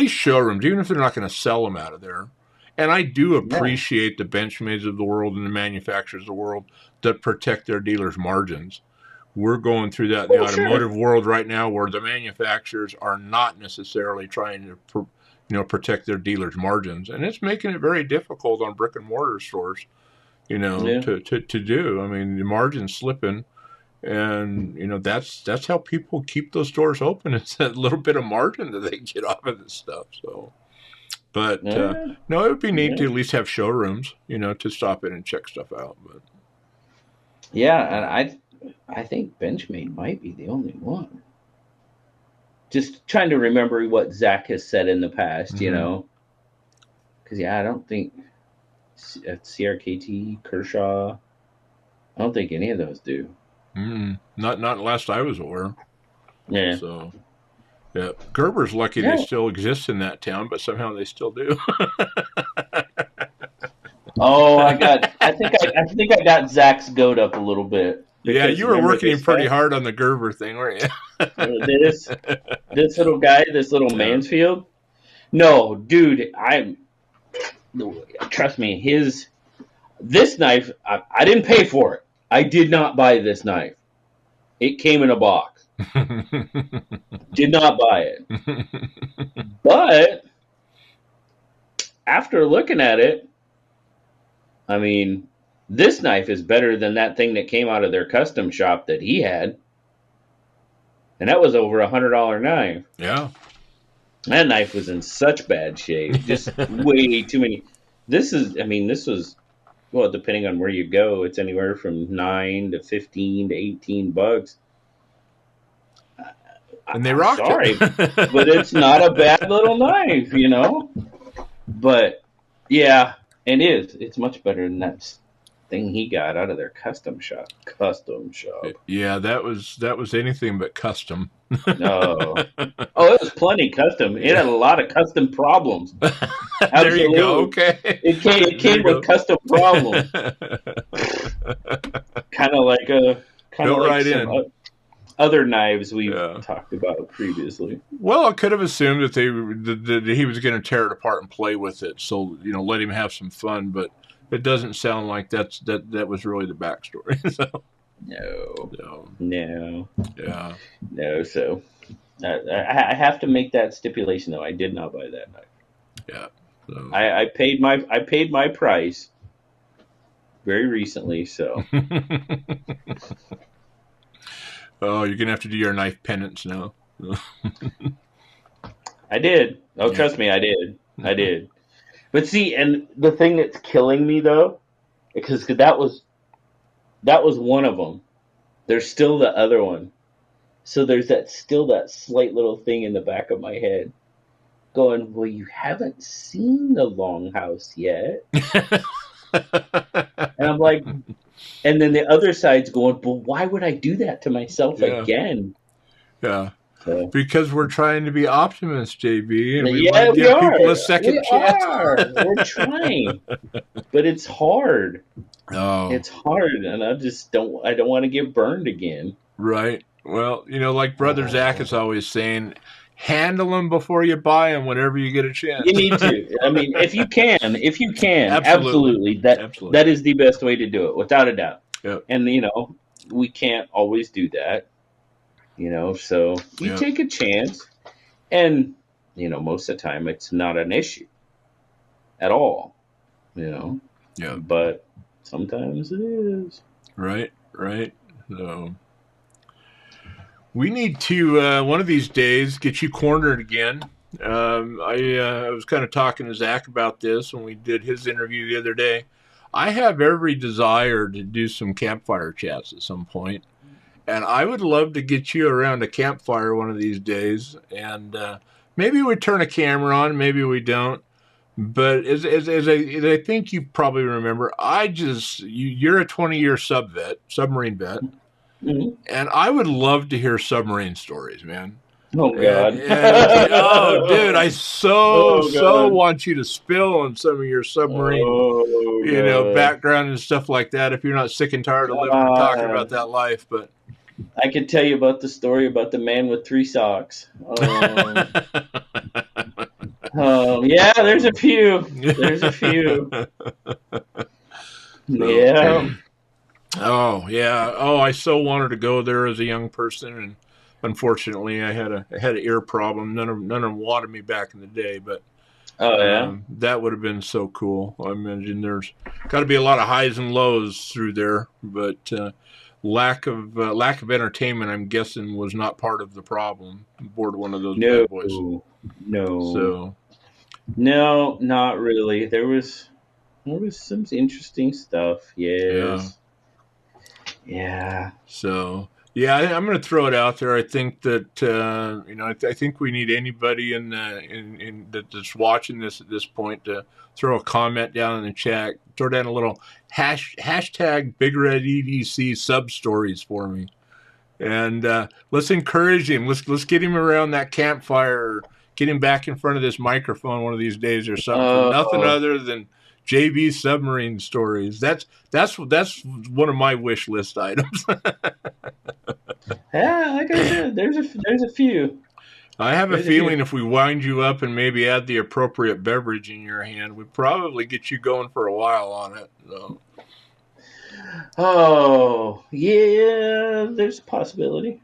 showrooms, even if they're not going to sell them out of there. And I do appreciate the Benchmades of the world and the manufacturers of the world that protect their dealers' margins. We're going through that in the automotive world right now, where the manufacturers are not necessarily trying to protect their dealers' margins, and it's making it very difficult on brick and mortar stores, to do. I mean, the margin's slipping, and that's how people keep those stores open. It's that little bit of margin that they get off of this stuff. So, but no, it would be neat to at least have showrooms, to stop in and check stuff out. But and I think Benchmade might be the only one. Just trying to remember what Zach has said in the past, because I don't think CRKT, Kershaw, I don't think any of those do. Not last I was aware. Yeah. So, yeah, Gerber's lucky they still exist in that town, but somehow they still do. I think I got Zach's goat up a little bit. Yeah, you were working him pretty hard on the Gerber thing, weren't you? this little guy, this little Mansfield. No, dude, trust me. This knife, I didn't pay for it. I did not buy this knife. It came in a box. Did not buy it. But after looking at it, I mean, this knife is better than that thing that came out of their custom shop that he had. And that was over $100 knife. Yeah. That knife was in such bad shape. Just way too many. This was, well, depending on where you go, it's anywhere from $9 to $15 to $18. And they rocked it. But it's not a bad little knife, But, yeah, it's much better than that thing he got out of their custom shop. Yeah, that was anything but custom. No. Oh, it was plenty custom. It had a lot of custom problems. There you go. Okay. It came with custom problems. Kind of like other knives we've talked about previously. Well, I could have assumed that that he was going to tear it apart and play with it, so let him have some fun. But it doesn't sound like that was really the backstory. So. No. Yeah. No. So I have to make that stipulation though. I did not buy that knife. Yeah. So. I paid my price very recently. So. Oh, you're gonna have to do your knife penance now. I did. Oh, trust me, I did. I did. But see, and the thing that's killing me though, because that was one of them. There's still the other one. So there's still that slight little thing in the back of my head going, well, you haven't seen the longhouse yet. And I'm like, and then the other side's going, well, why would I do that to myself again? Yeah. So. Because we're trying to be optimists, JB, and we want to give people a second chance. We're trying. But it's hard. Oh. It's hard, and I don't want to get burned again. Right. Well, like Brother Zach is always saying, handle them before you buy them whenever you get a chance. You need to. I mean, if you can, absolutely. That is the best way to do it, without a doubt. Yep. And, we can't always do that, so you take a chance. And, most of the time it's not an issue at all, Yeah. But sometimes it is. Right. So we need to one of these days get you cornered again. I was kind of talking to Zach about this when we did his interview the other day. I have every desire to do some campfire chats at some point, and I would love to get you around a campfire one of these days. And maybe we turn a camera on, maybe we don't. But as I think you probably remember, you're a 20-year submarine vet, and I would love to hear submarine stories, man. Oh God! Dude, I so want you to spill on some of your submarine, background and stuff like that. If you're not sick and tired of living and talking about that life, but I can tell you about the story about the man with 3 socks. Yeah, there's a few. Yeah. Oh, yeah. Oh, I so wanted to go there as a young person, and unfortunately, I had an ear problem. None of them wanted me back in the day, but that would have been so cool. I imagine there's got to be a lot of highs and lows through there, but lack of entertainment, I'm guessing, was not part of the problem aboard one of those bad boys. No. So. No, not really. There was some interesting stuff. Yes. Yeah. So, I'm going to throw it out there. I think that I think we need anybody that's watching this at this point to throw a comment down in the chat. Throw down a little hashtag BigRedEDC sub stories for me, and let's encourage him. Let's get him around that campfire. Get him back in front of this microphone one of these days or something. For nothing other than JB submarine stories. That's one of my wish list items. Yeah, like I said, there's a few. I have a feeling if we wind you up and maybe add the appropriate beverage in your hand, we'd probably get you going for a while on it. So. Oh, yeah, there's a possibility.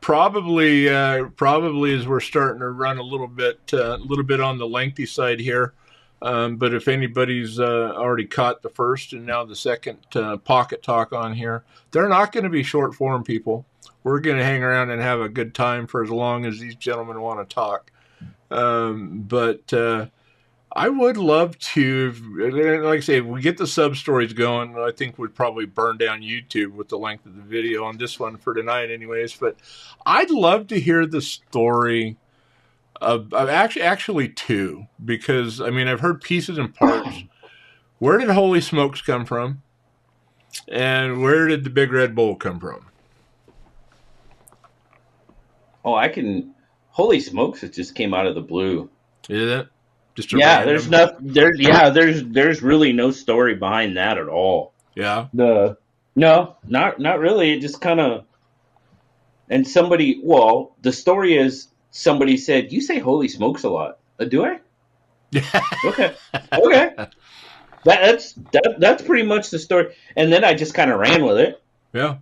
Probably as we're starting to run a little bit on the lengthy side here. But if anybody's already caught the first and now the second pocket talk on here, they're not going to be short form people. We're going to hang around and have a good time for as long as these gentlemen want to talk. But I would love to, like I say, if we get the sub stories going, I think we'd probably burn down YouTube with the length of the video on this one for tonight anyways. But I'd love to hear the story of actually 2, because, I mean, I've heard pieces and parts. Where did Holy Smokes come from? And where did the Big Red Bull come from? Oh, Holy Smokes, it just came out of the blue. Is it? Just there's really no story behind that at all. Yeah. No, not really. It just kind of, and somebody. Well, the story is somebody said, "You say holy smokes a lot." Do I? Okay, okay. That's pretty much the story. And then I just kind of ran with it. Yeah.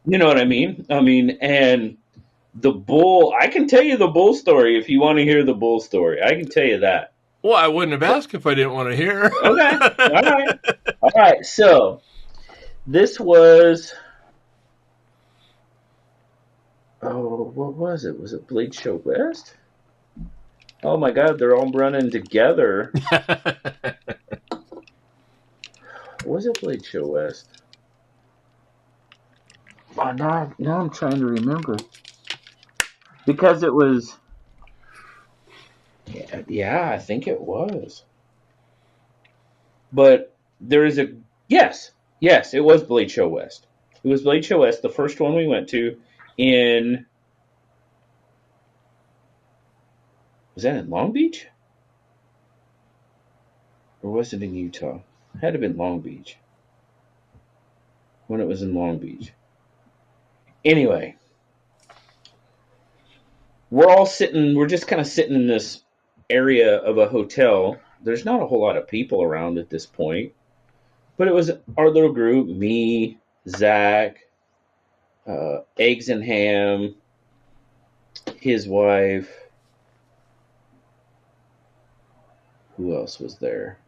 You know what I mean? I mean, and the bull. I can tell you the bull story if you want to hear the bull story. I can tell you that. Well, I wouldn't have asked if I didn't want to hear. Okay. All right. All right. So this was. Oh, what was it? Was it Blade Show West? Oh my God, they're all running together. Was it Blade Show West? Oh, now I'm trying to remember because it was. Yeah, I think it was. But there is a yes, it was Blade Show West. It was Blade Show West, the first one we went to in. Was that in Long Beach? Or was it in Utah? It had to have been Long Beach. When it was in Long Beach. Anyway, we're just kind of sitting in this area of a hotel. There's not a whole lot of people around at this point, but it was our little group, me, Zach, Eggs and Ham, his wife. Who else was there?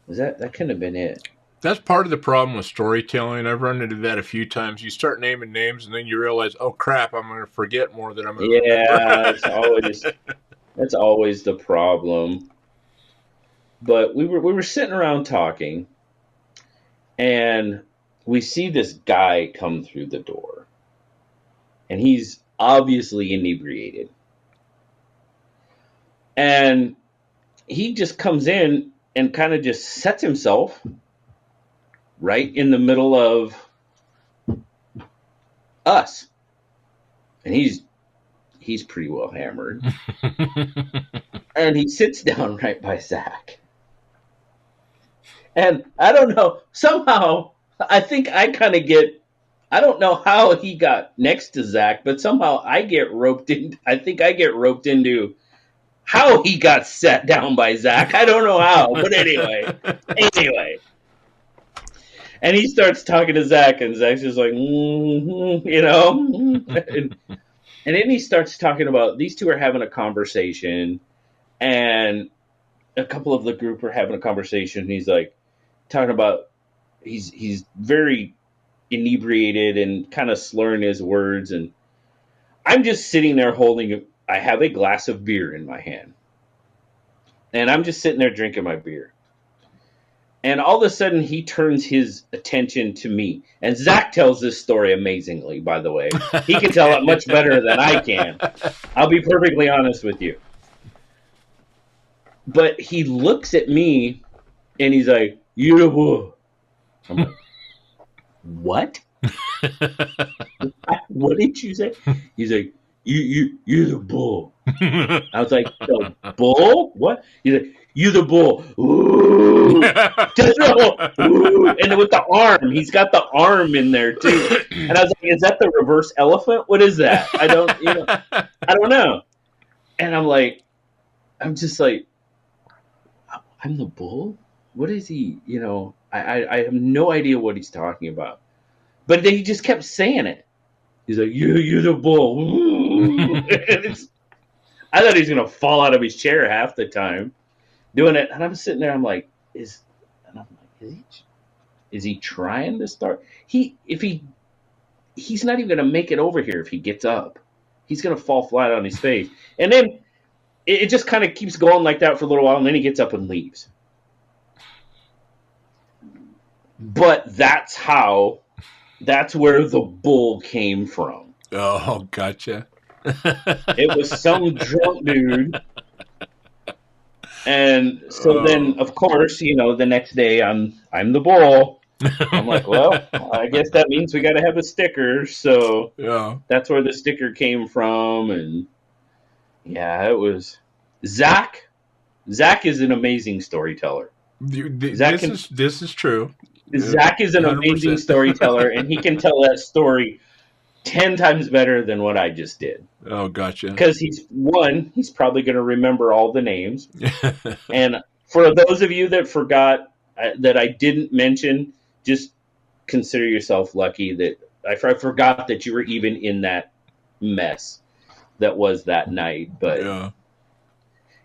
That couldn't have been it? That's part of the problem with storytelling. I've run into that a few times. You start naming names, and then you realize, oh crap, I'm going to forget more than I'm going to Yeah, remember. that's always the problem. But we were sitting around talking, and we see this guy come through the door, and he's obviously inebriated, and he just comes in and kind of just sets himself right in the middle of us, and he's pretty well hammered, and he sits down right by Zach. And I don't know, somehow I think I kind of get. I don't know how he got next to Zach, but somehow I get roped in. I think I get roped into how he got sat down by Zach. I don't know how, but anyway. And he starts talking to Zach, and Zach's just like, you know. And then he starts talking about these two are having a conversation, and a couple of the group are having a conversation. And he's like talking about he's very inebriated and kind of slurring his words, and I'm just sitting there holding. I have a glass of beer in my hand, and I'm just sitting there drinking my beer. And all of a sudden, he turns his attention to me. And Zach tells this story amazingly, by the way. He can tell it much better than I can. I'll be perfectly honest with you. But he looks at me, and he's like, "You the bull." I'm like, "What? What did you say?" He's like, "You're the bull." I was like, "The bull? What?" He's like, "You the bull." Ooh. Ooh. And with the arm, he's got the arm in there too. And I was like, "Is that the reverse elephant? What is that?" I don't know. And I'm just like, "I'm the bull? What is he? I have no idea what he's talking about." But then he just kept saying it. He's like, "You're the bull." I thought he was gonna fall out of his chair half the time doing it, and I'm sitting there. I'm like, is he trying to start? He's not even gonna make it over here if he gets up. He's gonna fall flat on his face, and then it just kind of keeps going like that for a little while, and then he gets up and leaves. But that's where the bull came from. Oh, gotcha. It was some drunk dude. And so then, of course, the next day I'm the bull. I'm like, well, I guess that means we got to have a sticker. So Yeah. that's where the sticker came from. And yeah, it was Zach. Zach is an amazing storyteller. This is true. Zach is an amazing 100%. storyteller, and he can tell that story 10 times better than what I just did. Oh, gotcha. Because he's probably going to remember all the names. And for those of you that forgot that I didn't mention, just consider yourself lucky that I forgot that you were even in that mess that was that night. But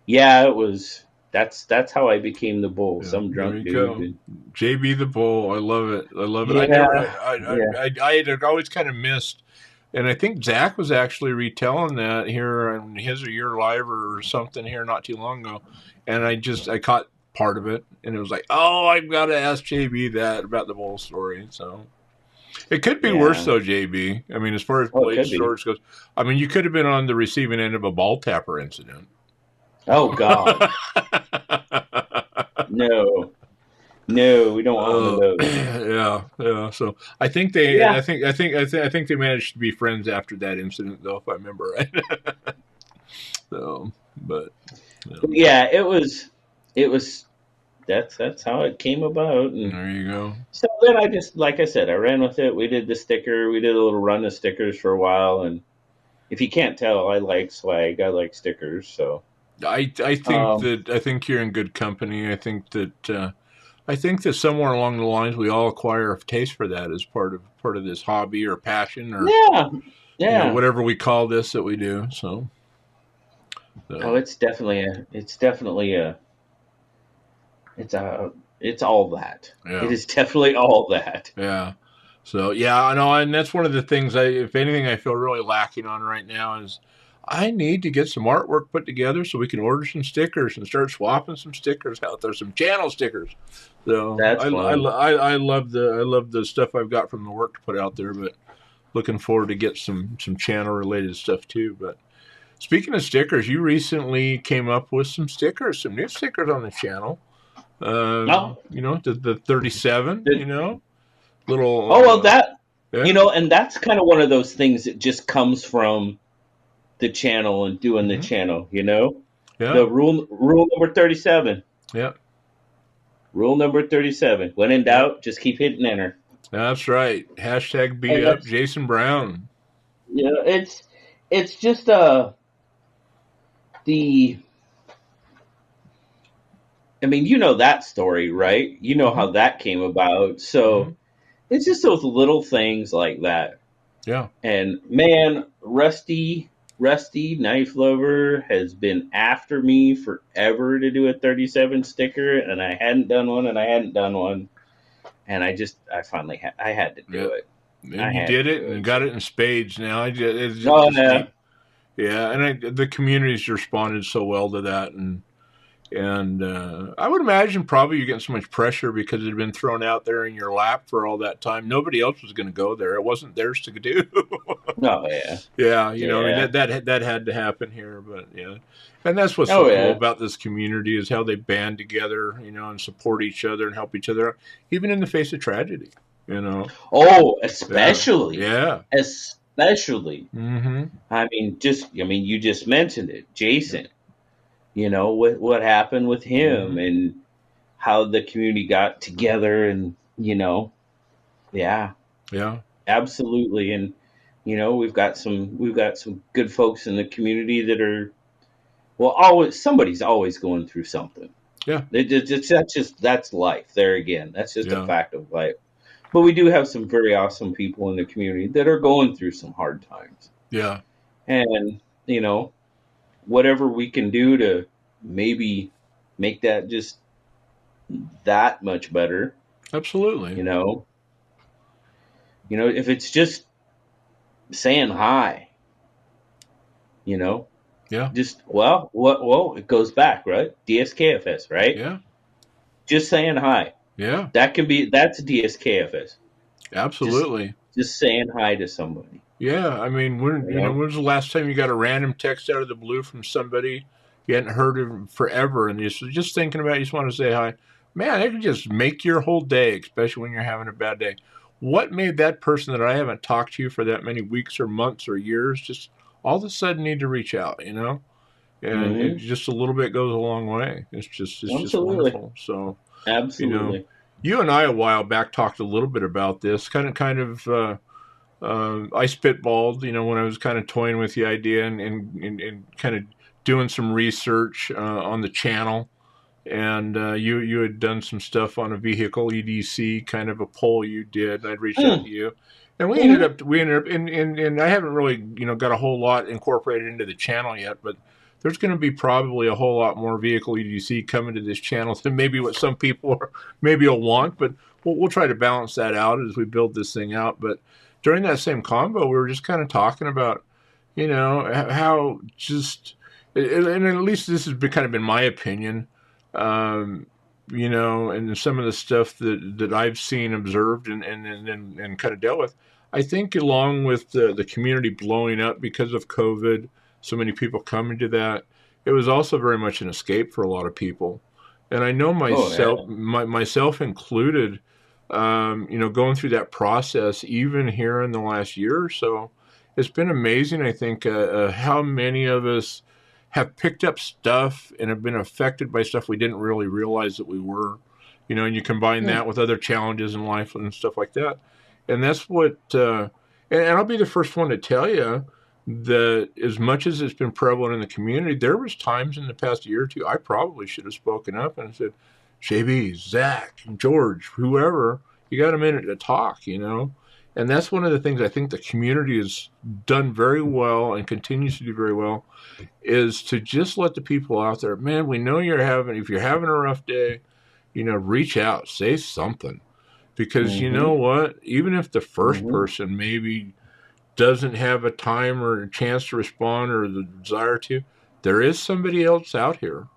yeah, it was. That's how I became the bull. Yeah, Some there drunk you dude. go. JB the bull. I love it. I love it. Yeah, I had always kind of missed, and I think Zach was actually retelling that here on his or your live or something here not too long ago, and I caught part of it, and it was like, oh, I've got to ask JB that about the bull story. So it could be worse though, JB. I mean, as far as blade stories goes, I mean, you could have been on the receiving end of a ball tapper incident. Oh God. No, we don't want one of those. Yeah. So I think they, I think they managed to be friends after that incident, though, if I remember right. So, but yeah, it was. That's how it came about. And there you go. So then I just, like I said, I ran with it. We did the sticker. We did a little run of stickers for a while, and if you can't tell, I like swag. I like stickers. So I think you're in good company. I think that somewhere along the lines we all acquire a taste for that as part of this hobby or passion or whatever we call this that we do. So oh, it's all that. Yeah. It is definitely all that. Yeah. So yeah, I know, and that's one of the things if anything I feel really lacking on right now is I need to get some artwork put together so we can order some stickers and start swapping some stickers out there, some channel stickers. So that's fun. I love the stuff I've got from the work to put out there, but looking forward to get some channel related stuff too. But speaking of stickers, you recently came up with some new stickers on the channel. You know, the 37, you know, little. Oh, well, you know, and that's kind of one of those things that just comes from the channel and doing the channel, you know? Yeah. The rule number 37. Yeah. Rule number 37. When in doubt, just keep hitting enter. That's right. Hashtag beat up Jason Brown. Yeah, it's just I mean, you know that story, right? You know how that came about. So it's just those little things like that. Yeah. And man, Rusty Knife Lover has been after me forever to do a 37 sticker, and I hadn't done one, and I finally had to do it. And you did it and got it in spades now. Yeah, and the community's responded so well to that, and I would imagine probably you're getting so much pressure because it had been thrown out there in your lap for all that time. Nobody else was going to go there. It wasn't theirs to do. Oh yeah. Yeah, you know, I mean, that had to happen here, but yeah, and that's what's so cool about this community is how they band together, you know, and support each other and help each other, even in the face of tragedy. You know. Oh, especially. Yeah. Especially. I mean, you just mentioned it, Jason. You know what happened with him and how the community got together, and you know, yeah, absolutely. And you know, we've got some good folks in the community that are, well, somebody's always going through something. Yeah, that's life. There again, that's just a fact of life. But we do have some very awesome people in the community that are going through some hard times. Yeah, and you know, whatever we can do to maybe make that just that much better. Absolutely. You know, if it's just saying hi, you know, just, it goes back, right? DSKFS, right? Yeah. Just saying hi. Yeah. That's DSKFS. Absolutely. Just saying hi to somebody. Yeah, I mean, when was the last time you got a random text out of the blue from somebody you hadn't heard of forever, and you're just thinking about it, you just want to say hi? Man, it can just make your whole day, especially when you're having a bad day. What made that person that I haven't talked to you for that many weeks or months or years just all of a sudden need to reach out, you know? And it just a little bit goes a long way. It's just wonderful. So absolutely. You know, You and I a while back talked a little bit about this. I spitballed, when I was kind of toying with the idea and kind of doing some research on the channel. And you had done some stuff on a vehicle EDC, kind of a poll you did. And I'd reached out to you, and we ended up, and I haven't really, got a whole lot incorporated into the channel yet, but there's going to be probably a whole lot more vehicle EDC coming to this channel than maybe what some people maybe will want, but we'll try to balance that out as we build this thing out. But during that same convo, we were just kind of talking about, how just, and at least this has kind of been my opinion, and some of the stuff that I've seen, observed, and kind of dealt with. I think along with the community blowing up because of COVID, so many people coming to that, it was also very much an escape for a lot of people. And I know myself included, going through that process, even here in the last year or so, it's been amazing, I think, how many of us have picked up stuff and have been affected by stuff we didn't really realize that we were, and you combine that with other challenges in life and stuff like that. And that's what, and I'll be the first one to tell you that as much as it's been prevalent in the community, there was times in the past year or two, I probably should have spoken up and said, JB, Zach, George, whoever, you got a minute to talk, And that's one of the things I think the community has done very well and continues to do very well, is to just let the people out there, man, we know if you're having a rough day, reach out, say something. Because you know what? Even if the first person maybe doesn't have a time or a chance to respond or the desire to, there is somebody else out here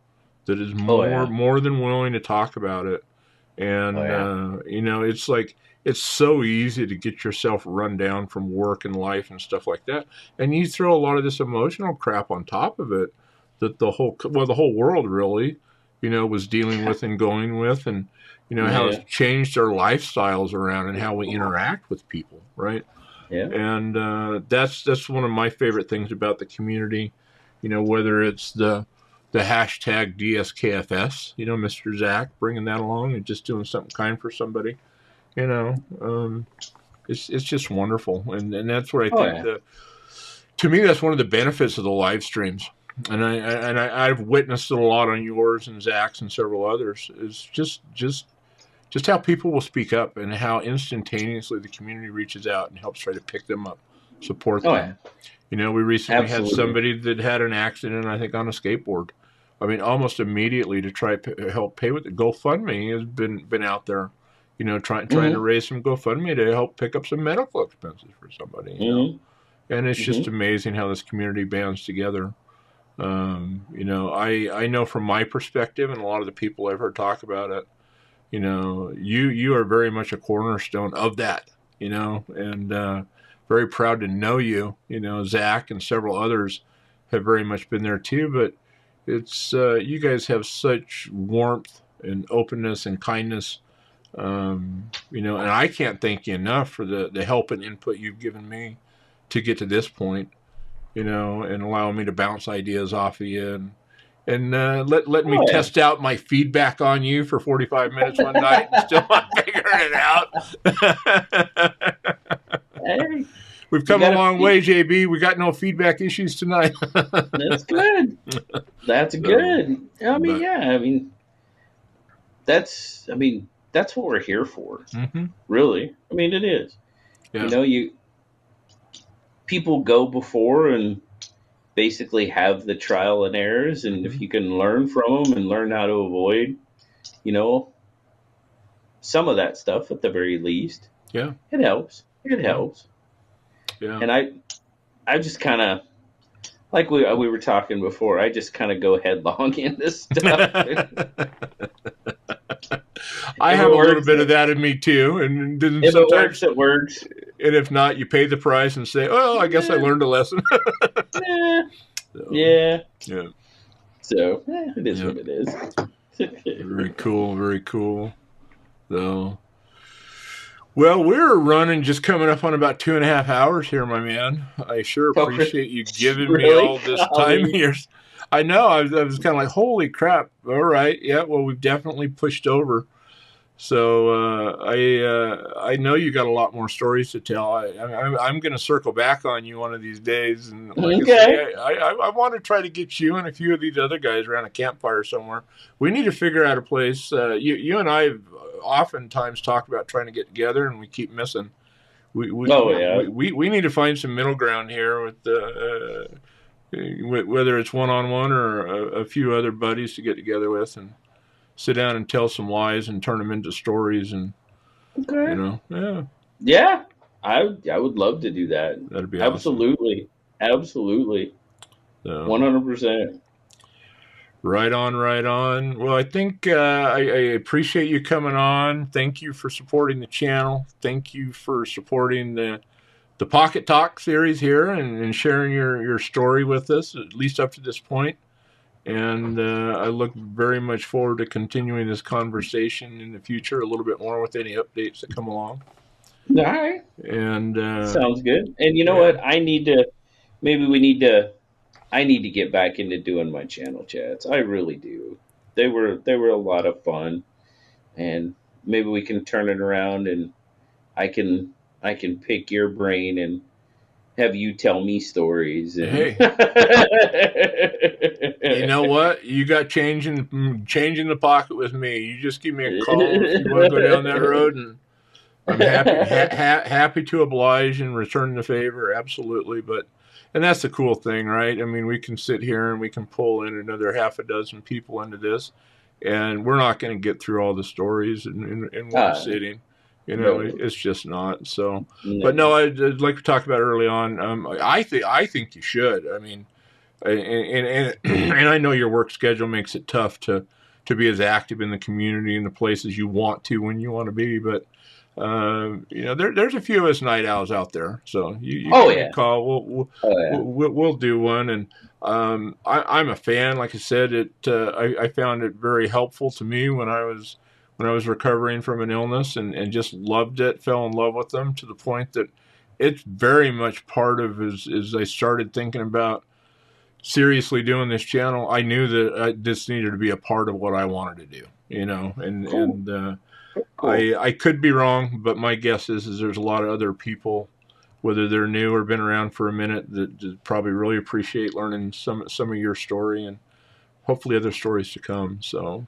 that is more than willing to talk about it. And, it's like, it's so easy to get yourself run down from work and life and stuff like that. And you throw a lot of this emotional crap on top of it that the whole world really, was dealing with and going with, and, how it's changed our lifestyles around and how we interact with people. Right. Yeah. And that's one of my favorite things about the community, whether it's the hashtag DSKFS, Mr. Zach bringing that along and just doing something kind for somebody, it's just wonderful. And that's what I think to me, that's one of the benefits of the live streams. And I've witnessed it a lot on yours and Zach's and several others, is just how people will speak up and how instantaneously the community reaches out and helps try to pick them up, support them. We recently had somebody that had an accident, I think, on a skateboard. I mean, almost immediately to try to help pay with it. GoFundMe has been out there, trying to raise some GoFundMe to help pick up some medical expenses for somebody. And it's just amazing how this community bands together. I know from my perspective, and a lot of the people I've heard talk about it, you are very much a cornerstone of that, and very proud to know you. Zach and several others have very much been there too, but it's you guys have such warmth and openness and kindness, and I can't thank you enough for the help and input you've given me to get to this point, and allowing me to bounce ideas off of you and let me test out my feedback on you for 45 minutes one night and still not figuring it out. Hey, we've come a long way, JB. We got no feedback issues tonight. That's good. That's good. That's what we're here for. Really. I mean, it is. Yeah. People go before and basically have the trial and errors, and if you can learn from them and learn how to avoid, some of that stuff at the very least, it helps. It helps. Yeah. And I just kind of, like we were talking before, I just kind of go headlong into stuff. I have a little bit of that in me too, and if it works, it works. And if not, you pay the price and say, "Oh, I guess I learned a lesson." Yeah. So it is what it is. Very cool, very cool. So, well, we're running, just coming up on about 2.5 hours here, my man. I sure appreciate you giving me all this time here. I know. I was kind of like, holy crap. All right. Yeah. Well, we've definitely pushed over. So I know you got a lot more stories to tell. I'm going to circle back on you one of these days, and like I Okay. say, I want to try to get you and a few of these other guys around a campfire somewhere. We need to figure out a place. You and I have oftentimes talked about trying to get together, and we keep missing. Oh yeah. We need to find some middle ground here with whether it's one on one or a few other buddies to get together with and sit down and tell some lies and turn them into stories, and Okay. yeah, Yeah. I would love to do that. that'd be awesome. Absolutely. Absolutely. So 100%. right on, right on. Well, I think I appreciate you coming on. Thank you for supporting the channel. Thank you for supporting the Pocket Talk series here and sharing your story with us, at least up to this point. And I look very much forward to continuing this conversation in the future a little bit more with any updates that come along. All right. And Sounds good. And you know yeah, what? Maybe we need to, I need to get back into doing my channel chats. I really do. They were a lot of fun, and maybe we can turn it around, and I can I can pick your brain and have you tell me stories and hey, you know what? You got changing the pocket with me. You just give me a call if you want to go down that road, and I'm happy to oblige and return the favor. Absolutely, but and that's the cool thing, right? I mean, we can sit here and we can pull in another half a dozen people into this, and we're not going to get through all the stories in one Ah, sitting. no, It's just not. So, but no, no. like we talked about early on. I think you should. I mean, and I know your work schedule makes it tough to be as active in the community and the places you want to when you want to be, but there's a few of us night owls out there, so you Oh give me a yeah. call. Oh yeah. We'll do one, and I'm a fan. Like I said, I found it very helpful to me when I was recovering from an illness, and just loved it, fell in love with them to the point that it's very much part of as I started thinking about seriously doing this channel. I knew that this needed to be a part of what I wanted to do, and Cool. Cool. I could be wrong, but my guess is there's a lot of other people, whether they're new or been around for a minute, that probably really appreciate learning some of your story and hopefully other stories to come. So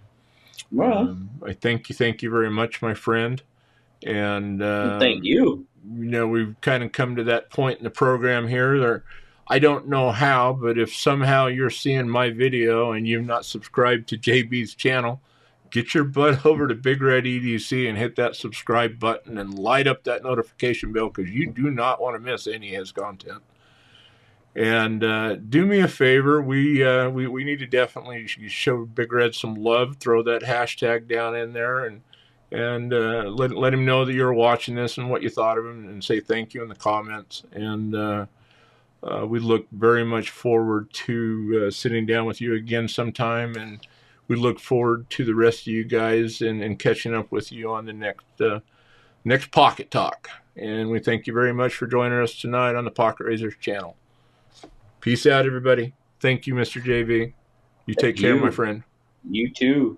Well, I thank you very much, my friend. And thank you. we've kind of come to that point in the program here. I don't know how, but if somehow you're seeing my video and you've not subscribed to JB's channel, get your butt over to BigRedEDC and hit that subscribe button and light up that notification bell because you do not want to miss any of his content. And do me a favor, we need to definitely show Big Red some love. Throw that hashtag down in there and let him know that you're watching this and what you thought of him, and say thank you in the comments. And we look very much forward to sitting down with you again sometime, and we look forward to the rest of you guys and catching up with you on the next Pocket Talk. And we thank you very much for joining us tonight on the Pocket Razors channel. Peace out, everybody. Thank you, Mr. JV. You take Thank care, my you. friend. You too.